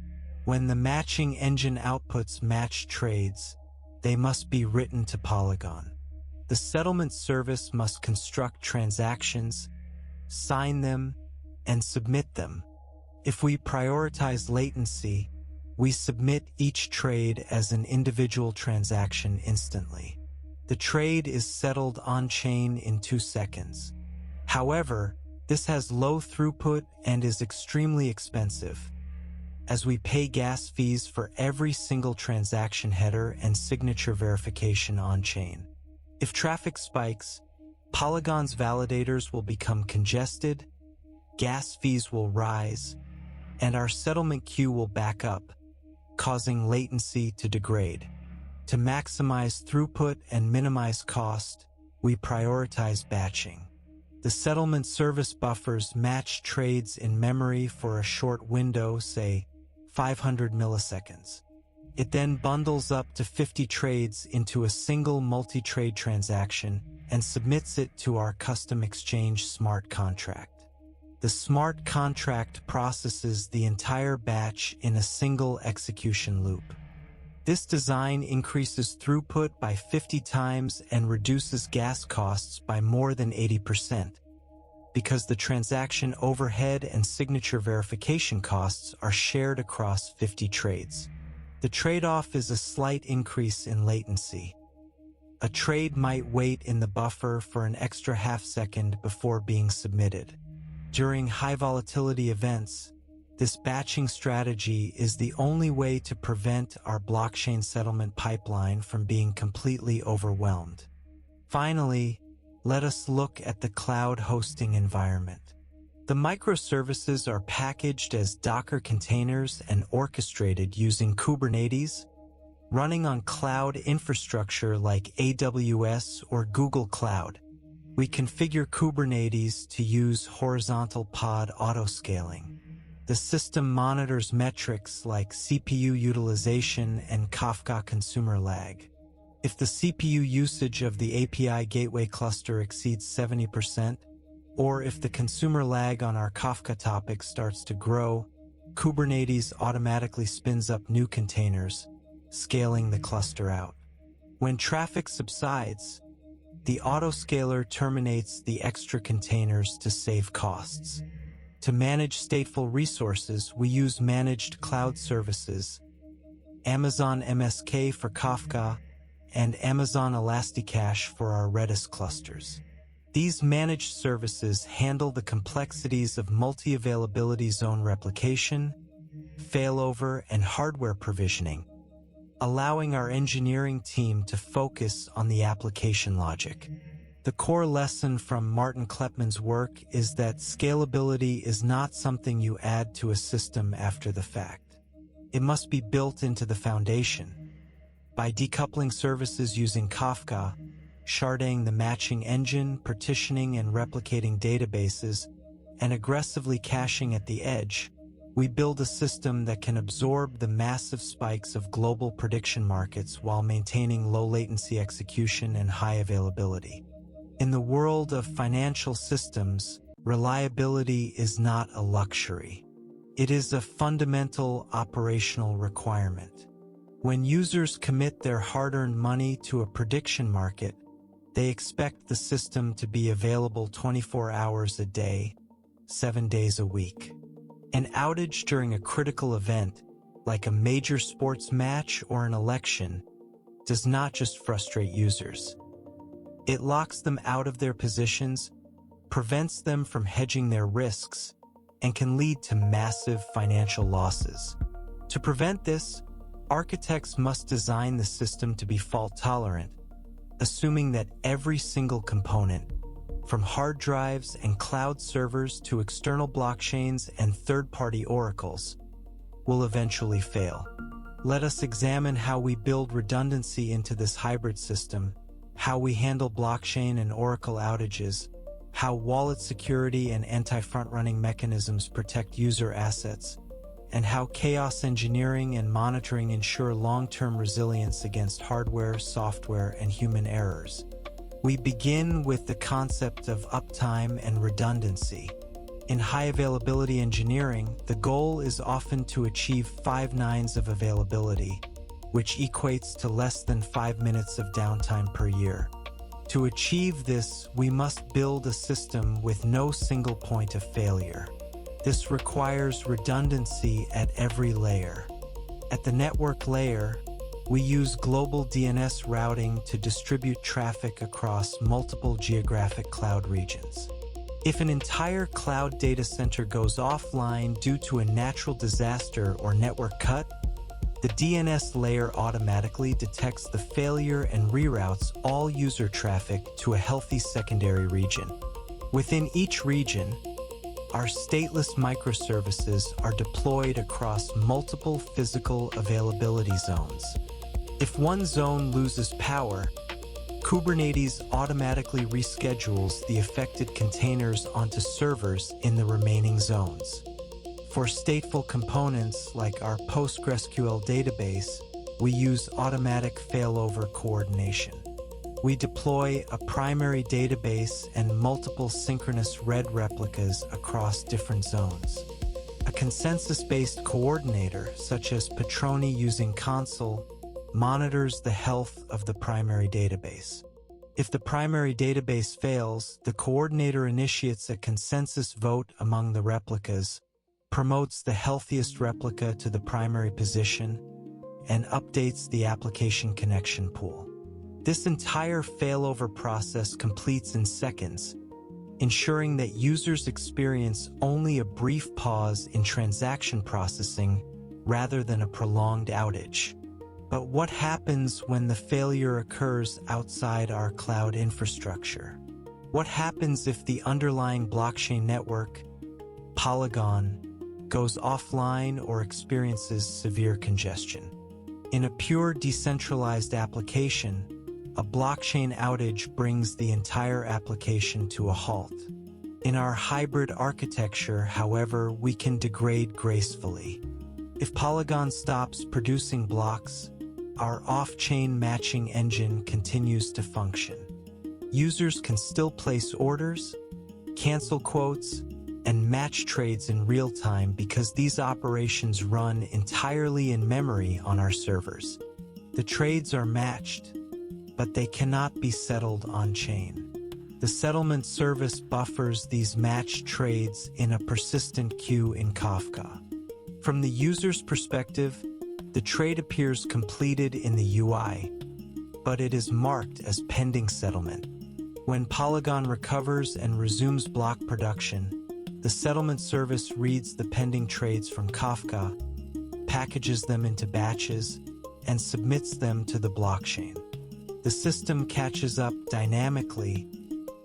When the matching engine outputs match trades, they must be written to Polygon. The settlement service must construct transactions, sign them, and submit them. If we prioritize latency, we submit each trade as an individual transaction instantly. The trade is settled on-chain in 2 seconds. However, this has low throughput and is extremely expensive, as we pay gas fees for every single transaction header and signature verification on-chain. If traffic spikes, Polygon's validators will become congested, gas fees will rise, and our settlement queue will back up, causing latency to degrade. To maximize throughput and minimize cost, we prioritize batching. The settlement service buffers match trades in memory for a short window, say 500 milliseconds. It then bundles up to 50 trades into a single multi-trade transaction and submits it to our custom exchange smart contract. The smart contract processes the entire batch in a single execution loop. This design increases throughput by 50 times and reduces gas costs by more than 80%, because the transaction overhead and signature verification costs are shared across 50 trades. The trade-off is a slight increase in latency. A trade might wait in the buffer for an extra half-second before being submitted. During high-volatility events, this batching strategy is the only way to prevent our blockchain settlement pipeline from being completely overwhelmed. Finally, let us look at the cloud hosting environment. The microservices are packaged as Docker containers and orchestrated using Kubernetes, running on cloud infrastructure like AWS or Google Cloud. We configure Kubernetes to use horizontal pod autoscaling. The system monitors metrics like CPU utilization and Kafka consumer lag. If the CPU usage of the API gateway cluster exceeds 70%, or if the consumer lag on our Kafka topic starts to grow, Kubernetes automatically spins up new containers, scaling the cluster out. When traffic subsides, the autoscaler terminates the extra containers to save costs. To manage stateful resources, we use managed cloud services, Amazon MSK for Kafka, and Amazon Elasticache for our Redis clusters. These managed services handle the complexities of multi-availability zone replication, failover, and hardware provisioning, allowing our engineering team to focus on the application logic. The core lesson from Martin Kleppmann's work is that scalability is not something you add to a system after the fact. It must be built into the foundation. By decoupling services using Kafka, sharding the matching engine, partitioning and replicating databases, and aggressively caching at the edge, we build a system that can absorb the massive spikes of global prediction markets while maintaining low latency execution and high availability. In the world of financial systems, reliability is not a luxury. It is a fundamental operational requirement. When users commit their hard-earned money to a prediction market, they expect the system to be available 24 hours a day, 7 days a week. An outage during a critical event, like a major sports match or an election, does not just frustrate users. It locks them out of their positions, prevents them from hedging their risks, and can lead to massive financial losses. To prevent this, architects must design the system to be fault-tolerant, assuming that every single component, from hard drives and cloud servers to external blockchains and third-party oracles, will eventually fail. Let us examine how we build redundancy into this hybrid system, how we handle blockchain and oracle outages, how wallet security and anti-front-running mechanisms protect user assets, and how chaos engineering and monitoring ensure long-term resilience against hardware, software, and human errors. We begin with the concept of uptime and redundancy. In high-availability engineering, the goal is often to achieve 5 nines of availability, which equates to less than 5 minutes of downtime per year. To achieve this, we must build a system with no single point of failure. This requires redundancy at every layer. At the network layer, we use global DNS routing to distribute traffic across multiple geographic cloud regions. If an entire cloud data center goes offline due to a natural disaster or network cut, the DNS layer automatically detects the failure and reroutes all user traffic to a healthy secondary region. Within each region, our stateless microservices are deployed across multiple physical availability zones. If one zone loses power, Kubernetes automatically reschedules the affected containers onto servers in the remaining zones. For stateful components like our PostgreSQL database, we use automatic failover coordination. We deploy a primary database and multiple synchronous RED replicas across different zones. A consensus-based coordinator, such as Patroni using Consul, monitors the health of the primary database. If the primary database fails, the coordinator initiates a consensus vote among the replicas, promotes the healthiest replica to the primary position, and updates the application connection pool. This entire failover process completes in seconds, ensuring that users experience only a brief pause in transaction processing rather than a prolonged outage. But what happens when the failure occurs outside our cloud infrastructure? What happens if the underlying blockchain network, Polygon, goes offline or experiences severe congestion? In a pure decentralized application, a blockchain outage brings the entire application to a halt. In our hybrid architecture, however, we can degrade gracefully. If Polygon stops producing blocks, our off-chain matching engine continues to function. Users can still place orders, cancel quotes, and match trades in real time because these operations run entirely in memory on our servers. The trades are matched, but they cannot be settled on-chain. The settlement service buffers these matched trades in a persistent queue in Kafka. From the user's perspective, the trade appears completed in the UI, but it is marked as pending settlement. When Polygon recovers and resumes block production, the settlement service reads the pending trades from Kafka, packages them into batches, and submits them to the blockchain. The system catches up dynamically,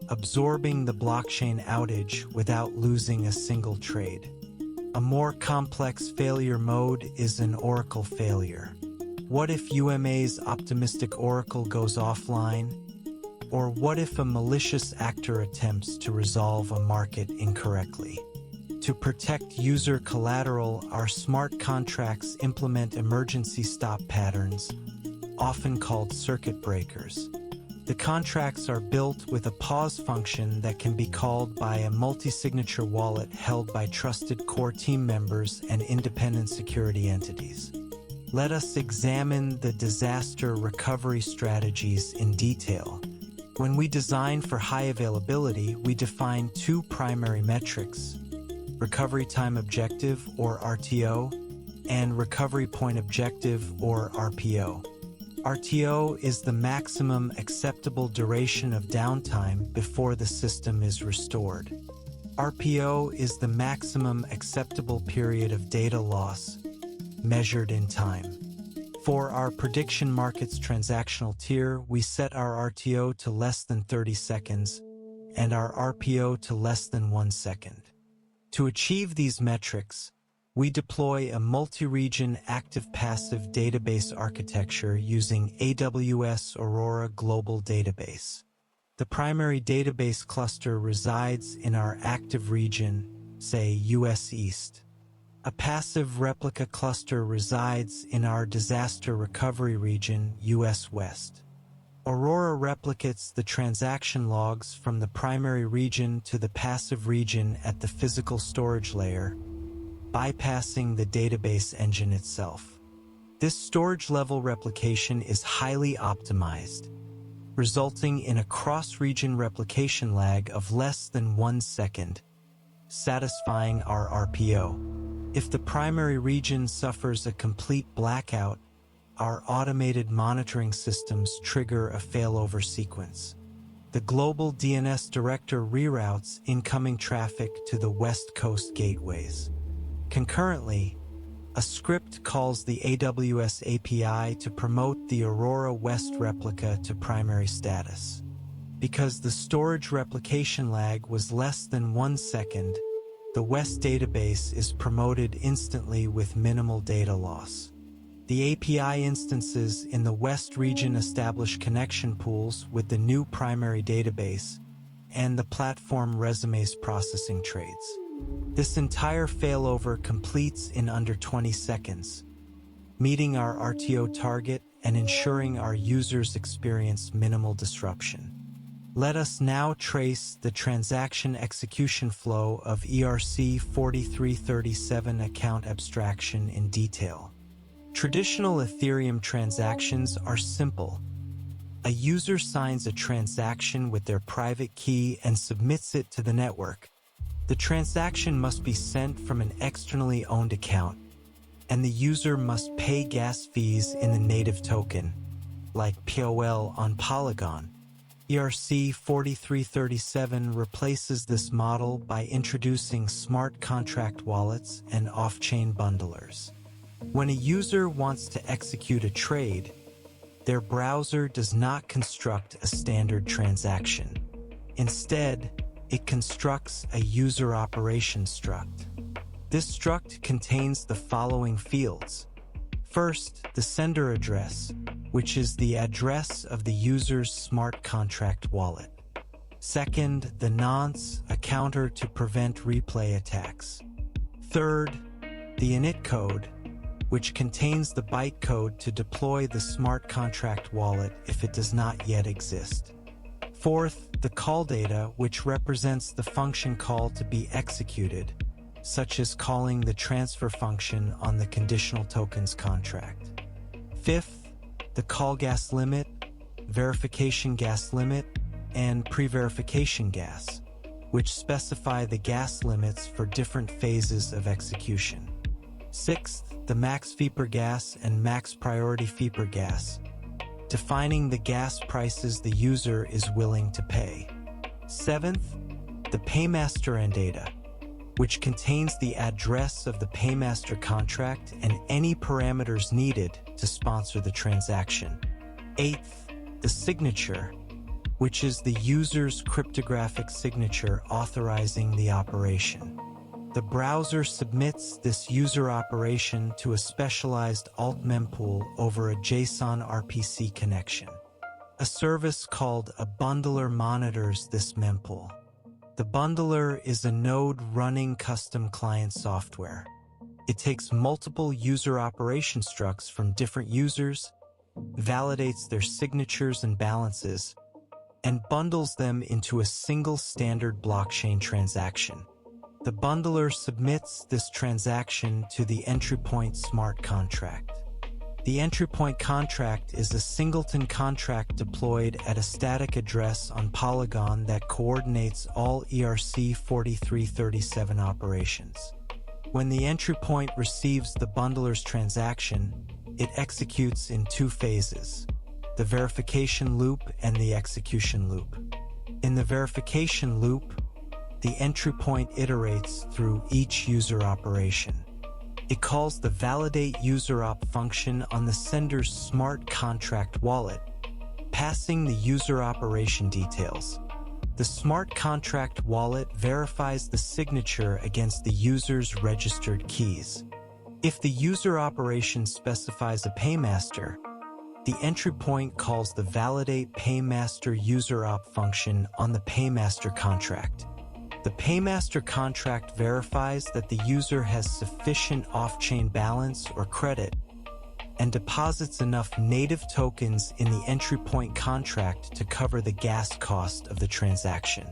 absorbing the blockchain outage without losing a single trade. A more complex failure mode is an oracle failure. What if UMA's optimistic oracle goes offline? Or what if a malicious actor attempts to resolve a market incorrectly? To protect user collateral, our smart contracts implement emergency stop patterns, often called circuit breakers. The contracts are built with a pause function that can be called by a multi-signature wallet held by trusted core team members and independent security entities. Let us examine the disaster recovery strategies in detail. When we design for high availability, we define two primary metrics: recovery time objective, or RTO, and recovery point objective, or RPO. RTO is the maximum acceptable duration of downtime before the system is restored. RPO is the maximum acceptable period of data loss, measured in time. For our prediction markets transactional tier, we set our RTO to less than 30 seconds and our RPO to less than 1 second. To achieve these metrics, we deploy a multi-region active-passive database architecture using AWS Aurora Global Database. The primary database cluster resides in our active region, say US East. A passive replica cluster resides in our disaster recovery region, US West. Aurora replicates the transaction logs from the primary region to the passive region at the physical storage layer, bypassing the database engine itself. This storage-level replication is highly optimized, resulting in a cross-region replication lag of less than 1 second, satisfying our RPO. If the primary region suffers a complete blackout, our automated monitoring systems trigger a failover sequence. The global DNS director reroutes incoming traffic to the West Coast gateways. Concurrently, a script calls the AWS API to promote the Aurora West replica to primary status. Because the storage replication lag was less than 1 second, the West database is promoted instantly with minimal data loss. The API instances in the West region establish connection pools with the new primary database and the platform resumes processing trades. This entire failover completes in under 20 seconds, meeting our RTO target and ensuring our users experience minimal disruption. Let us now trace the transaction execution flow of ERC 4337 account abstraction in detail. Traditional Ethereum transactions are simple. A user signs a transaction with their private key and submits it to the network. The transaction must be sent from an externally owned account, and the user must pay gas fees in the native token, like POL on Polygon. ERC 4337 replaces this model by introducing smart contract wallets and off-chain bundlers. When a user wants to execute a trade, their browser does not construct a standard transaction. Instead, it constructs a user operation struct. This struct contains the following fields. First, the sender address, which is the address of the user's smart contract wallet. Second, the nonce, a counter to prevent replay attacks. Third, the init code, which contains the bytecode to deploy the smart contract wallet if it does not yet exist. Fourth, the call data, which represents the function call to be executed, such as calling the transfer function on the conditional tokens contract. Fifth, the call gas limit, verification gas limit, and pre-verification gas, which specify the gas limits for different phases of execution. Sixth, the max fee per gas and max priority fee per gas, defining the gas prices the user is willing to pay. Seventh, the paymaster and data, which contains the address of the paymaster contract and any parameters needed to sponsor the transaction. Eighth, the signature, which is the user's cryptographic signature authorizing the operation. The browser submits this user operation to a specialized alt mempool over a JSON RPC connection. A service called a bundler monitors this mempool. The bundler is a node running custom client software. It takes multiple user operation structs from different users, validates their signatures and balances, and bundles them into a single standard blockchain transaction. The bundler submits this transaction to the entry point smart contract. The entry point contract is a singleton contract deployed at a static address on Polygon that coordinates all ERC-4337 operations. When the entry point receives the bundler's transaction, it executes in two phases: the verification loop and the execution loop. In the verification loop, the entry point iterates through each user operation. It calls the validate user op function on the sender's smart contract wallet, passing the user operation details. The smart contract wallet verifies the signature against the user's registered keys. If the user operation specifies a paymaster, the entry point calls the validate paymaster user op function on the paymaster contract. The paymaster contract verifies that the user has sufficient off-chain balance or credit and deposits enough native tokens in the entry point contract to cover the gas cost of the transaction.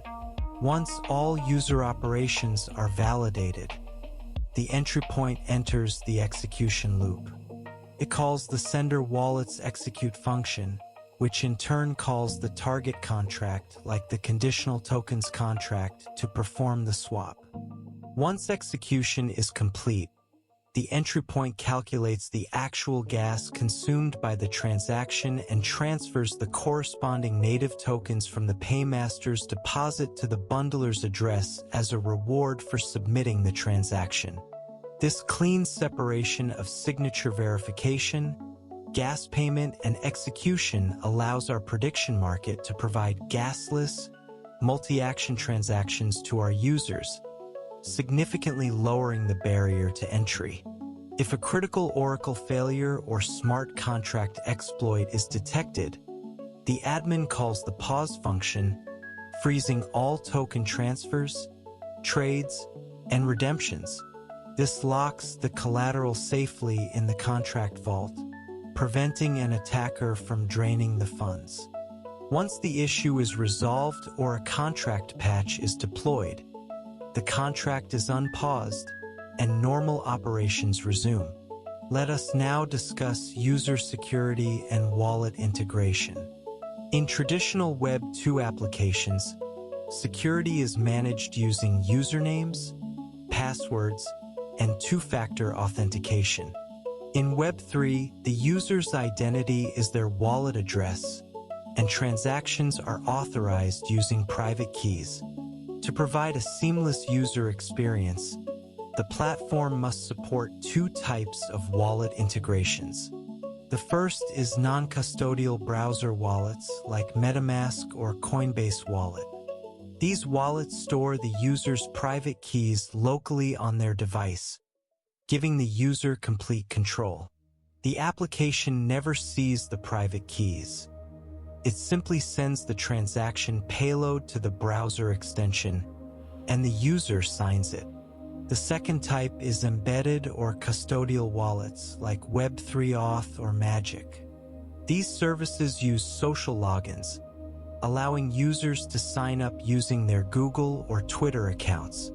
Once all user operations are validated, the entry point enters the execution loop. It calls the sender wallet's execute function, which in turn calls the target contract, like the conditional tokens contract, to perform the swap. Once execution is complete, the entry point calculates the actual gas consumed by the transaction and transfers the corresponding native tokens from the paymaster's deposit to the bundler's address as a reward for submitting the transaction. This clean separation of signature verification, gas payment, and execution allows our prediction market to provide gasless, multi-action transactions to our users, significantly lowering the barrier to entry. If a critical Oracle failure or smart contract exploit is detected, the admin calls the pause function, freezing all token transfers, trades, and redemptions. This locks the collateral safely in the contract vault, preventing an attacker from draining the funds. Once the issue is resolved or a contract patch is deployed, the contract is unpaused and normal operations resume. Let us now discuss user security and wallet integration. In traditional Web 2 applications, security is managed using usernames, passwords, and two-factor authentication. In Web 3, the user's identity is their wallet address, and transactions are authorized using private keys. To provide a seamless user experience, the platform must support two types of wallet integrations. The first is non-custodial browser wallets like MetaMask or Coinbase Wallet. These wallets store the user's private keys locally on their device, giving the user complete control. The application never sees the private keys. It simply sends the transaction payload to the browser extension, and the user signs it. The second type is embedded or custodial wallets like Web3 Auth or Magic. These services use social logins, allowing users to sign up using their Google or Twitter accounts.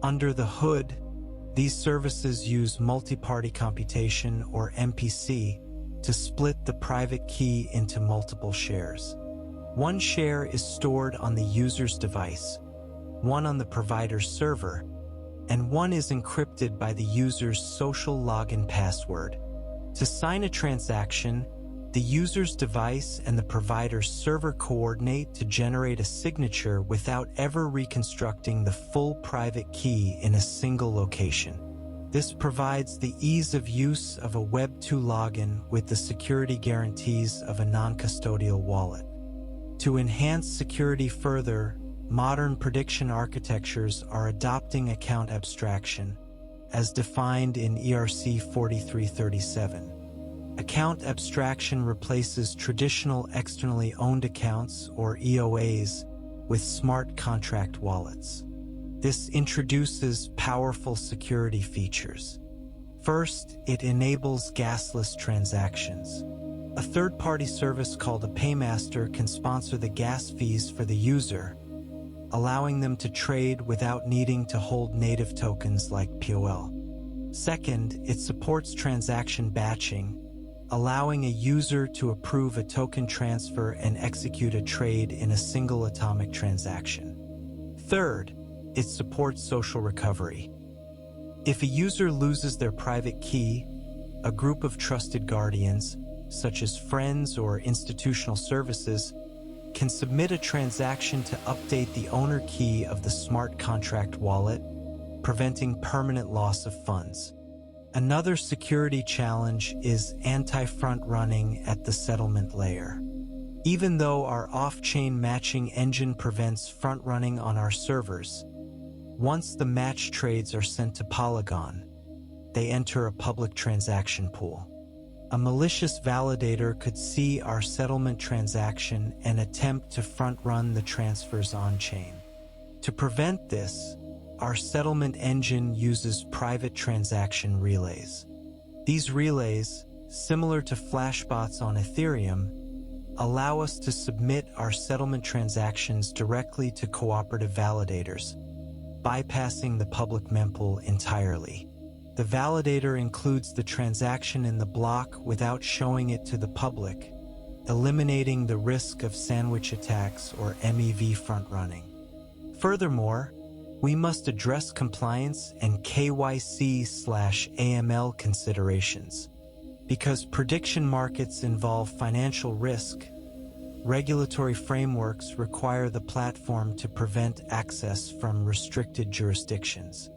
Under the hood, these services use multi-party computation or MPC to split the private key into multiple shares. One share is stored on the user's device, one on the provider's server, and one is encrypted by the user's social login password. To sign a transaction, the user's device and the provider's server coordinate to generate a signature without ever reconstructing the full private key in a single location. This provides the ease of use of a Web2 login with the security guarantees of a non-custodial wallet. To enhance security further, modern prediction architectures are adopting account abstraction, as defined in ERC 4337. Account abstraction replaces traditional externally owned accounts, or EOAs, with smart contract wallets. This introduces powerful security features. First, it enables gasless transactions. A third-party service called a paymaster can sponsor the gas fees for the user, allowing them to trade without needing to hold native tokens like POL. Second, it supports transaction batching, allowing a user to approve a token transfer and execute a trade in a single atomic transaction. Third, it supports social recovery. If a user loses their private key, a group of trusted guardians, such as friends or institutional services, can submit a transaction to update the owner key of the smart contract wallet, preventing permanent loss of funds. Another security challenge is anti-front running at the settlement layer. Even though our off-chain matching engine prevents front running on our servers, once the match trades are sent to Polygon, they enter a public transaction pool. A malicious validator could see our settlement transaction and attempt to front-run the transfers on-chain. To prevent this, our settlement engine uses private transaction relays. These relays, similar to flashbots on Ethereum, allow us to submit our settlement transactions directly to cooperative validators, bypassing the public mempool entirely. The validator includes the transaction in the block without showing it to the public, eliminating the risk of sandwich attacks or MEV front-running. Furthermore, we must address compliance and KYC/AML considerations. Because prediction markets involve financial risk, regulatory frameworks require the platform to prevent access from restricted jurisdictions.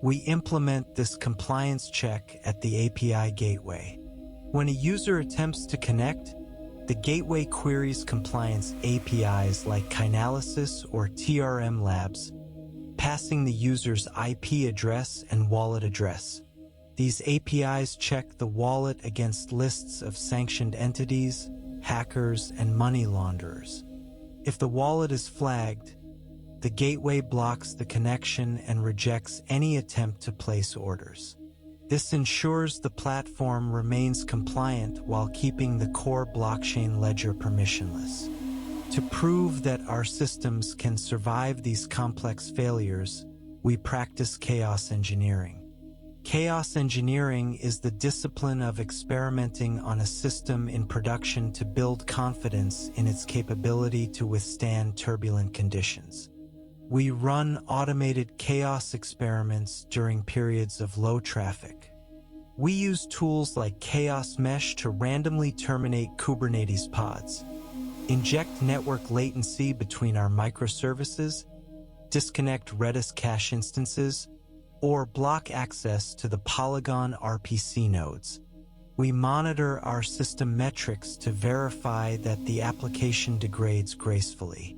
We implement this compliance check at the API gateway. When a user attempts to connect, the gateway queries compliance APIs like Kinalysis or TRM Labs, passing the user's IP address and wallet address. These APIs check the wallet against lists of sanctioned entities, hackers, and money launderers. If the wallet is flagged, the gateway blocks the connection and rejects any attempt to place orders. This ensures the platform remains compliant while keeping the core blockchain ledger permissionless. To prove that our systems can survive these complex failures, we practice chaos engineering. Chaos engineering is the discipline of experimenting on a system in production to build confidence in its capability to withstand turbulent conditions. We run automated chaos experiments during periods of low traffic. We use tools like Chaos Mesh to randomly terminate Kubernetes pods, inject network latency between our microservices, disconnect Redis cache instances, or block access to the Polygon RPC nodes. We monitor our system metrics to verify that the application degrades gracefully.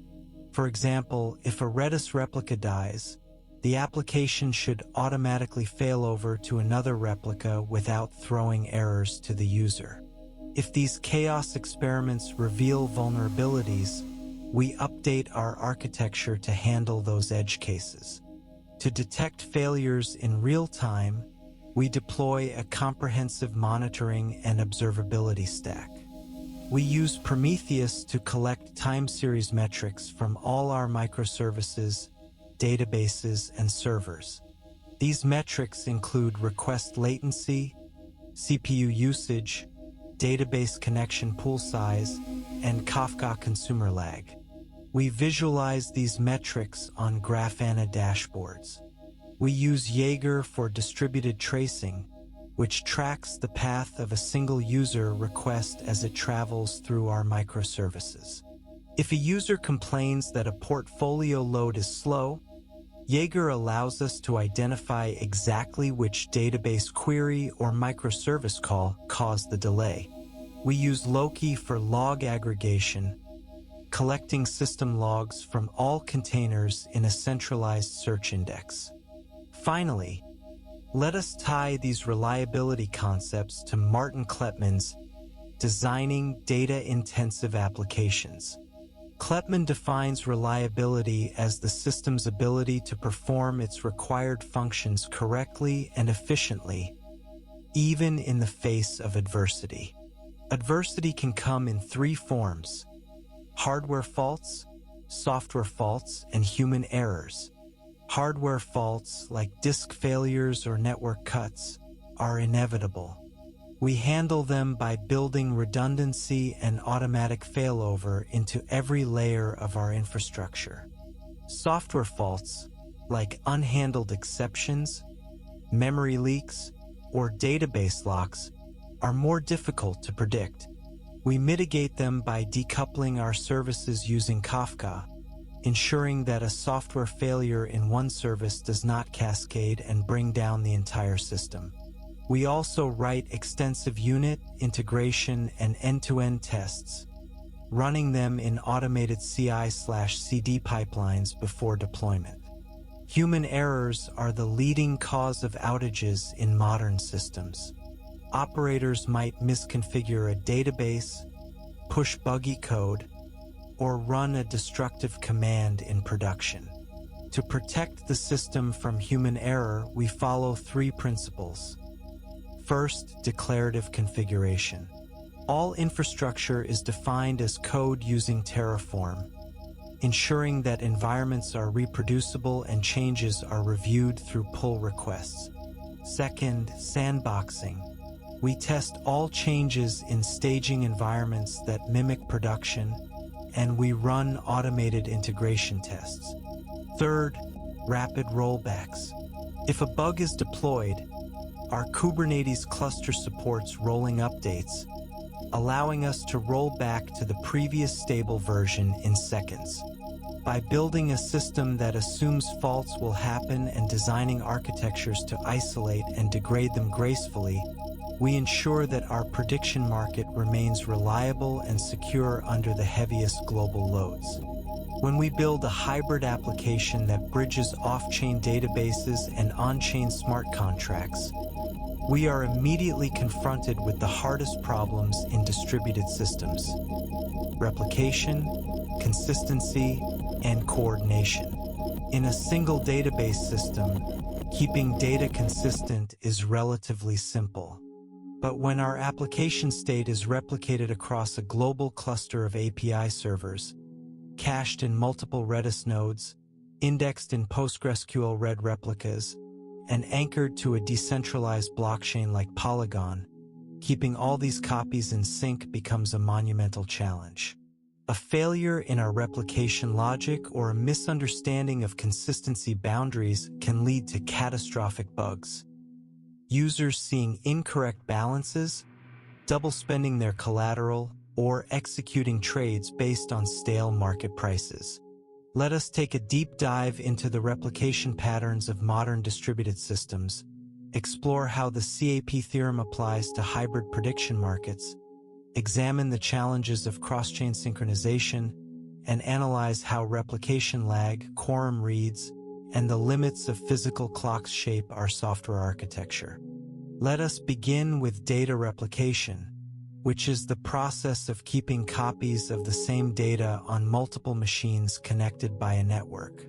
For example, if a Redis replica dies, the application should automatically fail over to another replica without throwing errors to the user. If these chaos experiments reveal vulnerabilities, we update our architecture to handle those edge cases. To detect failures in real time, we deploy a comprehensive monitoring and observability stack. We use Prometheus to collect time series metrics from all our microservices, databases, and servers. These metrics include request latency, CPU usage, database connection pool size, and Kafka consumer lag. We visualize these metrics on Grafana dashboards. We use Jaeger for distributed tracing, which tracks the path of a single user request as it travels through our microservices. If a user complains that a portfolio load is slow, Jaeger allows us to identify exactly which database query or microservice call caused the delay. We use Loki for log aggregation, collecting system logs from all containers in a centralized search index. Finally, let us tie these reliability concepts to Martin Kleppmann's Designing Data-Intensive Applications. Kleppmann defines reliability as the system's ability to perform its required functions correctly and efficiently, even in the face of adversity. Adversity can come in three forms: hardware faults, software faults, and human errors. Hardware faults, like disk failures or network cuts, are inevitable. We handle them by building redundancy and automatic failover into every layer of our infrastructure. Software faults, like unhandled exceptions, memory leaks, or database locks, are more difficult to predict. We mitigate them by decoupling our services using Kafka, ensuring that a software failure in one service does not cascade and bring down the entire system. We also write extensive unit, integration, and end-to-end tests, running them in automated CI/CD pipelines before deployment. Human errors are the leading cause of outages in modern systems. Operators might misconfigure a database, push buggy code, or run a destructive command in production. To protect the system from human error, we follow three principles. First, declarative configuration. All infrastructure is defined as code using Terraform, ensuring that environments are reproducible and changes are reviewed through pull requests. Second, sandboxing. We test all changes in staging environments that mimic production, and we run automated integration tests. Third, rapid rollbacks. If a bug is deployed, our Kubernetes cluster supports rolling updates, allowing us to roll back to the previous stable version in seconds. By building a system that assumes faults will happen and designing architectures to isolate and degrade them gracefully, we ensure that our prediction market remains reliable and secure under the heaviest global loads. When we build a hybrid application that bridges off-chain databases and on-chain smart contracts, we are immediately confronted with the hardest problems in distributed systems: replication, consistency, and coordination. In a single database system, keeping data consistent is relatively simple. But when our application state is replicated across a global cluster of API servers, cached in multiple Redis nodes, indexed in PostgreSQL RED replicas, and anchored to a decentralized blockchain like Polygon, keeping all these copies in sync becomes a monumental challenge. A failure in our replication logic or a misunderstanding of consistency boundaries can lead to catastrophic bugs. Users seeing incorrect balances, double spending their collateral, or executing trades based on stale market prices. Let us take a deep dive into the replication patterns of modern distributed systems, explore how the CAP theorem applies to hybrid prediction markets, examine the challenges of cross-chain synchronization, and analyze how replication lag, quorum reads, and the limits of physical clocks shape our software architecture. Let us begin with data replication, which is the process of keeping copies of the same data on multiple machines connected by a network.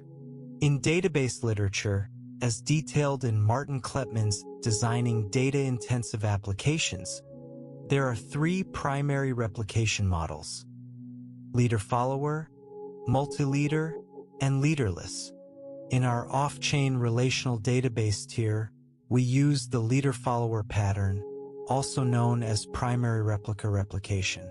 In database literature, as detailed in Martin Kleppmann's Designing Data-Intensive Applications, there are three primary replication models: leader-follower, multi-leader, and leaderless. In our off-chain relational database tier, we use the leader-follower pattern, also known as primary replica replication.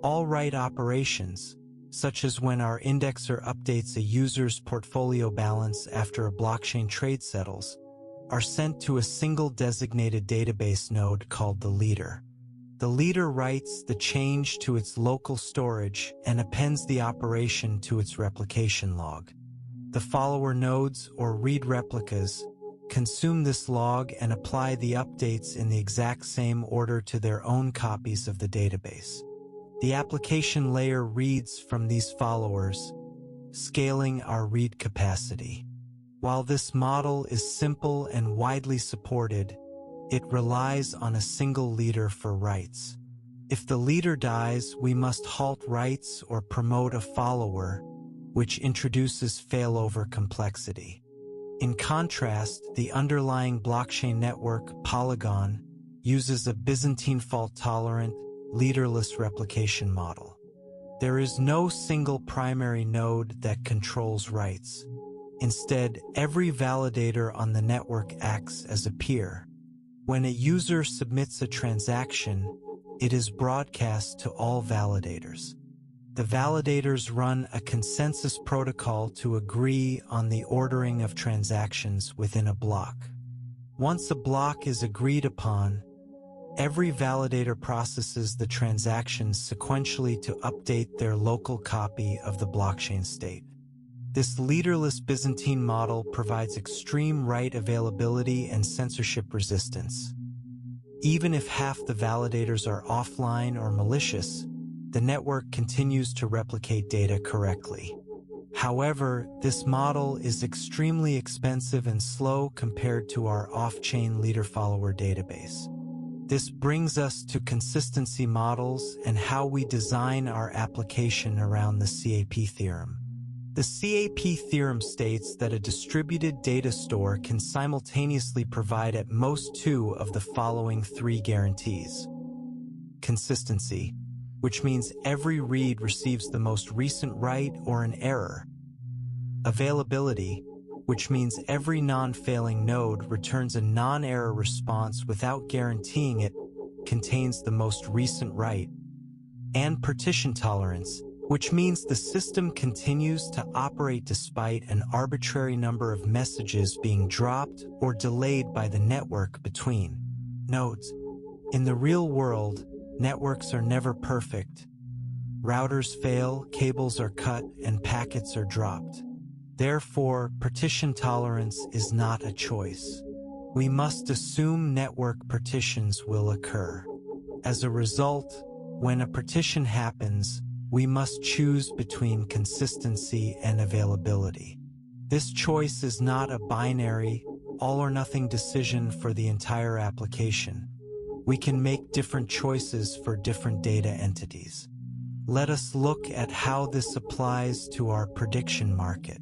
All write operations, such as when our indexer updates a user's portfolio balance after a blockchain trade settles, are sent to a single designated database node called the leader. The leader writes the change to its local storage and appends the operation to its replication log. The follower nodes, or read replicas, consume this log and apply the updates in the exact same order to their own copies of the database. The application layer reads from these followers, scaling our read capacity. While this model is simple and widely supported, it relies on a single leader for writes. If the leader dies, we must halt writes or promote a follower, which introduces failover complexity. In contrast, the underlying blockchain network, Polygon, uses a Byzantine fault-tolerant, leaderless replication model. There is no single primary node that controls writes. Instead, every validator on the network acts as a peer. When a user submits a transaction, it is broadcast to all validators. The validators run a consensus protocol to agree on the ordering of transactions within a block. Once a block is agreed upon, every validator processes the transactions sequentially to update their local copy of the blockchain state. This leaderless Byzantine model provides extreme write availability and censorship resistance. Even if half the validators are offline or malicious, the network continues to replicate data correctly. However, this model is extremely expensive and slow compared to our off-chain leader-follower database. This brings us to consistency models and how we design our application around the CAP theorem. The CAP theorem states that a distributed data store can simultaneously provide at most two of the following three guarantees. Consistency, which means every read receives the most recent write or an error. Availability, which means every non-failing node returns a non-error response without guaranteeing it contains the most recent write. And partition tolerance, which means the system continues to operate despite an arbitrary number of messages being dropped or delayed by the network between nodes. In the real world, networks are never perfect. Routers fail, cables are cut, and packets are dropped. Therefore, partition tolerance is not a choice. We must assume network partitions will occur. As a result, when a partition happens, we must choose between consistency and availability. This choice is not a binary, all-or-nothing decision for the entire application. We can make different choices for different data entities. Let us look at how this applies to our prediction market.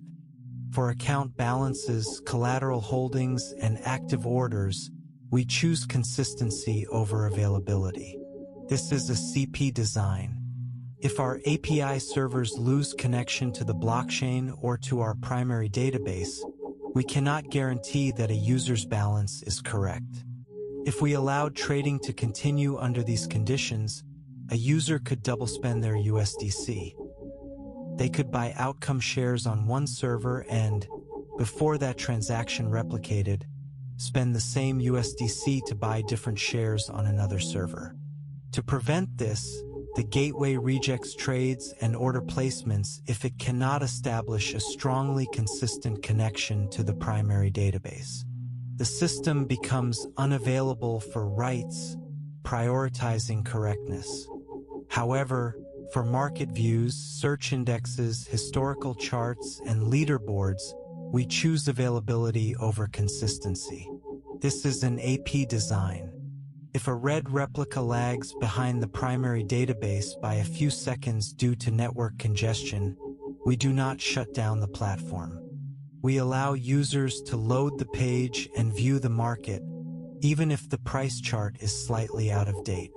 For account balances, collateral holdings, and active orders, we choose consistency over availability. This is a CP design. If our API servers lose connection to the blockchain or to our primary database, we cannot guarantee that a user's balance is correct. If we allowed trading to continue under these conditions, a user could double spend their USDC. They could buy outcome shares on one server and, before that transaction replicated, spend the same USDC to buy different shares on another server. To prevent this, the gateway rejects trades and order placements if it cannot establish a strongly consistent connection to the primary database. The system becomes unavailable for writes, prioritizing correctness. However, for market views, search indexes, historical charts, and leaderboards, we choose availability over consistency. This is an AP design. If a red replica lags behind the primary database by a few seconds due to network congestion, we do not shut down the platform. We allow users to load the page and view the market, even if the price chart is slightly out of date.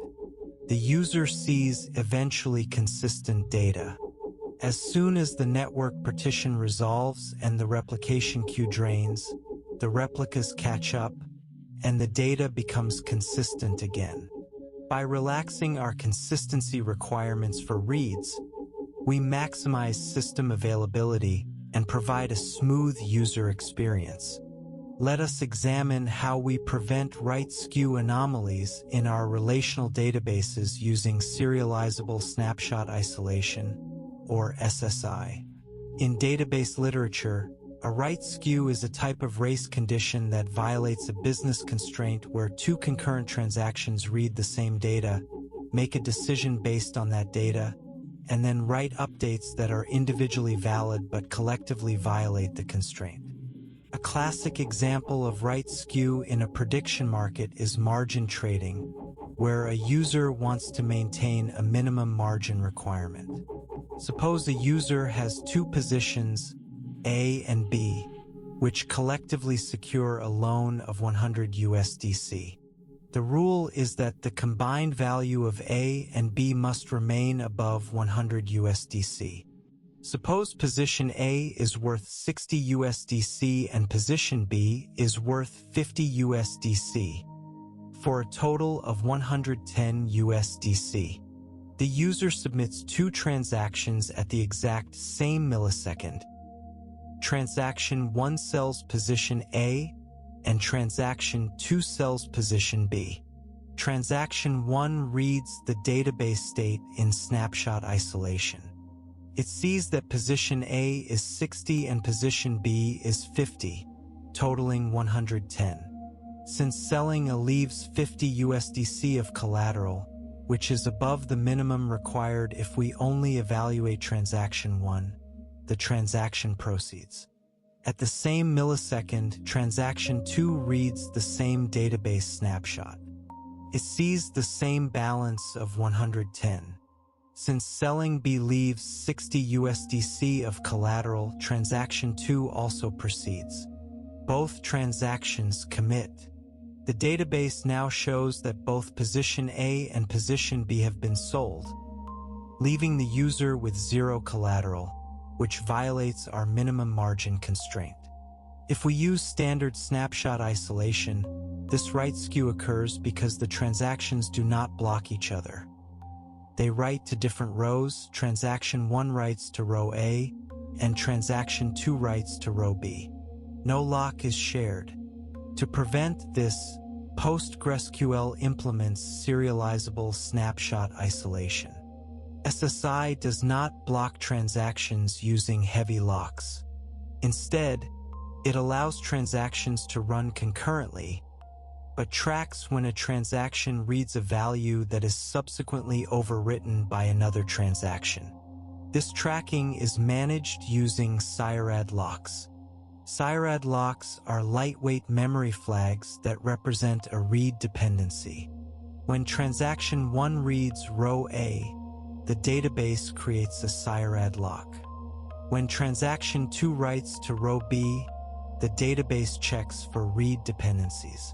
The user sees eventually consistent data. As soon as the network partition resolves and the replication queue drains, the replicas catch up, and the data becomes consistent again. By relaxing our consistency requirements for reads, we maximize system availability and provide a smooth user experience. Let us examine how we prevent write skew anomalies in our relational databases using serializable snapshot isolation, or SSI. In database literature, a write skew is a type of race condition that violates a business constraint where two concurrent transactions read the same data, make a decision based on that data, and then write updates that are individually valid but collectively violate the constraint. A classic example of write skew in a prediction market is margin trading, where a user wants to maintain a minimum margin requirement. Suppose a user has two positions, A and B, which collectively secure a loan of 100 USDC. The rule is that the combined value of A and B must remain above 100 USDC. Suppose position A is worth 60 USDC and position B is worth 50 USDC, for a total of 110 USDC. The user submits two transactions at the exact same millisecond. Transaction 1 sells position A, and Transaction 2 sells position B. Transaction 1 reads the database state in snapshot isolation. It sees that position A is 60 and position B is 50, totaling 110. Since selling A leaves 50 USDC of collateral, which is above the minimum required if we only evaluate Transaction 1, the transaction proceeds. At the same millisecond, Transaction 2 reads the same database snapshot. It sees the same balance of 110. Since selling B leaves 60 USDC of collateral, Transaction 2 also proceeds. Both transactions commit. The database now shows that both position A and position B have been sold, leaving the user with zero collateral, which violates our minimum margin constraint. If we use standard snapshot isolation, this write skew occurs because the transactions do not block each other. They write to different rows. Transaction 1 writes to row A, and Transaction 2 writes to row B. No lock is shared. To prevent this, PostgreSQL implements serializable snapshot isolation. SSI does not block transactions using heavy locks. Instead, it allows transactions to run concurrently, but tracks when a transaction reads a value that is subsequently overwritten by another transaction. This tracking is managed using SIRAD locks. SIRAD locks are lightweight memory flags that represent a read dependency. When Transaction 1 reads row A, the database creates a SIRAD lock. When Transaction 2 writes to row B, the database checks for read dependencies.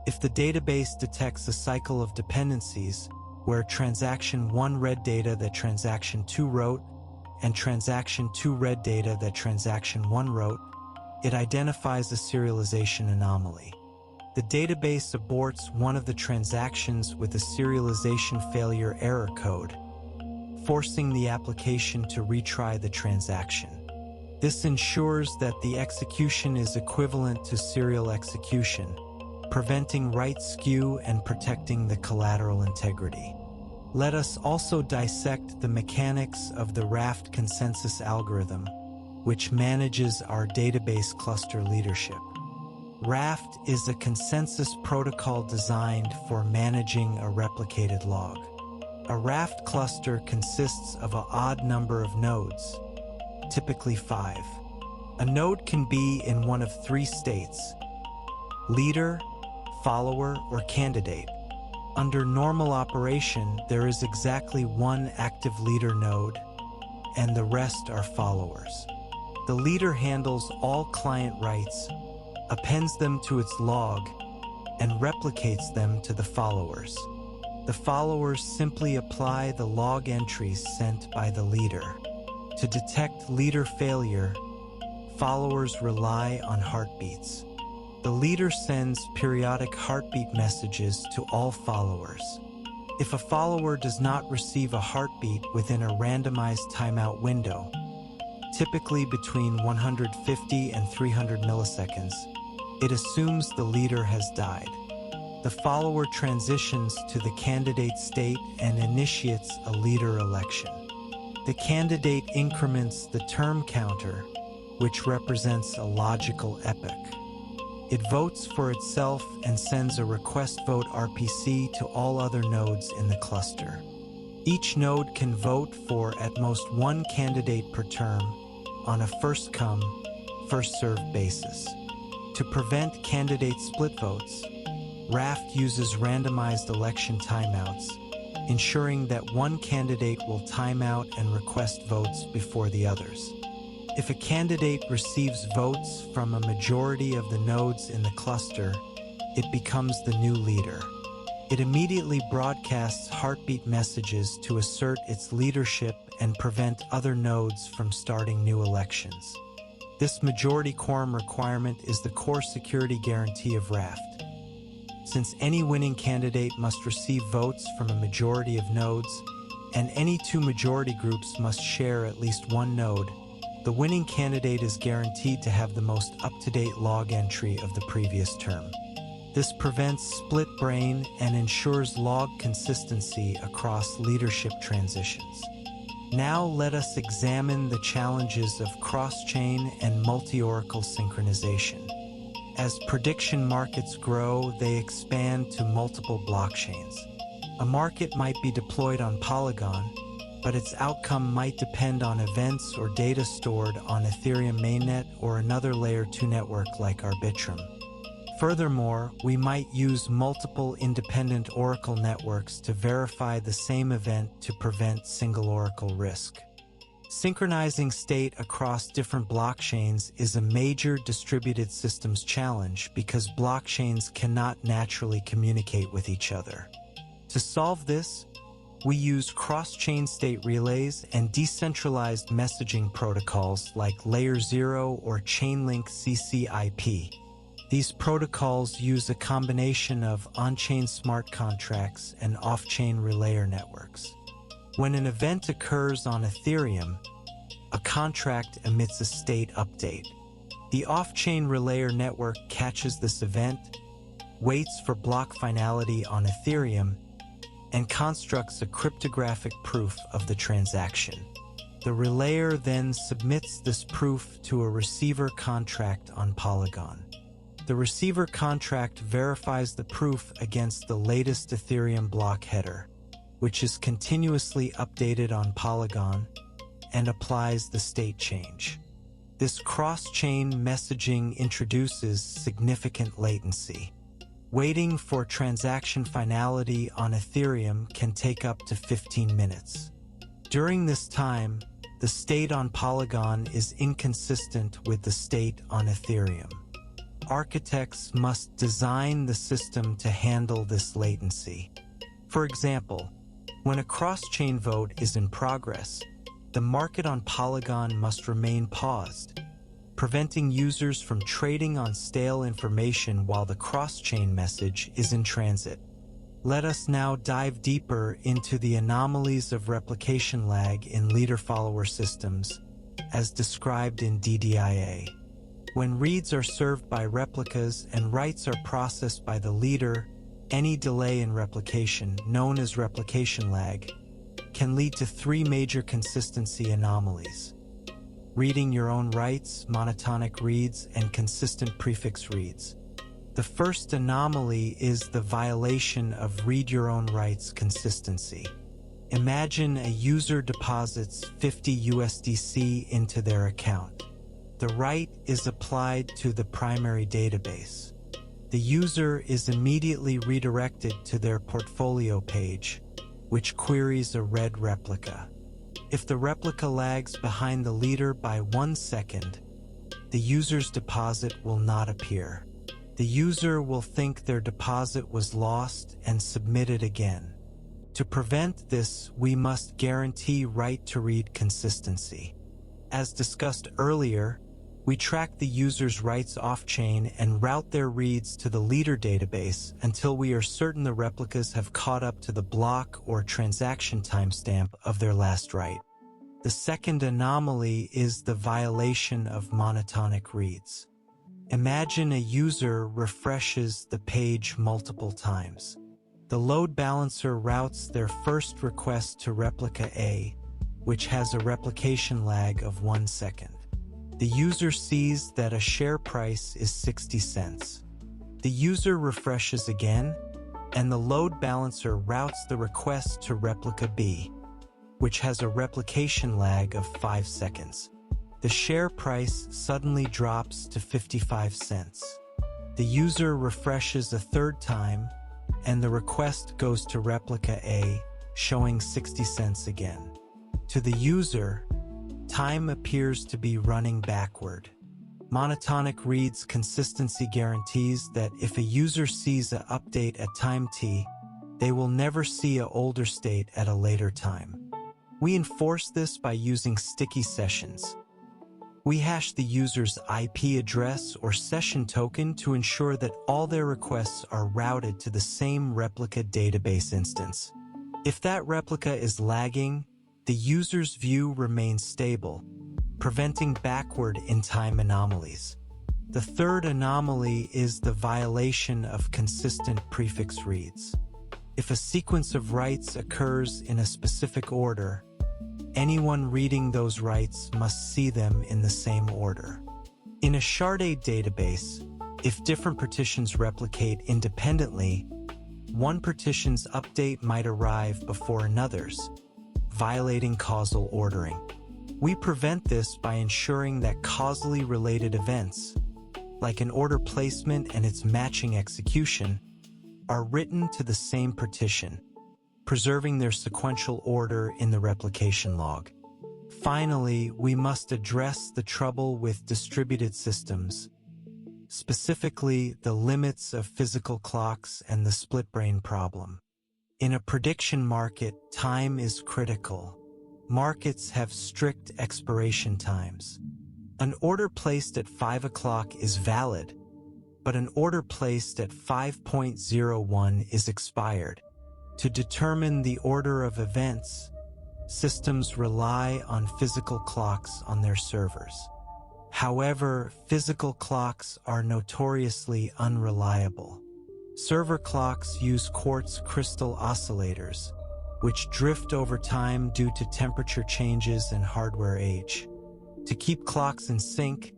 If the database detects a cycle of dependencies, where Transaction 1 read data that Transaction 2 wrote, and Transaction 2 read data that Transaction 1 wrote, it identifies a serialization anomaly. The database aborts one of the transactions with a serialization failure error code, forcing the application to retry the transaction. This ensures that the execution is equivalent to serial execution, preventing write skew and protecting the collateral integrity. Let us also dissect the mechanics of the Raft consensus algorithm, which manages our database cluster leadership. Raft is a consensus protocol designed for managing a replicated log. A Raft cluster consists of an odd number of nodes, typically 5. A node can be in one of 3 states: leader, follower, or candidate. Under normal operation, there is exactly one active leader node, and the rest are followers. The leader handles all client writes, appends them to its log, and replicates them to the followers. The followers simply apply the log entries sent by the leader. To detect leader failure, followers rely on heartbeats. The leader sends periodic heartbeat messages to all followers. If a follower does not receive a heartbeat within a randomized timeout window, typically between 150 and 300 milliseconds, it assumes the leader has died. The follower transitions to the candidate state and initiates a leader election. The candidate increments the term counter, which represents a logical epoch. It votes for itself and sends a request vote RPC to all other nodes in the cluster. Each node can vote for at most one candidate per term on a first-come, first-served basis. To prevent candidate split votes, Raft uses randomized election timeouts, ensuring that one candidate will time out and request votes before the others. If a candidate receives votes from a majority of the nodes in the cluster, it becomes the new leader. It immediately broadcasts heartbeat messages to assert its leadership and prevent other nodes from starting new elections. This majority quorum requirement is the core security guarantee of Raft. Since any winning candidate must receive votes from a majority of nodes, and any two majority groups must share at least one node, the winning candidate is guaranteed to have the most up-to-date log entry of the previous term. This prevents split brain and ensures log consistency across leadership transitions. Now let us examine the challenges of cross-chain and multi-oracle synchronization. As prediction markets grow, they expand to multiple blockchains. A market might be deployed on Polygon, but its outcome might depend on events or data stored on Ethereum mainnet or another Layer 2 network like Arbitrum. Furthermore, we might use multiple independent oracle networks to verify the same event to prevent single oracle risk. Synchronizing state across different blockchains is a major distributed systems challenge because blockchains cannot naturally communicate with each other. To solve this, we use cross-chain state relays and decentralized messaging protocols like Layer 0 or Chainlink CCIP. These protocols use a combination of on-chain smart contracts and off-chain relayer networks. When an event occurs on Ethereum, a contract emits a state update. The off-chain relayer network catches this event, waits for block finality on Ethereum, and constructs a cryptographic proof of the transaction. The relayer then submits this proof to a receiver contract on Polygon. The receiver contract verifies the proof against the latest Ethereum block header, which is continuously updated on Polygon, and applies the state change. This cross-chain messaging introduces significant latency. Waiting for transaction finality on Ethereum can take up to 15 minutes. During this time, the state on Polygon is inconsistent with the state on Ethereum. Architects must design the system to handle this latency. For example, when a cross-chain vote is in progress, the market on Polygon must remain paused, preventing users from trading on stale information while the cross-chain message is in transit. Let us now dive deeper into the anomalies of replication lag in leader-follower systems, as described in DDIA. When reads are served by replicas and writes are processed by the leader, any delay in replication, known as replication lag, can lead to three major consistency anomalies: reading your own writes, monotonic reads, and consistent prefix reads. The first anomaly is the violation of read your own writes consistency. Imagine a user deposits 50 USDC into their account. The write is applied to the primary database. The user is immediately redirected to their portfolio page, which queries a read replica. If the replica lags behind the leader by 1 second, the user's deposit will not appear. The user will think their deposit was lost and submit it again. To prevent this, we must guarantee write-to-read consistency. As discussed earlier, We track the user's writes off-chain and route their reads to the leader database until we are certain the replicas have caught up to the block or transaction timestamp of their last write. The second anomaly is the violation of monotonic reads. Imagine a user refreshes the page multiple times. The load balancer routes their first request to replica A, which has a replication lag of 1 second. The user sees that a share price is 60 cents. The user refreshes again, and the load balancer routes the request to replica B, which has a replication lag of 5 seconds. The share price suddenly drops to 55 cents. The user refreshes a third time, and the request goes to replica A, showing 60 cents again. To the user, time appears to be running backward. Monotonic reads consistency guarantees that if a user sees an update at time t, they will never see an older state at a later time. We enforce this by using sticky sessions. We hash the user's IP address or session token to ensure that all their requests are routed to the same replica database instance. If that replica is lagging, the user's view remains stable, preventing backward in time anomalies. The third anomaly is the violation of consistent prefix reads. If a sequence of writes occurs in a specific order, anyone reading those writes must see them in the same order. In a sharded database, if different partitions replicate independently, one partition's update might arrive before another's, violating causal ordering. We prevent this by ensuring that causally related events, like an order placement and its matching execution, are written to the same partition, preserving their sequential order in the replication log. Finally, we must address the trouble with distributed systems, specifically the limits of physical clocks and the split-brain problem. In a prediction market, time is critical. Markets have strict expiration times. An order placed at 5 o'clock is valid, but an order placed at 5:01 is expired. To determine the order of events, systems rely on physical clocks on their servers. However, physical clocks are notoriously unreliable. Server clocks use quartz crystal oscillators, which drift over time due to temperature changes and hardware age. To keep clocks in sync,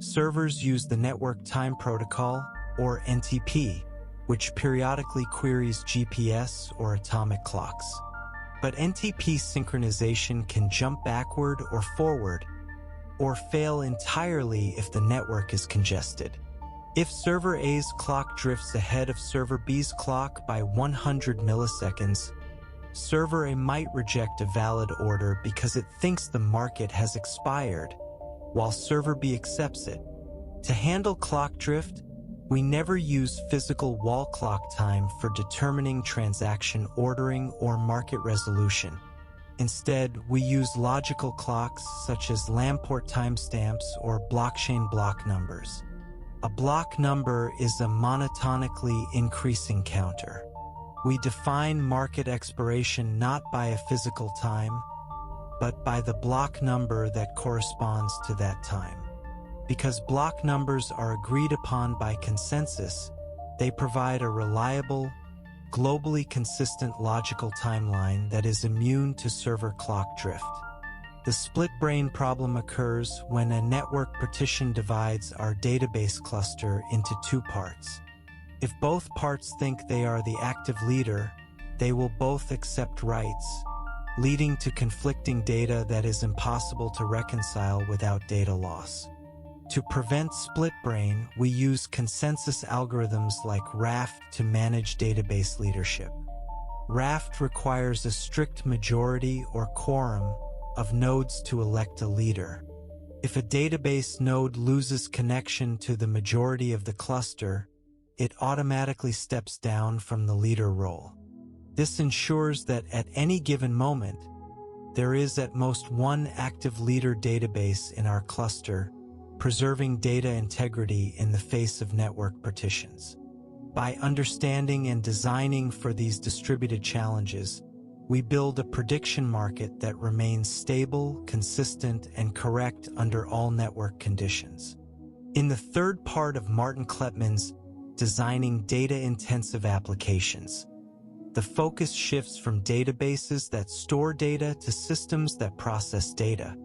servers use the Network Time Protocol, or NTP, which periodically queries GPS or atomic clocks. But NTP synchronization can jump backward or forward, or fail entirely if the network is congested. If server A's clock drifts ahead of server B's clock by 100 milliseconds, server A might reject a valid order because it thinks the market has expired, while server B accepts it. To handle clock drift, we never use physical wall clock time for determining transaction ordering or market resolution. Instead, we use logical clocks such as Lamport timestamps or blockchain block numbers. A block number is a monotonically increasing counter. We define market expiration not by a physical time, but by the block number that corresponds to that time. Because block numbers are agreed upon by consensus, they provide a reliable, globally consistent logical timeline that is immune to server clock drift. The split-brain problem occurs when a network partition divides our database cluster into two parts. If both parts think they are the active leader, they will both accept writes, leading to conflicting data that is impossible to reconcile without data loss. To prevent split-brain, we use consensus algorithms like Raft to manage database leadership. Raft requires a strict majority or quorum of nodes to elect a leader. If a database node loses connection to the majority of the cluster, it automatically steps down from the leader role. This ensures that at any given moment, there is at most one active leader database in our cluster, preserving data integrity in the face of network partitions. By understanding and designing for these distributed challenges, we build a prediction market that remains stable, consistent, and correct under all network conditions. In the third part of Martin Kleppmann's Designing Data-Intensive Applications, the focus shifts from databases that store data to systems that process data.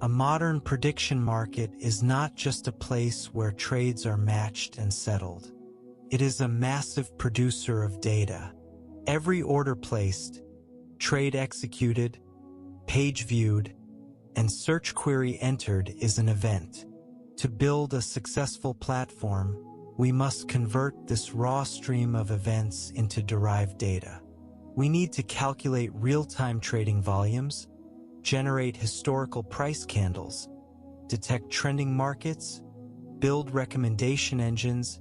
A modern prediction market is not just a place where trades are matched and settled. It is a massive producer of data. Every order placed, trade executed, page viewed, and search query entered is an event. To build a successful platform, we must convert this raw stream of events into derived data. We need to calculate real-time trading volumes, generate historical price candles, detect trending markets, build recommendation engines,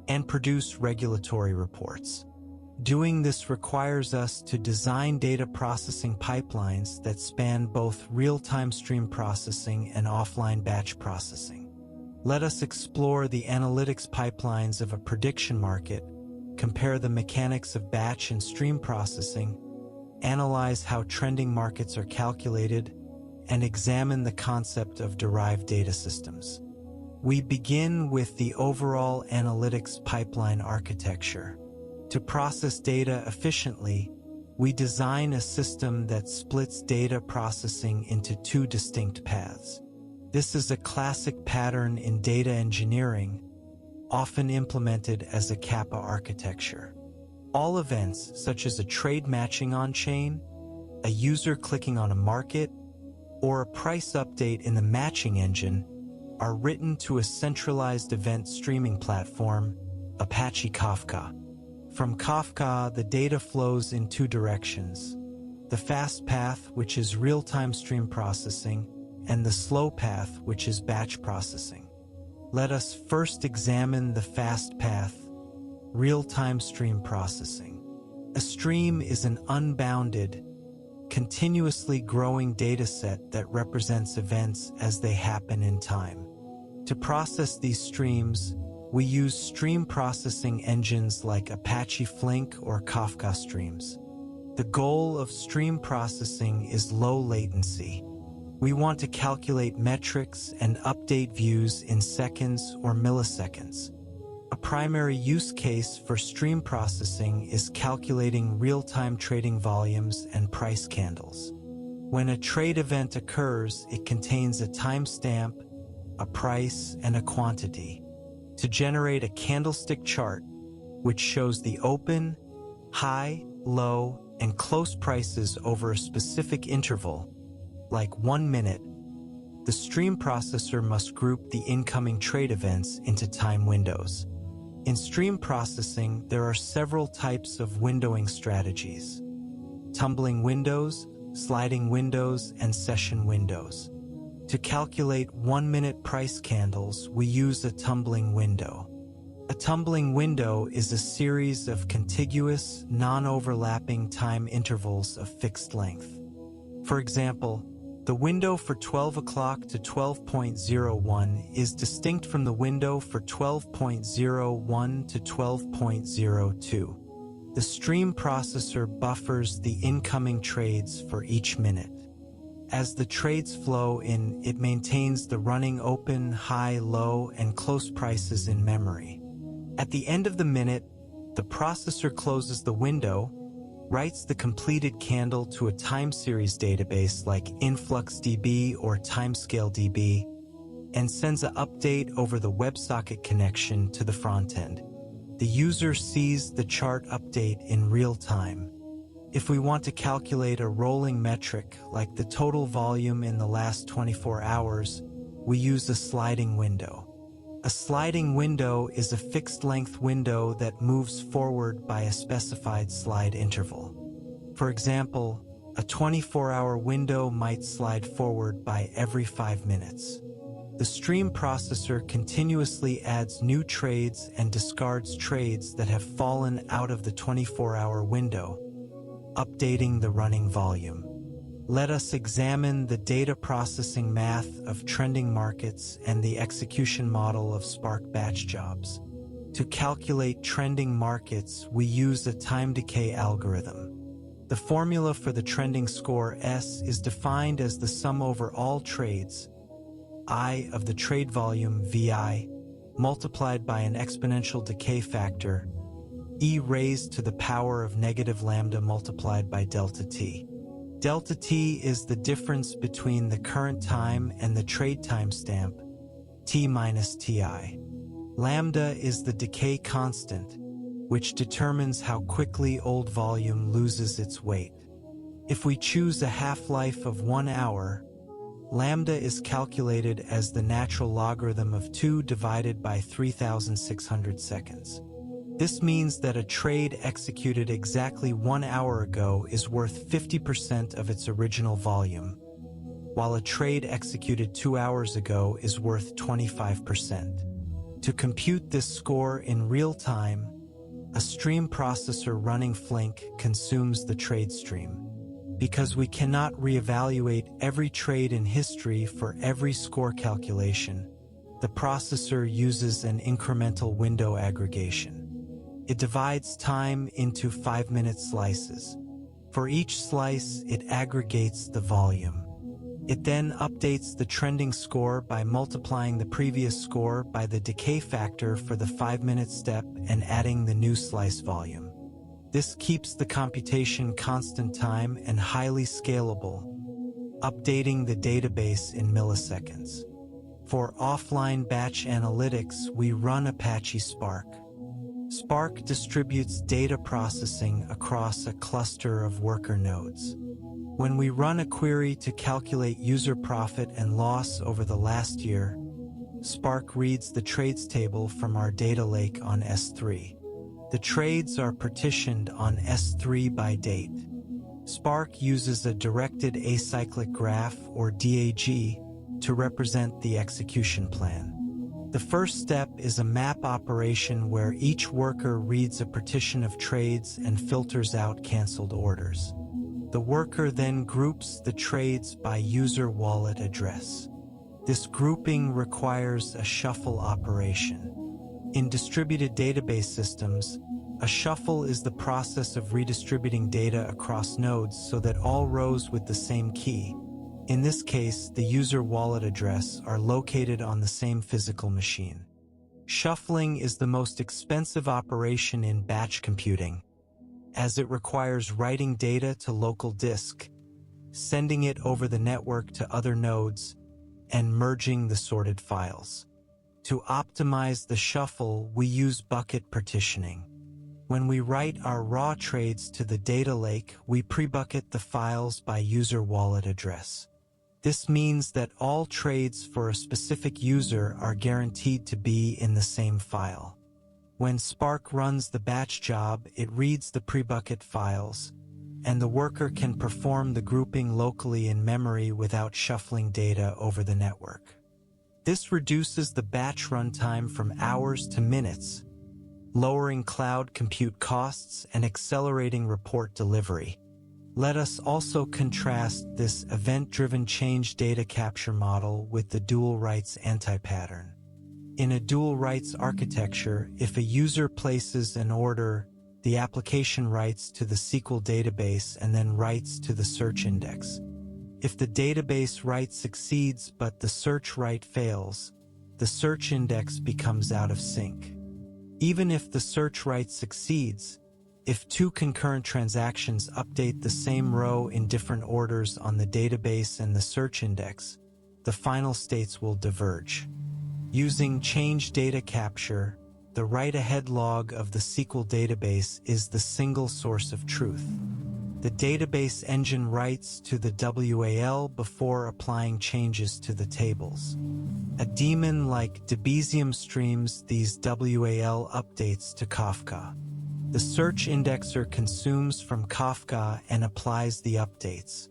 and produce regulatory reports. Doing this requires us to design data processing pipelines that span both real-time stream processing and offline batch processing. Let us explore the analytics pipelines of a prediction market, compare the mechanics of batch and stream processing, analyze how trending markets are calculated, and examine the concept of derived data systems. We begin with the overall analytics pipeline architecture. To process data efficiently, we design a system that splits data processing into two distinct paths. This is a classic pattern in data engineering, often implemented as a Kappa architecture. All events, such as a trade matching on-chain, a user clicking on a market, or a price update in the matching engine, are written to a centralized event streaming platform, Apache Kafka. From Kafka, the data flows in two directions: the fast path, which is real-time stream processing, and the slow path, which is batch processing. Let us first examine the fast path, real-time stream processing. A stream is an unbounded, continuously growing dataset that represents events as they happen in time. To process these streams, we use stream processing engines like Apache Flink or Kafka Streams. The goal of stream processing is low latency. We want to calculate metrics and update views in seconds or milliseconds. A primary use case for stream processing is calculating real-time trading volumes and price candles. When a trade event occurs, it contains a timestamp, a price, and a quantity. To generate a candlestick chart, which shows the open, high, low, and close prices over a specific interval, like 1 minute, the stream processor must group the incoming trade events into time windows. In stream processing, there are several types of windowing strategies: tumbling windows, sliding windows, and session windows. To calculate 1-minute price candles, we use a tumbling window. A tumbling window is a series of contiguous, non-overlapping time intervals of fixed length. For example, the window for 12 o'clock to 12.01 is distinct from the window for 12.01 to 12.02. The stream processor buffers the incoming trades for each minute. As the trades flow in, it maintains the running open, high, low, and close prices in memory. At the end of the minute, the processor closes the window, writes the completed candle to a time series database like InfluxDB or TimescaleDB, and sends an update over the WebSocket connection to the front end. The user sees the chart update in real time. If we want to calculate a rolling metric like the total volume in the last 24 hours, we use a sliding window. A sliding window is a fixed-length window that moves forward by a specified slide interval. For example, a 24-hour window might slide forward by every 5 minutes. The stream processor continuously adds new trades and discards trades that have fallen out of the 24-hour window, updating the running volume. Let us examine the data processing math of trending markets and the execution model of Spark batch jobs. To calculate trending markets, we use a time decay algorithm. The formula for the trending score S is defined as the sum over all trades, I of the trade volume VI, multiplied by an exponential decay factor, e raised to the power of negative lambda multiplied by delta t. Delta t is the difference between the current time and the trade timestamp, t minus ti. Lambda is the decay constant, which determines how quickly old volume loses its weight. If we choose a half-life of 1 hour, lambda is calculated as the natural logarithm of 2 divided by 3,600 seconds. This means that a trade executed exactly 1 hour ago is worth 50% of its original volume, while a trade executed 2 hours ago is worth 25%. To compute this score in real time, a stream processor running Flink consumes the trade stream. Because we cannot reevaluate every trade in history for every score calculation, the processor uses an incremental window aggregation. It divides time into 5-minute slices. For each slice, it aggregates the volume. It then updates the trending score by multiplying the previous score by the decay factor for the 5-minute step and adding the new slice volume. This keeps the computation constant time and highly scalable, updating the database in milliseconds. For offline batch analytics, we run Apache Spark. Spark distributes data processing across a cluster of worker nodes. When we run a query to calculate user profit and loss over the last year, Spark reads the trades table from our data lake on S3. The trades are partitioned on S3 by date. Spark uses a directed acyclic graph, or DAG, to represent the execution plan. The first step is a map operation where each worker reads a partition of trades and filters out canceled orders. The worker then groups the trades by user wallet address. This grouping requires a shuffle operation. In distributed database systems, a shuffle is the process of redistributing data across nodes so that all rows with the same key, in this case the user wallet address, are located on the same physical machine. Shuffling is the most expensive operation in batch computing, as it requires writing data to local disk, sending it over the network to other nodes, and merging the sorted files. To optimize the shuffle, we use bucket partitioning. When we write our raw trades to the data lake, we pre-bucket the files by user wallet address. This means that all trades for a specific user are guaranteed to be in the same file. When Spark runs the batch job, it reads the pre-bucket files, and the worker can perform the grouping locally in memory without shuffling data over the network. This reduces the batch runtime from hours to minutes, lowering cloud compute costs and accelerating report delivery. Let us also contrast this event-driven change data capture model with the dual writes anti-pattern. In a dual writes architecture, if a user places an order, the application writes to the SQL database and then writes to the search index. If the database write succeeds but the search write fails, the search index becomes out of sync. Even if the search write succeeds, if two concurrent transactions update the same row in different orders on the database and the search index, the final states will diverge. Using change data capture, the write-ahead log of the SQL database is the single source of truth. The database engine writes to the WAL before applying changes to the tables. A daemon like Debezium streams these WAL updates to Kafka. The search indexer consumes from Kafka and applies the updates.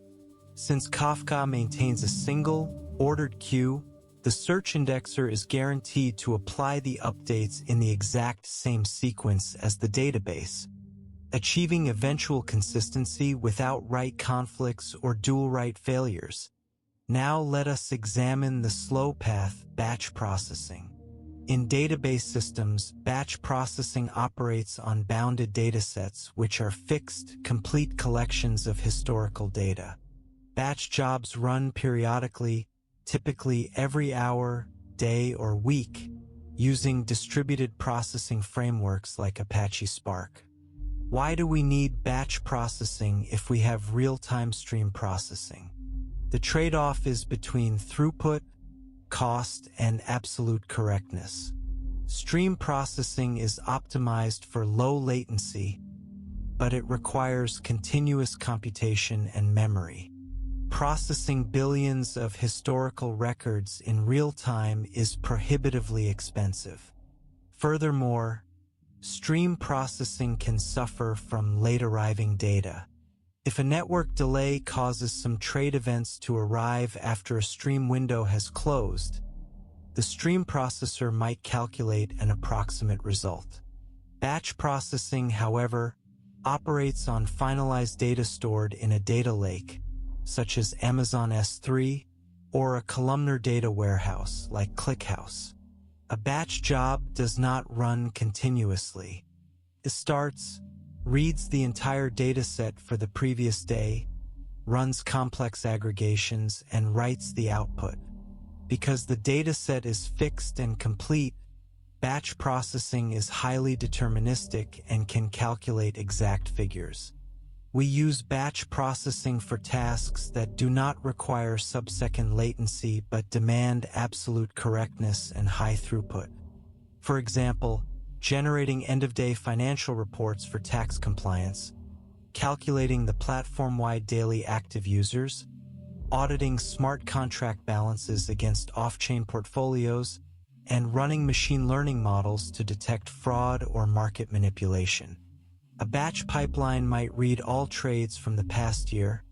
Since Kafka maintains a single, ordered queue, the search indexer is guaranteed to apply the updates in the exact same sequence as the database. achieving eventual consistency without write conflicts or dual write failures. Now let us examine the slow path, batch processing. In database systems, batch processing operates on bounded datasets, which are fixed, complete collections of historical data. Batch jobs run periodically, typically every hour, day, or week, using distributed processing frameworks like Apache Spark. Why do we need batch processing if we have real-time stream processing? The trade-off is between throughput, cost, and absolute correctness. Stream processing is optimized for low latency, but it requires continuous computation and memory. Processing billions of historical records in real time is prohibitively expensive. Furthermore, stream processing can suffer from late-arriving data. If a network delay causes some trade events to arrive after a stream window has closed, the stream processor might calculate an approximate result. Batch processing, however, operates on finalized data stored in a data lake, such as Amazon S3, or a columnar data warehouse like ClickHouse. A batch job does not run continuously. It starts, reads the entire dataset for the previous day, runs complex aggregations, and writes the output. Because the dataset is fixed and complete, batch processing is highly deterministic and can calculate exact figures. We use batch processing for tasks that do not require sub-second latency but demand absolute correctness and high throughput. For example, generating end-of-day financial reports for tax compliance, calculating the platform-wide daily active users, auditing smart contract balances against off-chain portfolios, and running machine learning models to detect fraud or market manipulation. A batch pipeline might read all trades from the past year,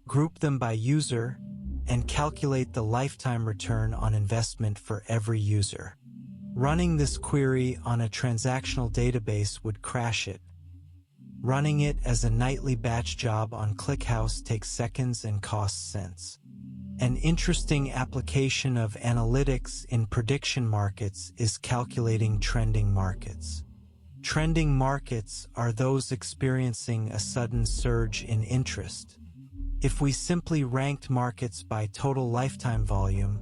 group them by user, and calculate the lifetime return on investment for every user. Running this query on a transactional database would crash it. Running it as a nightly batch job on ClickHouse takes seconds and costs cents. An interesting application of analytics in prediction markets is calculating trending markets. Trending markets are those experiencing a sudden surge in interest. If we simply ranked markets by total lifetime volume,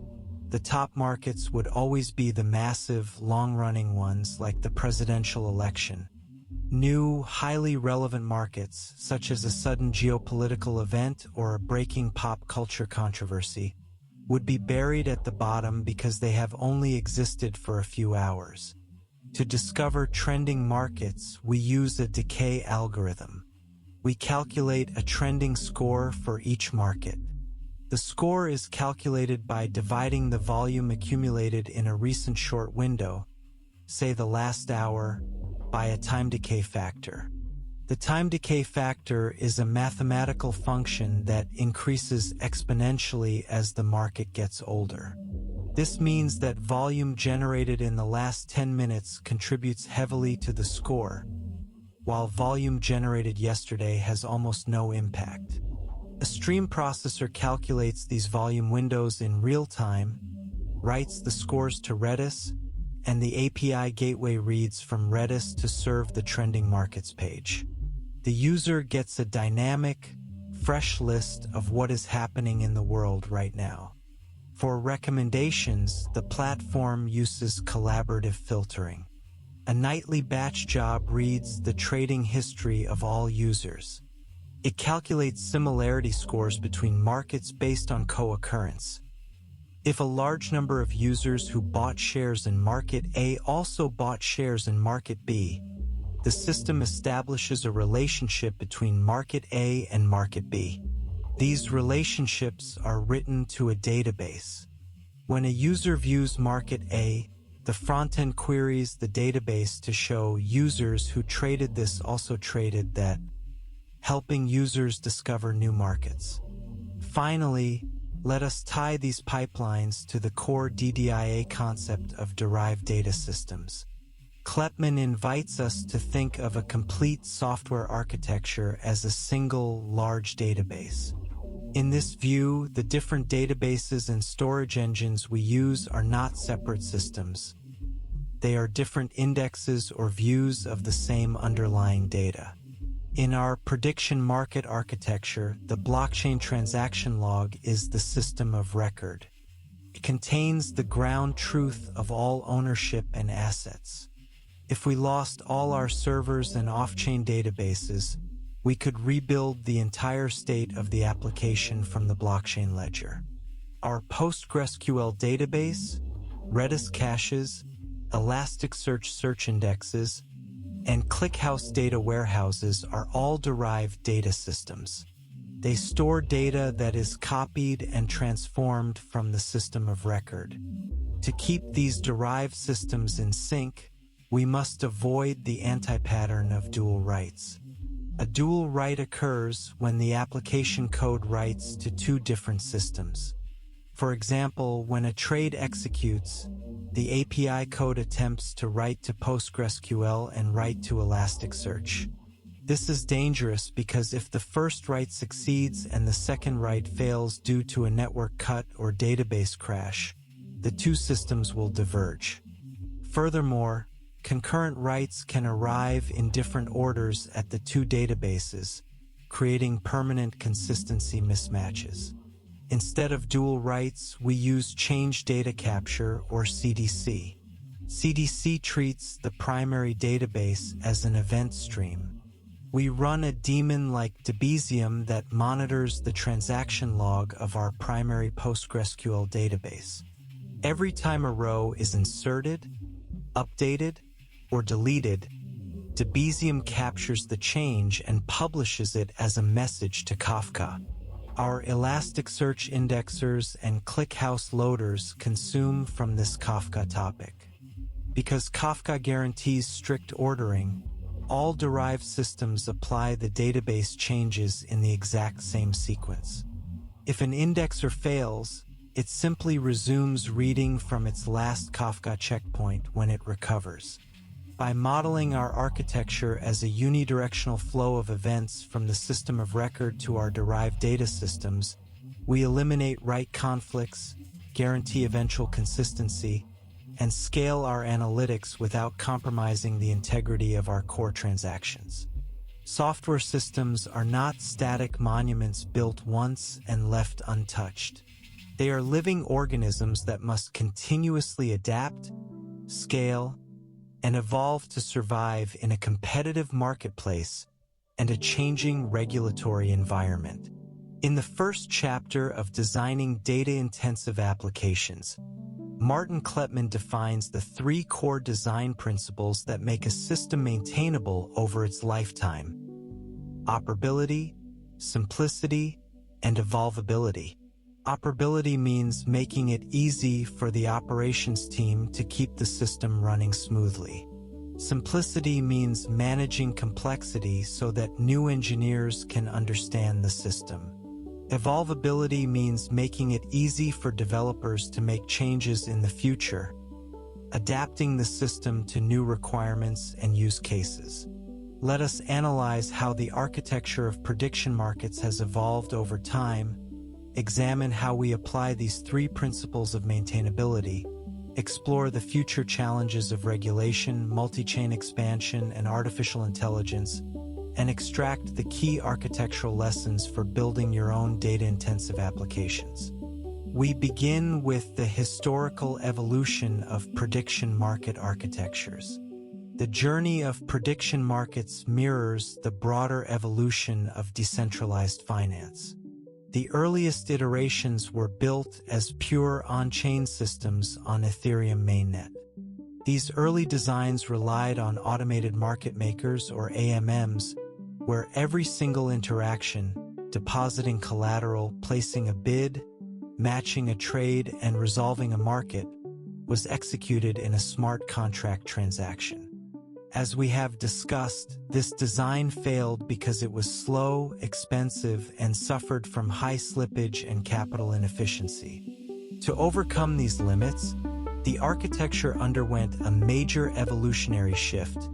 the top markets would always be the massive, long-running ones like the presidential election. New, highly relevant markets, such as a sudden geopolitical event or a breaking pop culture controversy, would be buried at the bottom because they have only existed for a few hours. To discover trending markets, we use a decay algorithm. We calculate a trending score for each market. The score is calculated by dividing the volume accumulated in a recent short window, say the last hour, by a time decay factor. The time decay factor is a mathematical function that increases exponentially as the market gets older. This means that volume generated in the last 10 minutes contributes heavily to the score, while volume generated yesterday has almost no impact. A stream processor calculates these volume windows in real time, writes the scores to Redis, and the API gateway reads from Redis to serve the trending markets page. The user gets a dynamic, fresh list of what is happening in the world right now. For recommendations, the platform uses collaborative filtering. A nightly batch job reads the trading history of all users. It calculates similarity scores between markets based on co-occurrence. If a large number of users who bought shares in Market A also bought shares in Market B, the system establishes a relationship between Market A and Market B. These relationships are written to a database. When a user views Market A, the front-end queries the database to show users who traded this also traded that, helping users discover new markets. Finally, let us tie these pipelines to the core DDIA concept of derived data systems. Kleppmann invites us to think of a complete software architecture as a single, large database. In this view, the different databases and storage engines we use are not separate systems. They are different indexes or views of the same underlying data. In our prediction market architecture, the blockchain transaction log is the system of record. It contains the ground truth of all ownership and assets. If we lost all our servers and off-chain databases, we could rebuild the entire state of the application from the blockchain ledger. Our PostgreSQL database, Redis caches, Elasticsearch search indexes, and ClickHouse data warehouses are all derived data systems. They store data that is copied and transformed from the system of record. To keep these derived systems in sync, we must avoid the anti-pattern of dual writes. A dual write occurs when the application code writes to two different systems. For example, when a trade executes, the API code attempts to write to PostgreSQL and write to Elasticsearch. This is dangerous because if the first write succeeds and the second write fails due to a network cut or database crash, the two systems will diverge. Furthermore, concurrent writes can arrive in different orders at the two databases, creating permanent consistency mismatches. Instead of dual writes, we use change data capture or CDC. CDC treats the primary database as an event stream. We run a daemon like Debezium that monitors the transaction log of our primary PostgreSQL database. Every time a row is inserted, updated, or deleted, Debezium captures the change and publishes it as a message to Kafka. Our Elasticsearch indexers and ClickHouse loaders consume from this Kafka topic. Because Kafka guarantees strict ordering, all derived systems apply the database changes in the exact same sequence. If an indexer fails, it simply resumes reading from its last Kafka checkpoint when it recovers. By modeling our architecture as a unidirectional flow of events from the system of record to our derived data systems, we eliminate write conflicts, guarantee eventual consistency, and scale our analytics without compromising the integrity of our core transactions. Software systems are not static monuments built once and left untouched. They are living organisms that must continuously adapt, scale, and evolve to survive in a competitive marketplace and a changing regulatory environment. In the first chapter of Designing Data-Intensive Applications, Martin Kleppmann defines the three core design principles that make a system maintainable over its lifetime: operability, simplicity, and evolvability. Operability means making it easy for the operations team to keep the system running smoothly. Simplicity means managing complexity so that new engineers can understand the system. Evolvability means making it easy for developers to make changes in the future, adapting the system to new requirements and use cases. Let us analyze how the architecture of prediction markets has evolved over time, examine how we apply these three principles of maintainability, explore the future challenges of regulation, multi-chain expansion, and artificial intelligence, and extract the key architectural lessons for building your own data-intensive applications. We begin with the historical evolution of prediction market architectures. The journey of prediction markets mirrors the broader evolution of decentralized finance. The earliest iterations were built as pure on-chain systems on Ethereum mainnet. These early designs relied on automated market makers, or AMMs, where every single interaction, depositing collateral, placing a bid, matching a trade, and resolving a market, was executed in a smart contract transaction. As we have discussed, this design failed because it was slow, expensive, and suffered from high slippage and capital inefficiency. To overcome these limits, The architecture underwent a major evolutionary shift,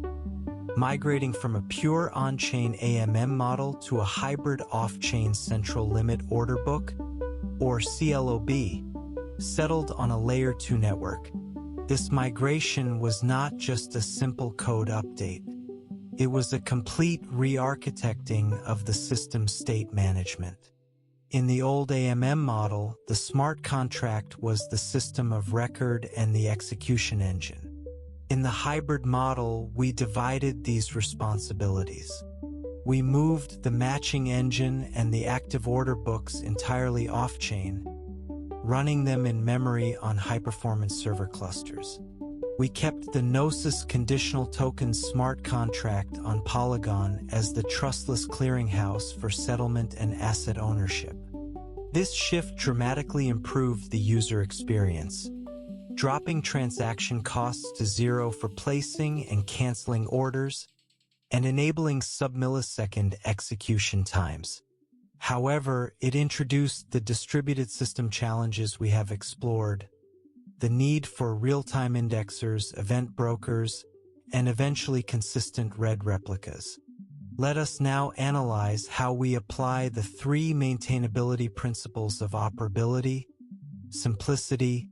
migrating from a pure on-chain AMM model to a hybrid off-chain central limit order book, or CLOB, settled on a Layer 2 network. This migration was not just a simple code update. It was a complete re-architecting of the system's state management. In the old AMM model, the smart contract was the system of record and the execution engine. In the hybrid model, we divided these responsibilities. We moved the matching engine and the active order books entirely off-chain, running them in memory on high-performance server clusters. We kept the Gnosis conditional token smart contract on Polygon as the trustless clearinghouse for settlement and asset ownership. This shift dramatically improved the user experience, dropping transaction costs to zero for placing and canceling orders, and enabling sub-millisecond execution times. However, it introduced the distributed system challenges we have explored, the need for real-time indexers, event brokers, and eventually consistent red replicas. Let us now analyze how we apply the three maintainability principles of operability, simplicity,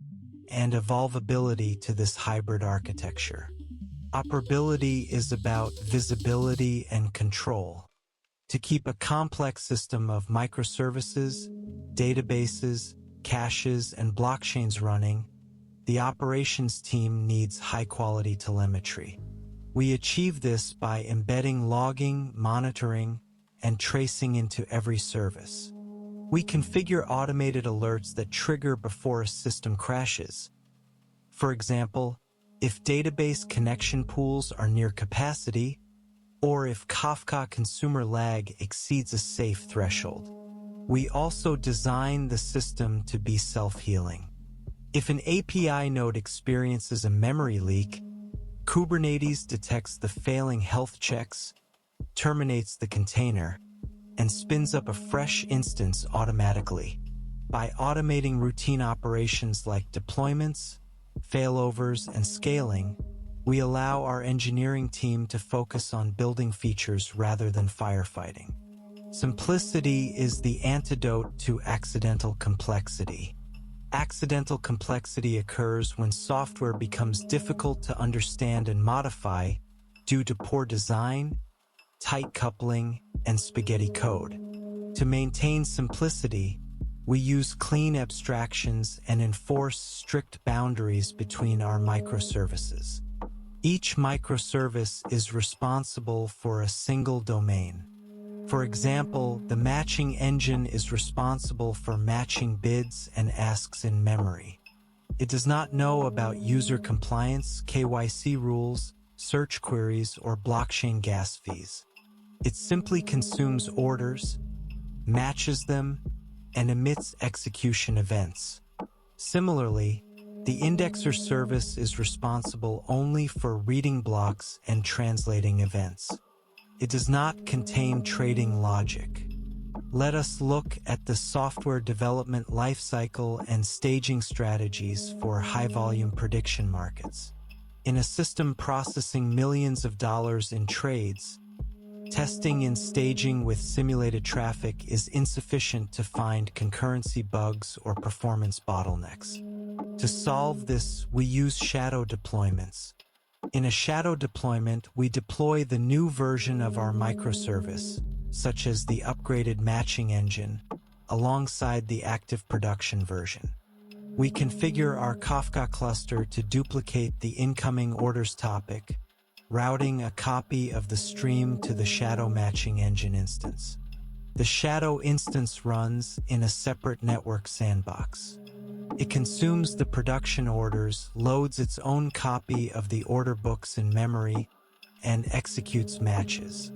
and evolvability to this hybrid architecture. Operability is about visibility and control. To keep a complex system of microservices, databases, caches, and blockchains running, the operations team needs high-quality telemetry. We achieve this by embedding logging, monitoring, and tracing into every service. We configure automated alerts that trigger before a system crashes. For example, if database connection pools are near capacity, or if Kafka consumer lag exceeds a safe threshold. We also design the system to be self-healing. If an API node experiences a memory leak, Kubernetes detects the failing health checks, terminates the container, and spins up a fresh instance automatically. By automating routine operations like deployments, failovers, and scaling, we allow our engineering team to focus on building features rather than firefighting. Simplicity is the antidote to accidental complexity. Accidental complexity occurs when software becomes difficult to understand and modify due to poor design, tight coupling, and spaghetti code. To maintain simplicity, we use clean abstractions and enforce strict boundaries between our microservices. Each microservice is responsible for a single domain. For example, the matching engine is responsible for matching bids and asks in memory. It does not know about user compliance, KYC rules, search queries, or blockchain gas fees. It simply consumes orders, matches them, and emits execution events. Similarly, the indexer service is responsible only for reading blocks and translating events. It does not contain trading logic. Let us look at the software development lifecycle and staging strategies for high-volume prediction markets. In a system processing millions of dollars in trades, testing and staging with simulated traffic is insufficient to find concurrency bugs or performance bottlenecks. To solve this, we use shadow deployments. In a shadow deployment, we deploy the new version of our microservice, such as the upgraded matching engine, alongside the active production version. We configure our Kafka cluster to duplicate the incoming orders topic, routing a copy of the stream to the shadow matching engine instance. The shadow instance runs in a separate network sandbox. It consumes the production orders, loads its own copy of the order books in memory, and executes matches.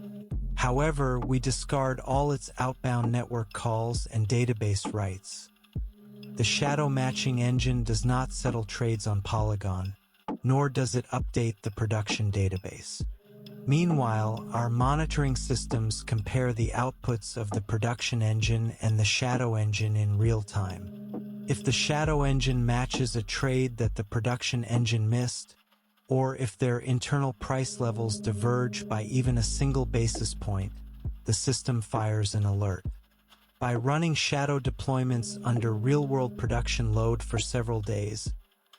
However, we discard all its outbound network calls and database writes. The shadow matching engine does not settle trades on Polygon, nor does it update the production database. Meanwhile, our monitoring systems compare the outputs of the production engine and the shadow engine in real time. If the shadow engine matches a trade that the production engine missed, or if their internal price levels diverge by even a single basis point, the system fires an alert. By running shadow deployments under real-world production load for several days,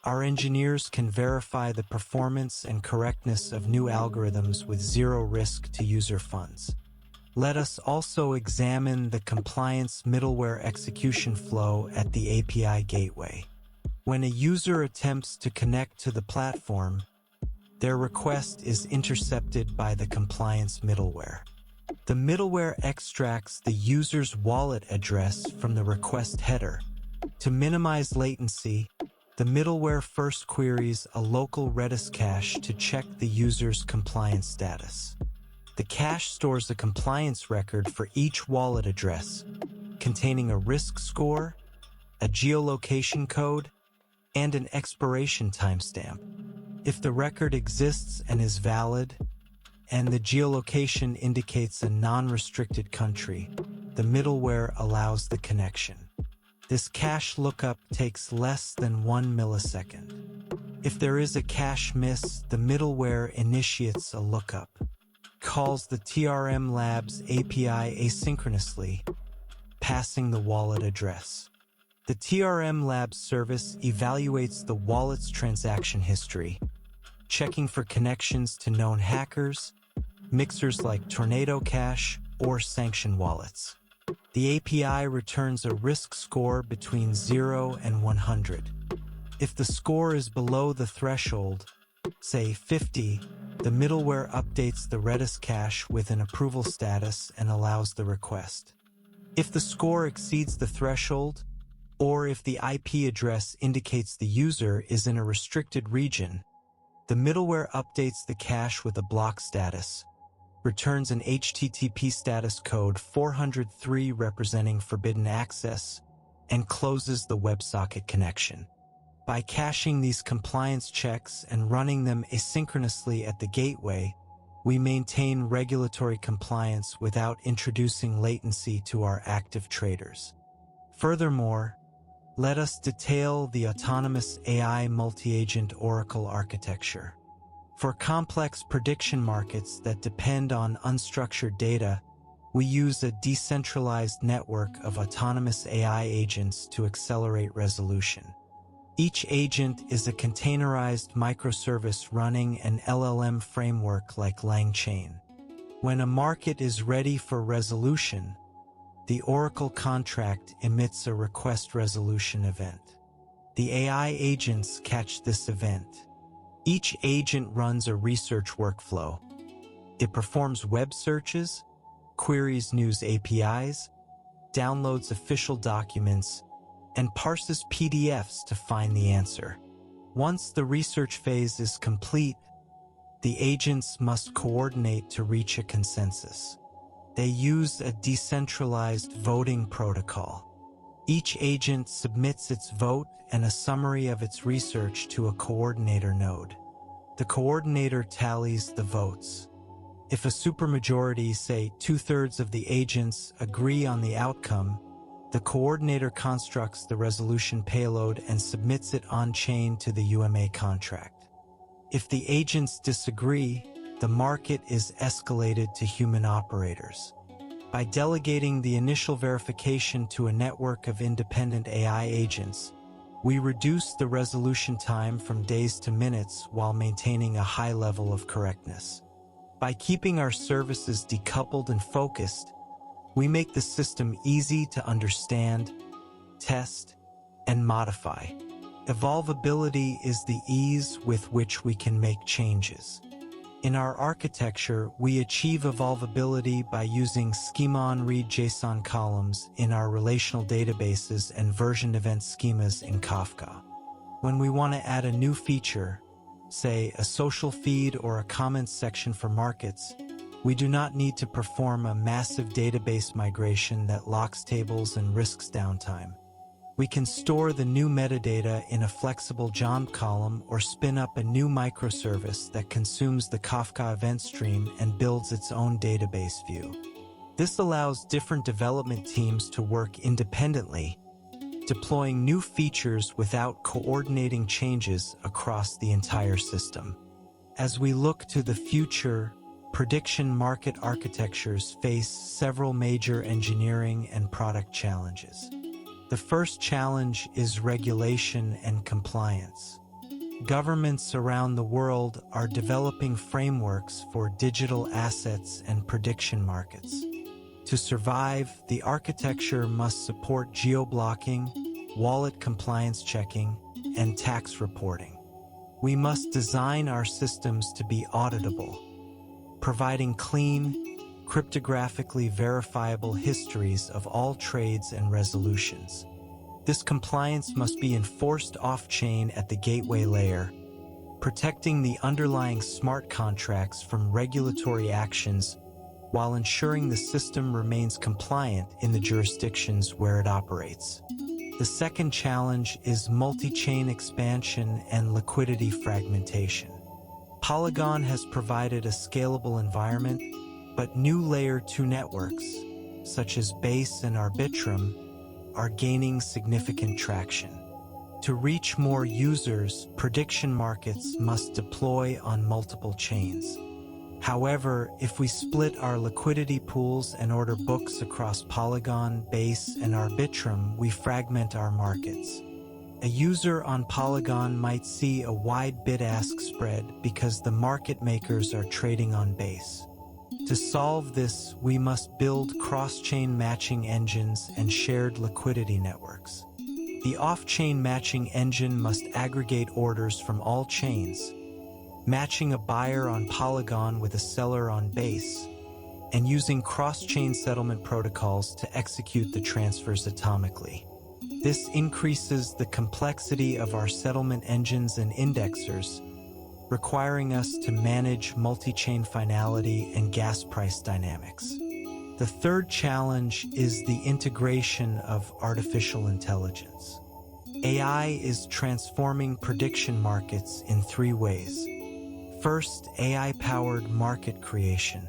our engineers can verify the performance and correctness of new algorithms with zero risk to user funds. Let us also examine the compliance middleware execution flow at the API gateway. When a user attempts to connect to the platform, their request is intercepted by the compliance middleware. The middleware extracts the user's wallet address from the request header. To minimize latency, the middleware first queries a local Redis cache to check the user's compliance status. The cache stores a compliance record for each wallet address, containing a risk score, a geolocation code, and an expiration timestamp. If the record exists and is valid, and the geolocation indicates a non-restricted country, the middleware allows the connection. This cache lookup takes less than 1 millisecond. If there is a cache miss, the middleware initiates a lookup, calls the Theorem Labs API asynchronously, passing the wallet address. The Theorem Labs service evaluates the wallet's transaction history, checking for connections to known hackers, mixers like Tornado Cash, or sanction wallets. The API returns a risk score between 0 and 100. If the score is below the threshold, say 50, the middleware updates the Redis cache with an approval status and allows the request. If the score exceeds the threshold, or if the IP address indicates the user is in a restricted region, the middleware updates the cache with a block status, returns an HTTP status code 403 representing forbidden access, and closes the WebSocket connection. By caching these compliance checks and running them asynchronously at the gateway, we maintain regulatory compliance without introducing latency to our active traders. Furthermore, let us detail the autonomous AI multi-agent Oracle architecture. For complex prediction markets that depend on unstructured data, we use a decentralized network of autonomous AI agents to accelerate resolution. Each agent is a containerized microservice running an LLM framework like LangChain. When a market is ready for resolution, the Oracle contract emits a request resolution event. The AI agents catch this event. Each agent runs a research workflow. It performs web searches, queries news APIs, downloads official documents, and parses PDFs to find the answer. Once the research phase is complete, the agents must coordinate to reach a consensus. They use a decentralized voting protocol. Each agent submits its vote and a summary of its research to a coordinator node. The coordinator tallies the votes. If a supermajority, say 2/3 of the agents, agree on the outcome, the coordinator constructs the resolution payload and submits it on-chain to the UMA contract. If the agents disagree, the market is escalated to human operators. By delegating the initial verification to a network of independent AI agents, we reduce the resolution time from days to minutes while maintaining a high level of correctness. By keeping our services decoupled and focused, we make the system easy to understand, test, and modify. Evolvability is the ease with which we can make changes. In our architecture, we achieve evolvability by using schema-on-read JSON columns in our relational databases and version event schemas in Kafka. When we want to add a new feature, say a social feed or a comments section for markets, we do not need to perform a massive database migration that locks tables and risks downtime. We can store the new metadata in a flexible JSON column or spin up a new microservice that consumes the Kafka event stream and builds its own database view. This allows different development teams to work independently, deploying new features without coordinating changes across the entire system. As we look to the future, prediction market architectures face several major engineering and product challenges. The first challenge is regulation and compliance. Governments around the world are developing frameworks for digital assets and prediction markets. To survive, the architecture must support geo-blocking, wallet compliance checking, and tax reporting. We must design our systems to be auditable, providing clean, cryptographically verifiable histories of all trades and resolutions. This compliance must be enforced off-chain at the gateway layer, protecting the underlying smart contracts from regulatory actions while ensuring the system remains compliant in the jurisdictions where it operates. The second challenge is multi-chain expansion and liquidity fragmentation. Polygon has provided a scalable environment, but new Layer 2 networks, such as Base and Arbitrum, are gaining significant traction. To reach more users, prediction markets must deploy on multiple chains. However, if we split our liquidity pools and order books across Polygon, Base, and Arbitrum, we fragment our markets. A user on Polygon might see a wide bid-ask spread because the market makers are trading on Base. To solve this, we must build cross-chain matching engines and shared liquidity networks. The off-chain matching engine must aggregate orders from all chains, matching a buyer on Polygon with a seller on Base, and using cross-chain settlement protocols to execute the transfers atomically. This increases the complexity of our settlement engines and indexers, requiring us to manage multi-chain finality and gas price dynamics. The third challenge is the integration of artificial intelligence. AI is transforming prediction markets in three ways. First, AI-powered market creation.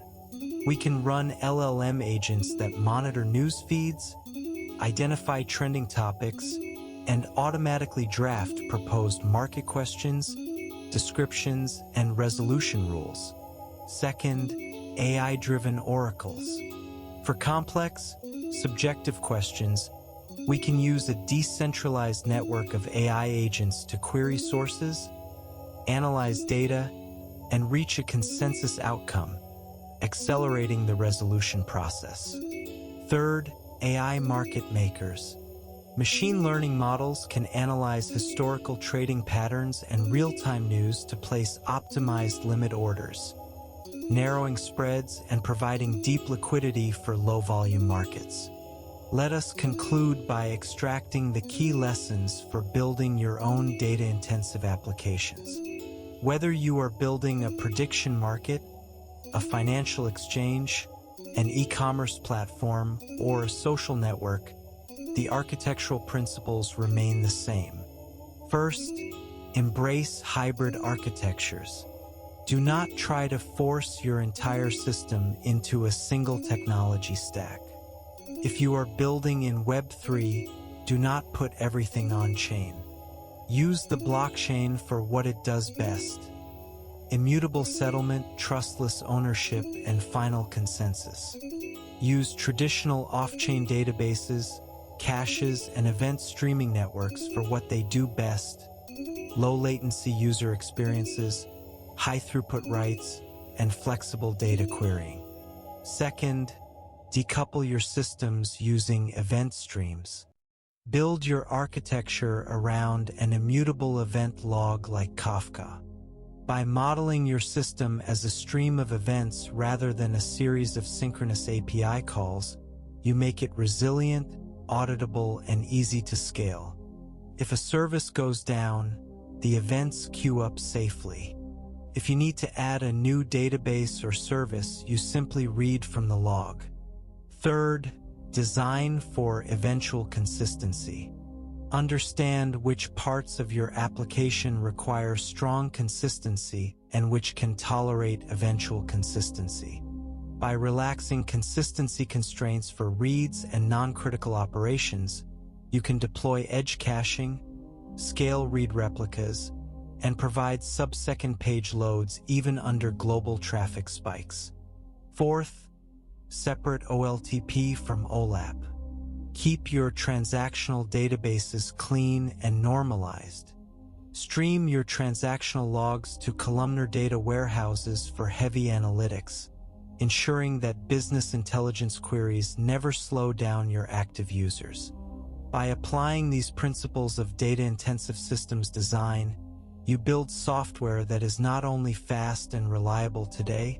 We can run LLM agents that monitor news feeds, identify trending topics, and automatically draft proposed market questions, descriptions, and resolution rules. Second, AI-driven oracles. For complex, subjective questions, we can use a decentralized network of AI agents to query sources, analyze data, and reach a consensus outcome, accelerating the resolution process. Third, AI market makers. Machine learning models can analyze historical trading patterns and real-time news to place optimized limit orders, narrowing spreads and providing deep liquidity for low-volume markets. Let us conclude by extracting the key lessons for building your own data-intensive applications. Whether you are building a prediction market, a financial exchange, an e-commerce platform, or a social network, the architectural principles remain the same. First, embrace hybrid architectures. Do not try to force your entire system into a single technology stack. If you are building in Web3, do not put everything on-chain. Use the blockchain for what it does best: immutable settlement, trustless ownership, and final consensus. Use traditional off-chain databases, caches, and event streaming networks for what they do best: low-latency user experiences, high-throughput writes, and flexible data querying. Second, decouple your systems using event streams. Build your architecture around an immutable event log like Kafka. By modeling your system as a stream of events rather than a series of synchronous API calls, you make it resilient, auditable, and easy to scale. If a service goes down, the events queue up safely. If you need to add a new database or service, you simply read from the log. Third, design for eventual consistency. Understand which parts of your application require strong consistency and which can tolerate eventual consistency. By relaxing consistency constraints for reads and non-critical operations, You can deploy edge caching, scale read replicas, and provide sub-second page loads even under global traffic spikes. Fourth, separate OLTP from OLAP. Keep your transactional databases clean and normalized. Stream your transactional logs to columnar data warehouses for heavy analytics, ensuring that business intelligence queries never slow down your active users. By applying these principles of data-intensive systems design, you build software that is not only fast and reliable today,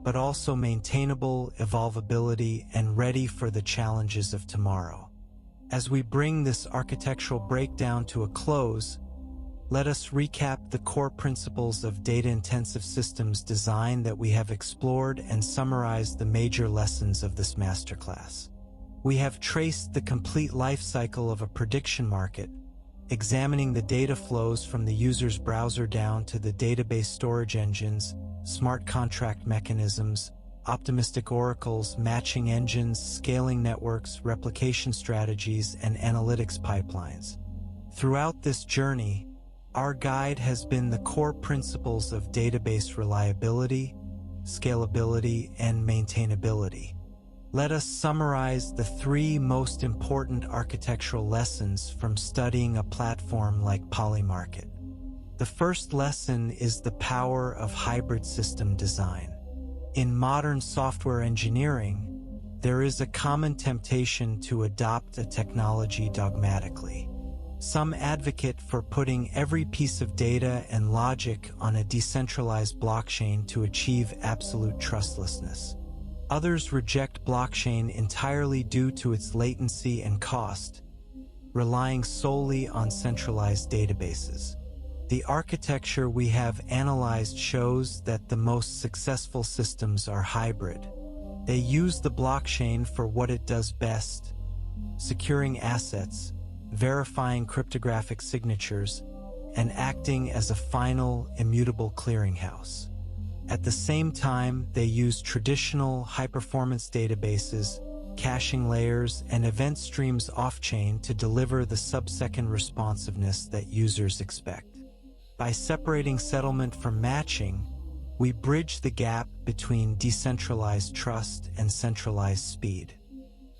but also maintainable, evolvability, and ready for the challenges of tomorrow. As we bring this architectural breakdown to a close, let us recap the core principles of data-intensive systems design that we have explored and summarize the major lessons of this masterclass. We have traced the complete life cycle of a prediction market, examining the data flows from the user's browser down to the database storage engines, smart contract mechanisms, optimistic oracles, matching engines, scaling networks, replication strategies, and analytics pipelines. Throughout this journey, our guide has been the core principles of database reliability, scalability, and maintainability. Let us summarize the three most important architectural lessons from studying a platform like Polymarket. The first lesson is the power of hybrid system design. In modern software engineering, there is a common temptation to adopt a technology dogmatically. Some advocate for putting every piece of data and logic on a decentralized blockchain to achieve absolute trustlessness. Others reject blockchain entirely due to its latency and cost, relying solely on centralized databases. The architecture we have analyzed shows that the most successful systems are hybrid. They use the blockchain for what it does best: securing assets, verifying cryptographic signatures, and acting as a final, immutable clearinghouse. At the same time, they use traditional high-performance databases, caching layers, and event streams off-chain to deliver the sub-second responsiveness that users expect. By separating settlement from matching, we bridge the gap between decentralized trust and centralized speed.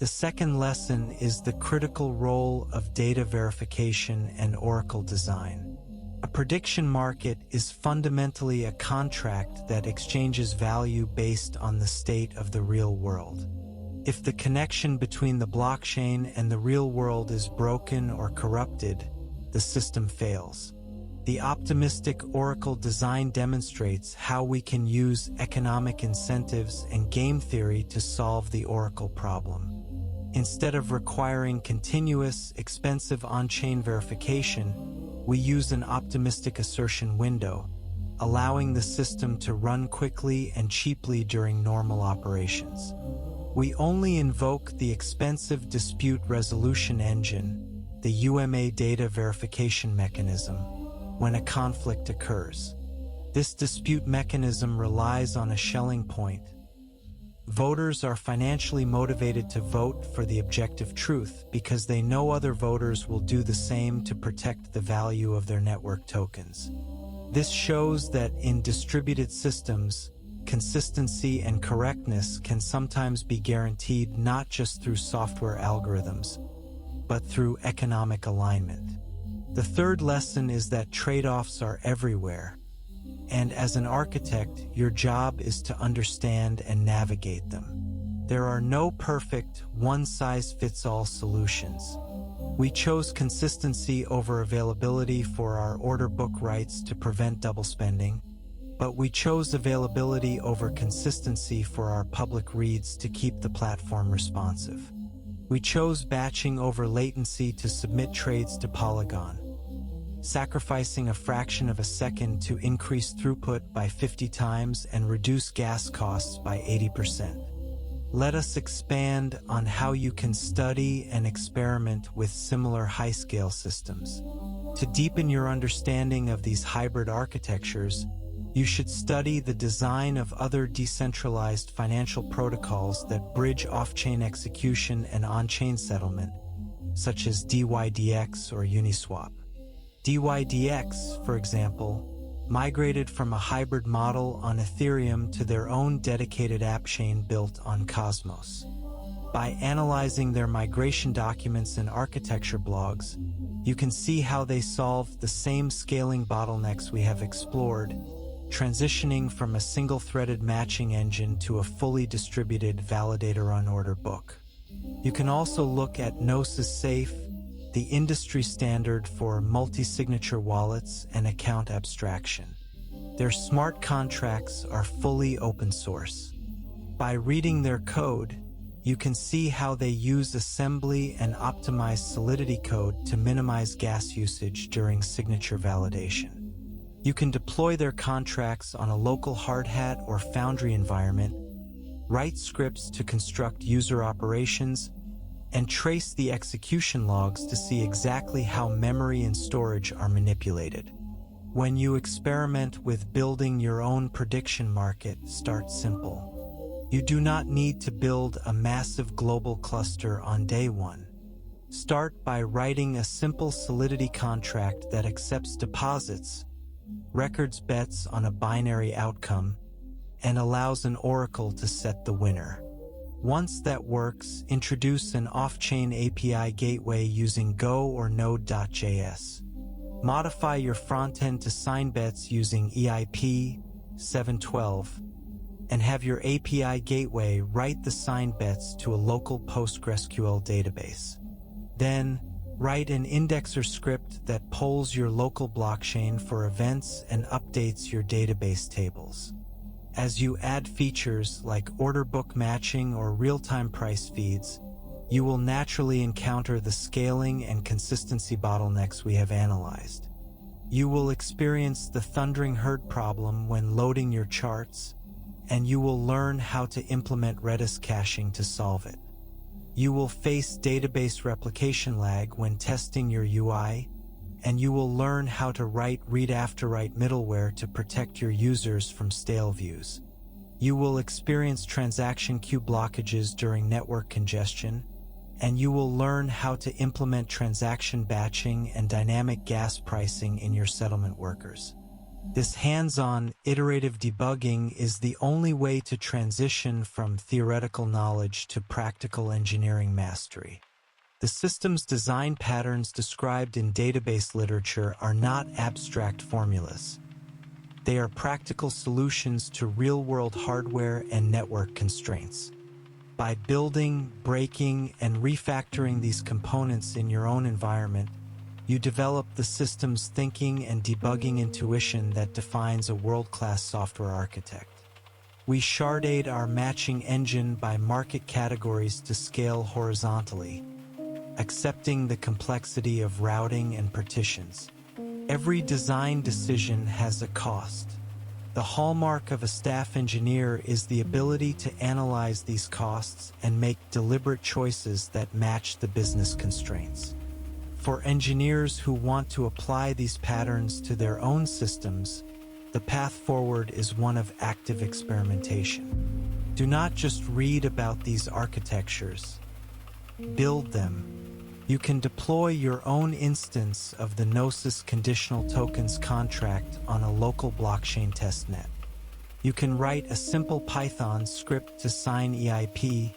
The second lesson is the critical role of data verification and oracle design. A prediction market is fundamentally a contract that exchanges value based on the state of the real world. If the connection between the blockchain and the real world is broken or corrupted, the system fails. The optimistic oracle design demonstrates how we can use economic incentives and game theory to solve the oracle problem. Instead of requiring continuous, expensive on-chain verification, we use an optimistic assertion window, allowing the system to run quickly and cheaply during normal operations. We only invoke the expensive dispute resolution engine, the UMA data verification mechanism, when a conflict occurs. This dispute mechanism relies on a Schelling point. Voters are financially motivated to vote for the objective truth because they know other voters will do the same to protect the value of their network tokens. This shows that in distributed systems, consistency and correctness can sometimes be guaranteed not just through software algorithms, but through economic alignment. The third lesson is that trade-offs are everywhere, and as an architect, your job is to understand and navigate them. There are no perfect, one-size-fits-all solutions. We chose consistency over availability for our order book rights to prevent double spending, but we chose availability over consistency for our public reads to keep the platform responsive. We chose batching over latency to submit trades to Polygon, sacrificing a fraction of a second to increase throughput by 50 times and reduce gas costs by 80%. Let us expand on how you can study and experiment with similar high-scale systems. To deepen your understanding of these hybrid architectures, you should study the design of other decentralized financial protocols that bridge off-chain execution and on-chain settlement, such as DYDX or Uniswap. DYDX, for example, migrated from a hybrid model on Ethereum to their own dedicated app chain built on Cosmos. By analyzing their migration documents and architecture blogs, you can see how they solved the same scaling bottlenecks we have explored, transitioning from a single-threaded matching engine to a fully distributed validator on order book. You can also look at Gnosis Safe, the industry standard for multi-signature wallets and account abstraction. Their smart contracts are fully open source. By reading their code, you can see how they use assembly and optimized Solidity code to minimize gas usage during signature validation. You can deploy their contracts on a local hardhat or Foundry environment, write scripts to construct user operations, and trace the execution logs to see exactly how memory and storage are manipulated. When you experiment with building your own prediction market, start simple. You do not need to build a massive global cluster on day one. Start by writing a simple Solidity contract that accepts deposits, records bets on a binary outcome, and allows an oracle to set the winner. Once that works, introduce an off-chain API gateway using Go or Node.js. Modify your frontend to sign bets using EIP 712, and have your API gateway write the signed bets to a local PostgreSQL database. Then, write an indexer script that polls your local blockchain for events and updates your database tables. As you add features like order book matching or real-time price feeds, you will naturally encounter the scaling and consistency bottlenecks we have analyzed. You will experience the thundering herd problem when loading your charts, and you will learn how to implement Redis caching to solve it. You will face database replication lag when testing your UI, and you will learn how to write read-after-write middleware to protect your users from stale views. You will experience transaction queue blockages during network congestion, and you will learn how to implement transaction batching and dynamic gas pricing in your settlement workers. This hands-on, iterative debugging is the only way to transition from theoretical knowledge to practical engineering mastery. The systems design patterns described in database literature are not abstract formulas. They are practical solutions to real-world hardware and network constraints. By building, breaking, and refactoring these components in your own environment, you develop the systems thinking and debugging intuition that defines a world-class software architect. We sharded our matching engine by market categories to scale horizontally, accepting the complexity of routing and partitions. Every design decision has a cost. The hallmark of a staff engineer is the ability to analyze these costs and make deliberate choices that match the business constraints. For engineers who want to apply these patterns to their own systems, the path forward is one of active experimentation. Do not just read about these architectures. Build them. You can deploy your own instance of the Gnosis conditional tokens contract on a local blockchain testnet. You can write a simple Python script to sign EIP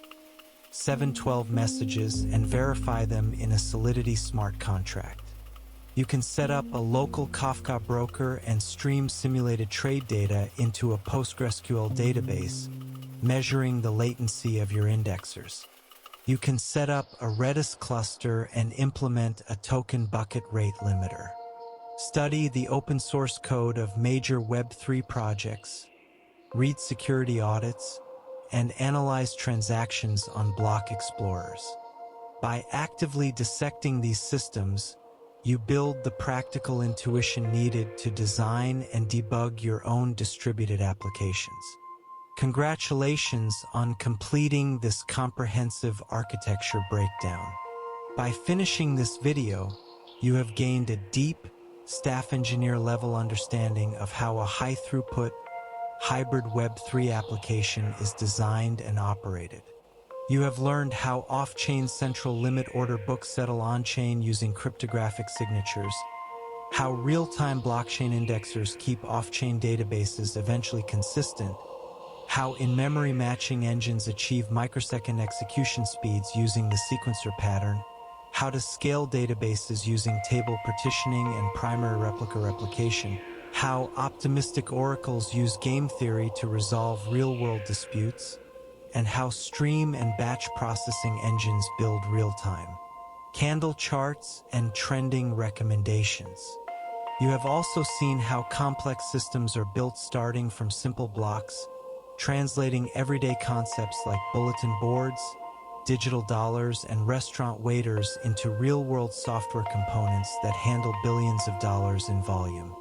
712 messages and verify them in a Solidity smart contract. You can set up a local Kafka broker and stream simulated trade data into a PostgreSQL database, measuring the latency of your indexers. You can set up a Redis cluster and implement a token bucket rate limiter. Study the open source code of major Web3 projects, read security audits, and analyze transactions on block explorers. By actively dissecting these systems, you build the practical intuition needed to design and debug your own distributed applications. Congratulations on completing this comprehensive architecture breakdown. By finishing this video, you have gained a deep, staff engineer level understanding of how a high-throughput, hybrid Web3 application is designed and operated. You have learned how off-chain central limit order books settle on-chain using cryptographic signatures, how real-time blockchain indexers keep off-chain databases eventually consistent, how in-memory matching engines achieve microsecond execution speeds using the sequencer pattern, how to scale databases using table partitioning and primary replica replication, how optimistic oracles use game theory to resolve real-world disputes, and how stream and batch processing engines build real-time candle charts and trending recommendations. You have also seen how complex systems are built starting from simple blocks, translating everyday concepts like bulletin boards, digital dollars, and restaurant waiters into real-world software components that handle billions of dollars in volume.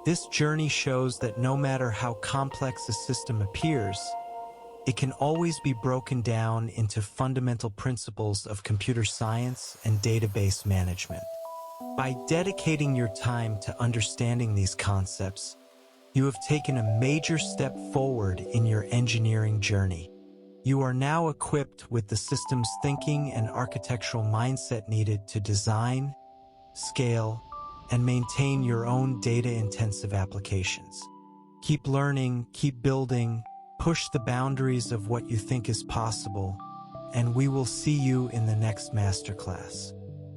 This journey shows that no matter how complex a system appears, it can always be broken down into fundamental principles of computer science and database management. By dedicating your time to understanding these concepts, you have taken a major step forward in your engineering journey. You are now equipped with the systems thinking and architectural mindset needed to design, scale, and maintain your own data-intensive applications. Keep learning, keep building, push the boundaries of what you think is possible, and we will see you in the next masterclass.